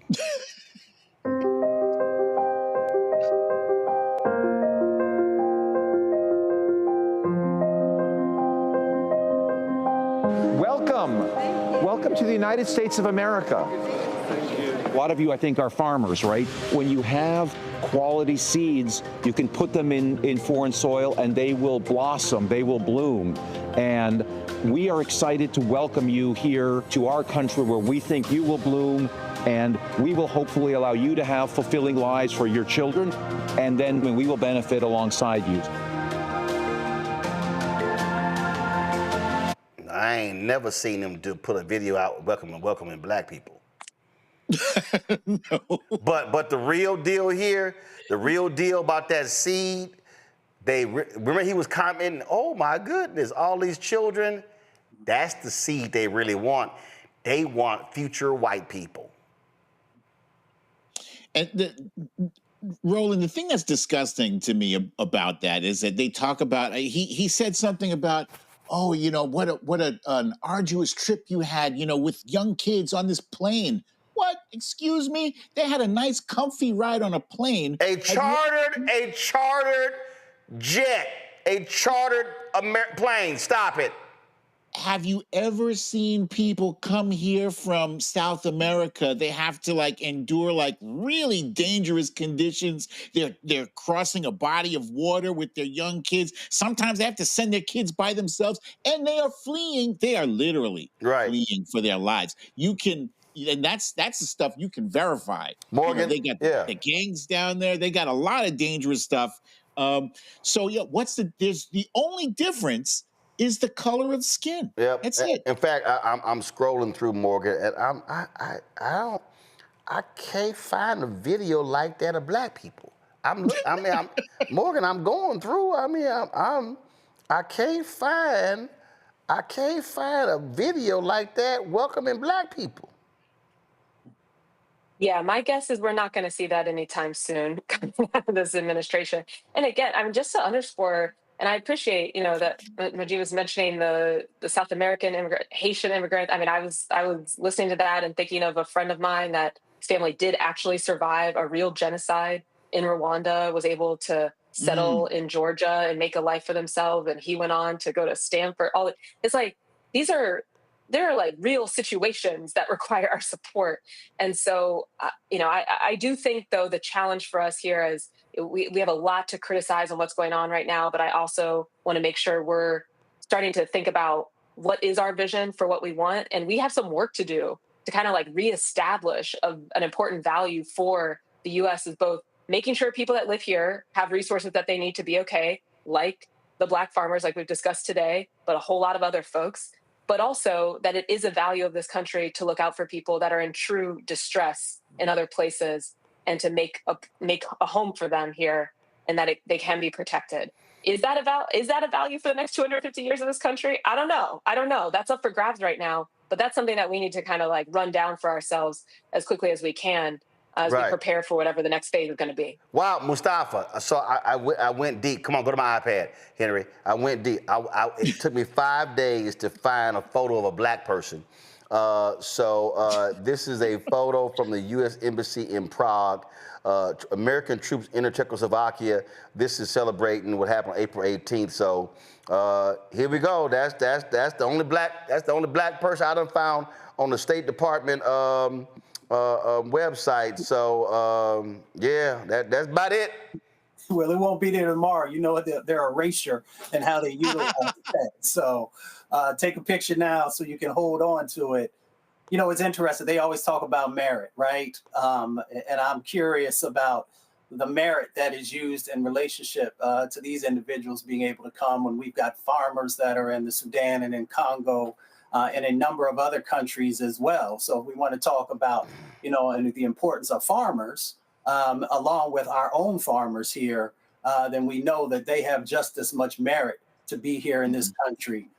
Welcome to the United States of America. A lot of you, I think, are farmers, right? When you have quality seeds, you can put them in foreign soil and they will blossom, they will bloom. And we are excited to welcome you here to our country where we think you will bloom, and we will hopefully allow you to have fulfilling lives for your children, and then we will benefit alongside you. I ain't never seen them put a video out welcoming black people. No. But the real deal here, the real deal about that seed, remember he was commenting, oh my goodness, all these children, that's the seed they really want. They want future white people. And Roland, the thing that's disgusting to me about that is that they talk about, he said something about, oh, what an arduous trip you had, with young kids on this plane. What? Excuse me? They had a nice, comfy ride on a plane. A chartered jet, a chartered plane. Stop it. Have you ever seen people come here from South America? They have to endure really dangerous conditions. They're crossing a body of water with their young kids. Sometimes they have to send their kids by themselves, and they are fleeing. They are literally fleeing for their lives. And that's the stuff you can verify. Morgan, they got the gangs down there. They got a lot of dangerous stuff. There's the only difference is the color of skin. Yep. That's it. In fact, I'm scrolling through Morgan, and I can't find a video like that of black people. Morgan, I'm going through. I can't find a video like that welcoming black people. Yeah, my guess is we're not going to see that anytime soon coming out of this administration. And again, just to underscore, and I appreciate, that Majid was mentioning the South American Haitian immigrant. I was listening to that and thinking of a friend of mine that his family did actually survive a real genocide in Rwanda, was able to settle in Georgia and make a life for themselves. And he went on to go to Stanford. It's there are real situations that require our support. And so, I do think, though, the challenge for us here is we have a lot to criticize on what's going on right now, but I also want to make sure we're starting to think about what is our vision for what we want. And we have some work to do to kind of reestablish an important value for the U.S. is both making sure people that live here have resources that they need to be okay, like the black farmers, like we've discussed today, but a whole lot of other folks, but also that it is a value of this country to look out for people that are in true distress in other places and to make a home for them here, and that they can be protected. Is that a value for the next 250 years of this country? I don't know. That's up for grabs right now, but that's something that we need to kind of run down for ourselves as quickly as we can as we prepare for whatever the next phase is going to be. Wow, Mustafa. So I went deep. Come on, go to my iPad, Henry. I went deep. It took me 5 days to find a photo of a black person This is a photo from the U.S. Embassy in Prague. American troops enter Czechoslovakia. This is celebrating what happened on April 18th. So here we go. That's the only black person I done found on the State Department website. So yeah, that's about it. Well, it won't be there tomorrow. You know, their erasure and how they utilize that. So take a picture now so you can hold on to it. You know, it's interesting. They always talk about merit, right? And I'm curious about the merit that is used in relationship to these individuals being able to come when we've got farmers that are in the Sudan and in Congo and a number of other countries as well. So if we want to talk about, you know, and the importance of farmers, along with our own farmers here, then we know that they have just as much merit to be here in this country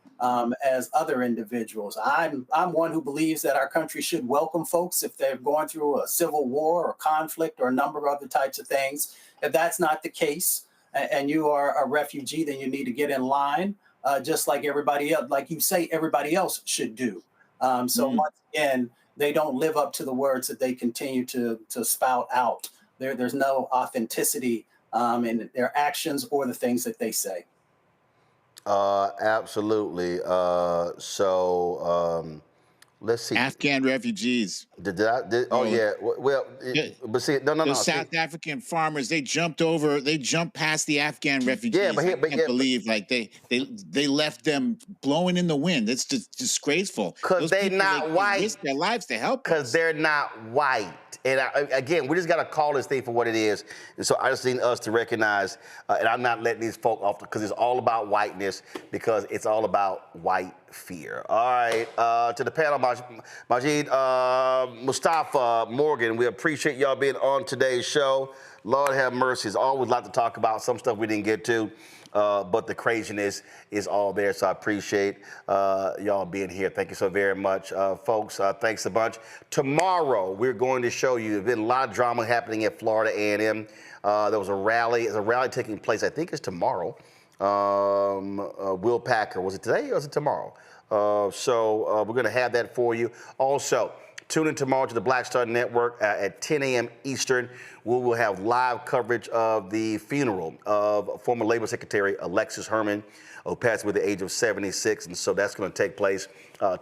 as other individuals. I'm one who believes that our country should welcome folks if they're going through a civil war or conflict or a number of other types of things. If that's not the case and you are a refugee, then you need to get in line just like everybody else, like you say, everybody else should do. Once again, they don't live up to the words that they continue to spout out. There's no authenticity in their actions or the things that they say. Absolutely. Let's see. Afghan refugees. But see, no. South African farmers, they jumped past the Afghan refugees. Yeah, I can't believe like they left them blowing in the wind. It's just disgraceful. Because they're not white. Risk their lives to help. Because they're not white. And again, we just got to call this thing for what it is. And so I just need us to recognize, and I'm not letting these folk off because it's all about whiteness, because it's all about white fear. All right, to the panel, Majid, Mustafa, Morgan, we appreciate y'all being on today's show. Lord have mercy. There's always a lot to talk about. Some stuff we didn't get to. But the craziness is all there, so I appreciate y'all being here. Thank you so very much, folks. Thanks a bunch. Tomorrow, we're going to show you, there's been a lot of drama happening at Florida A&M. There was a rally. There's a rally taking place, I think it's tomorrow. Will Packer, was it today or was it tomorrow? We're going to have that for you. Also, tune in tomorrow to the Black Star Network at 10 a.m. Eastern. We will have live coverage of the funeral of former Labor Secretary Alexis Herman, who passed away at the age of 76. And so that's going to take place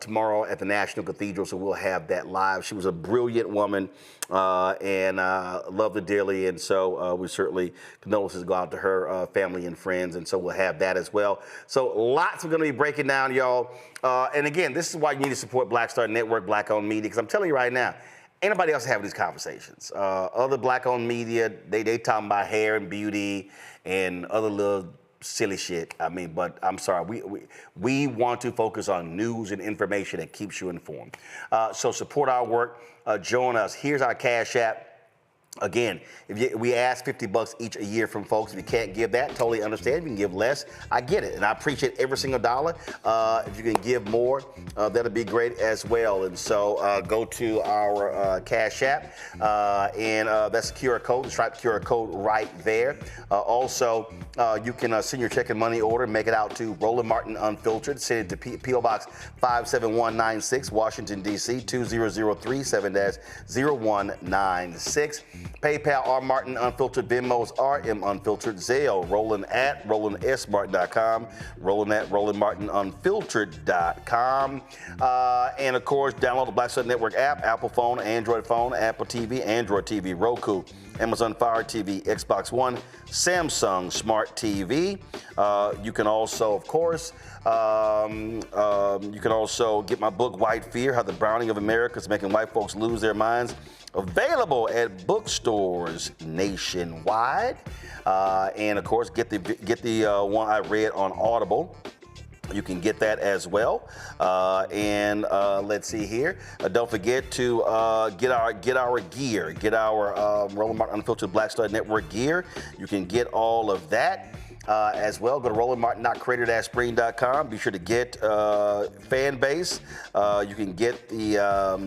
tomorrow at the National Cathedral. So we'll have that live. She was a brilliant woman and loved her dearly. And so we certainly condolences go out to her family and friends. And so we'll have that as well. So lots we're going to be breaking down, y'all. And again, this is why you need to support Black Star Network, Black-owned media, because I'm telling you right now, ain't nobody else having these conversations. Other Black-owned media, they talking about hair and beauty and other little silly shit. I mean, but I'm sorry, we want to focus on news and information that keeps you informed. So support our work. Join us. Here's our Cash App. Again, we ask $50 each a year from folks. If you can't give that, totally understand. If you can give less, I get it. And I appreciate every single dollar. If you can give more, that'll be great as well. And so go to our Cash App, and that's the QR code, the striped QR code right there. Also, you can send your check and money order, make it out to Roland Martin Unfiltered. Send it to P.O. Box 57196, Washington, D.C., 20037-0196. PayPal, R. Martin Unfiltered. Venmo's RM Unfiltered. Zelle, Roland at RolandSMartin.com. Roland at RolandMartinUnfiltered.com. And of course, download the Black Star Network app, Apple phone, Android phone, Apple TV, Android TV, Roku, Amazon Fire TV, Xbox One, Samsung Smart TV. You can also, of course, you can also get my book, White Fear, How the Browning of America is Making White Folks Lose Their Minds. Available at bookstores nationwide. And of course, get the one I read on Audible. You can get that as well. And let's see here. Don't forget to get our gear. Get our Roland Martin Unfiltered Black Star Network gear. You can get all of that. as well. Go to RolandMartin.creator-spring.com. Be sure to get Fan Base. You can get the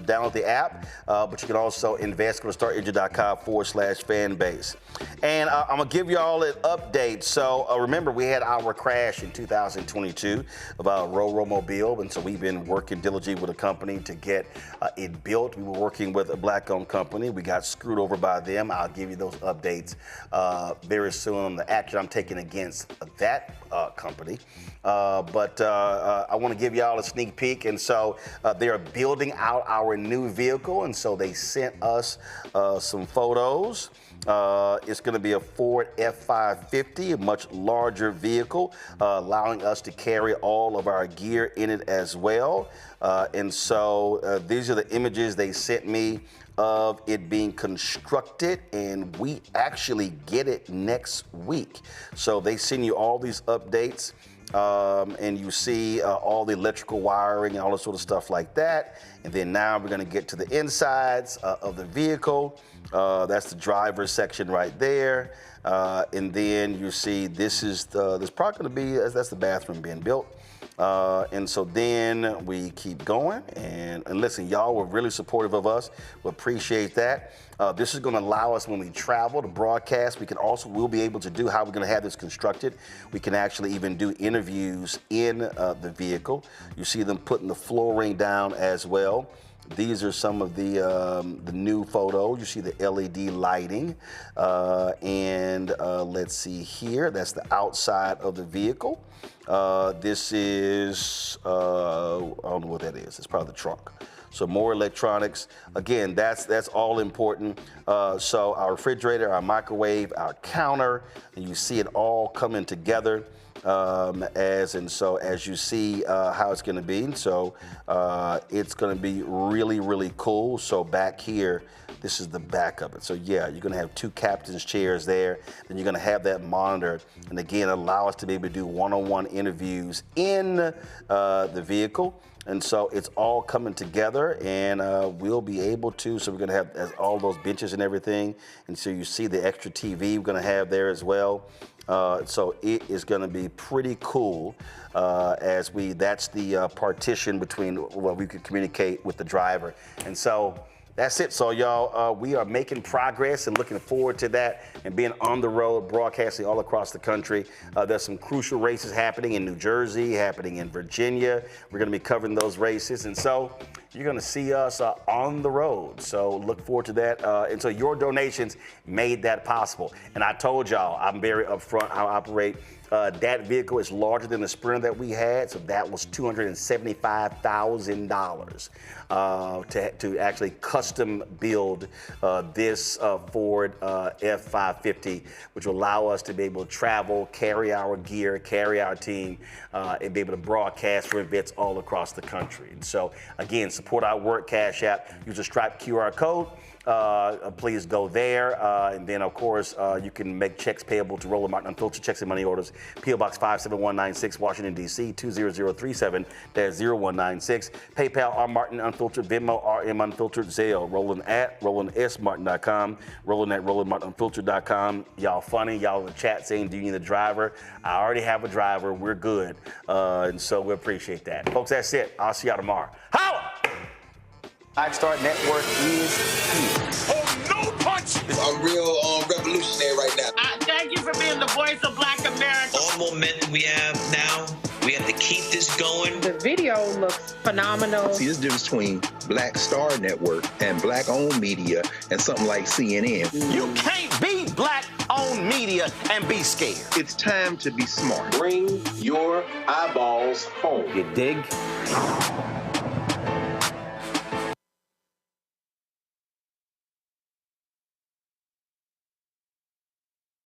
download the app, but you can also invest. Go to startengine.com/fanbase. And I'm gonna give you all an update. So remember, we had our crash in 2022 about Mobile, and so we've been working diligently with a company to get it built. We were working with a black-owned company. We got screwed over by them. I'll give you those updates very soon on the action I'm taking against that company. But I want to give y'all a sneak peek. And so they are building out our new vehicle, and so they sent us some photos. It's going to be a Ford F-550, a much larger vehicle, allowing us to carry all of our gear in it as well. And so these are the images they sent me of it being constructed, and we actually get it next week. So they send you all these updates, and you see all the electrical wiring and all this sort of stuff like that. And then now we're going to get to the insides of the vehicle. That's the driver's section right there. And then you see there's probably going to be, that's the bathroom being built. And so then we keep going, and listen, y'all were really supportive of us. We appreciate that. This is going to allow us, when we travel to broadcast, we'll be able to do how we're going to have this constructed. We can actually even do interviews in the vehicle. You see them putting the flooring down as well. These are some of the new photos. You see the LED lighting, and let's see here. That's the outside of the vehicle. This is, I don't know what that is. It's probably the trunk. So more electronics. Again, that's all important. So our refrigerator, our microwave, our counter, and you see it all coming together. As you see how it's going to be. So it's going to be really, really cool. So back here, this is the back of it. So yeah, you're going to have two captain's chairs there. Then you're going to have that monitor. And again, allow us to be able to do one-on-one interviews in the vehicle. And so it's all coming together, and we'll be able to. So we're going to have all those benches and everything. And so you see the extra TV we're going to have there as well. So it is going to be pretty cool that's the partition between what we could communicate with the driver. And so that's it. So y'all, we are making progress and looking forward to that and being on the road, broadcasting all across the country. There's some crucial races happening in New Jersey, happening in Virginia. We're going to be covering those races. And so you're going to see us on the road. So look forward to that. And so your donations made that possible. And I told y'all, I'm very upfront how I operate. That vehicle is larger than the Sprinter that we had, so that was $275,000 to actually custom build this Ford F-550, which will allow us to be able to travel, carry our gear, carry our team, and be able to broadcast for events all across the country. And so, again, support our work. Cash App, use a Stripe QR code. Please go there. And then, of course, you can make checks payable to Roland Martin Unfiltered Checks and Money Orders, P.O. Box 57196, Washington, D.C., 20037-0196. PayPal, R. Martin Unfiltered, Venmo, RM Unfiltered, Zelle, Roland at RolandSMartin.com, Roland at RolandMartinUnfiltered.com. Y'all funny. Y'all in the chat saying, do you need a driver? I already have a driver. We're good. And so we appreciate that. Folks, that's it. I'll see y'all tomorrow. Holla! Black Star Network is here. Oh, no punch! I'm real revolutionary right now. Thank you for being the voice of Black America. All the momentum we have now, we have to keep this going. The video looks phenomenal. See, there's a difference between Black Star Network and black-owned media and something like CNN. You can't be black-owned media and be scared. It's time to be smart. Bring your eyeballs home. You dig?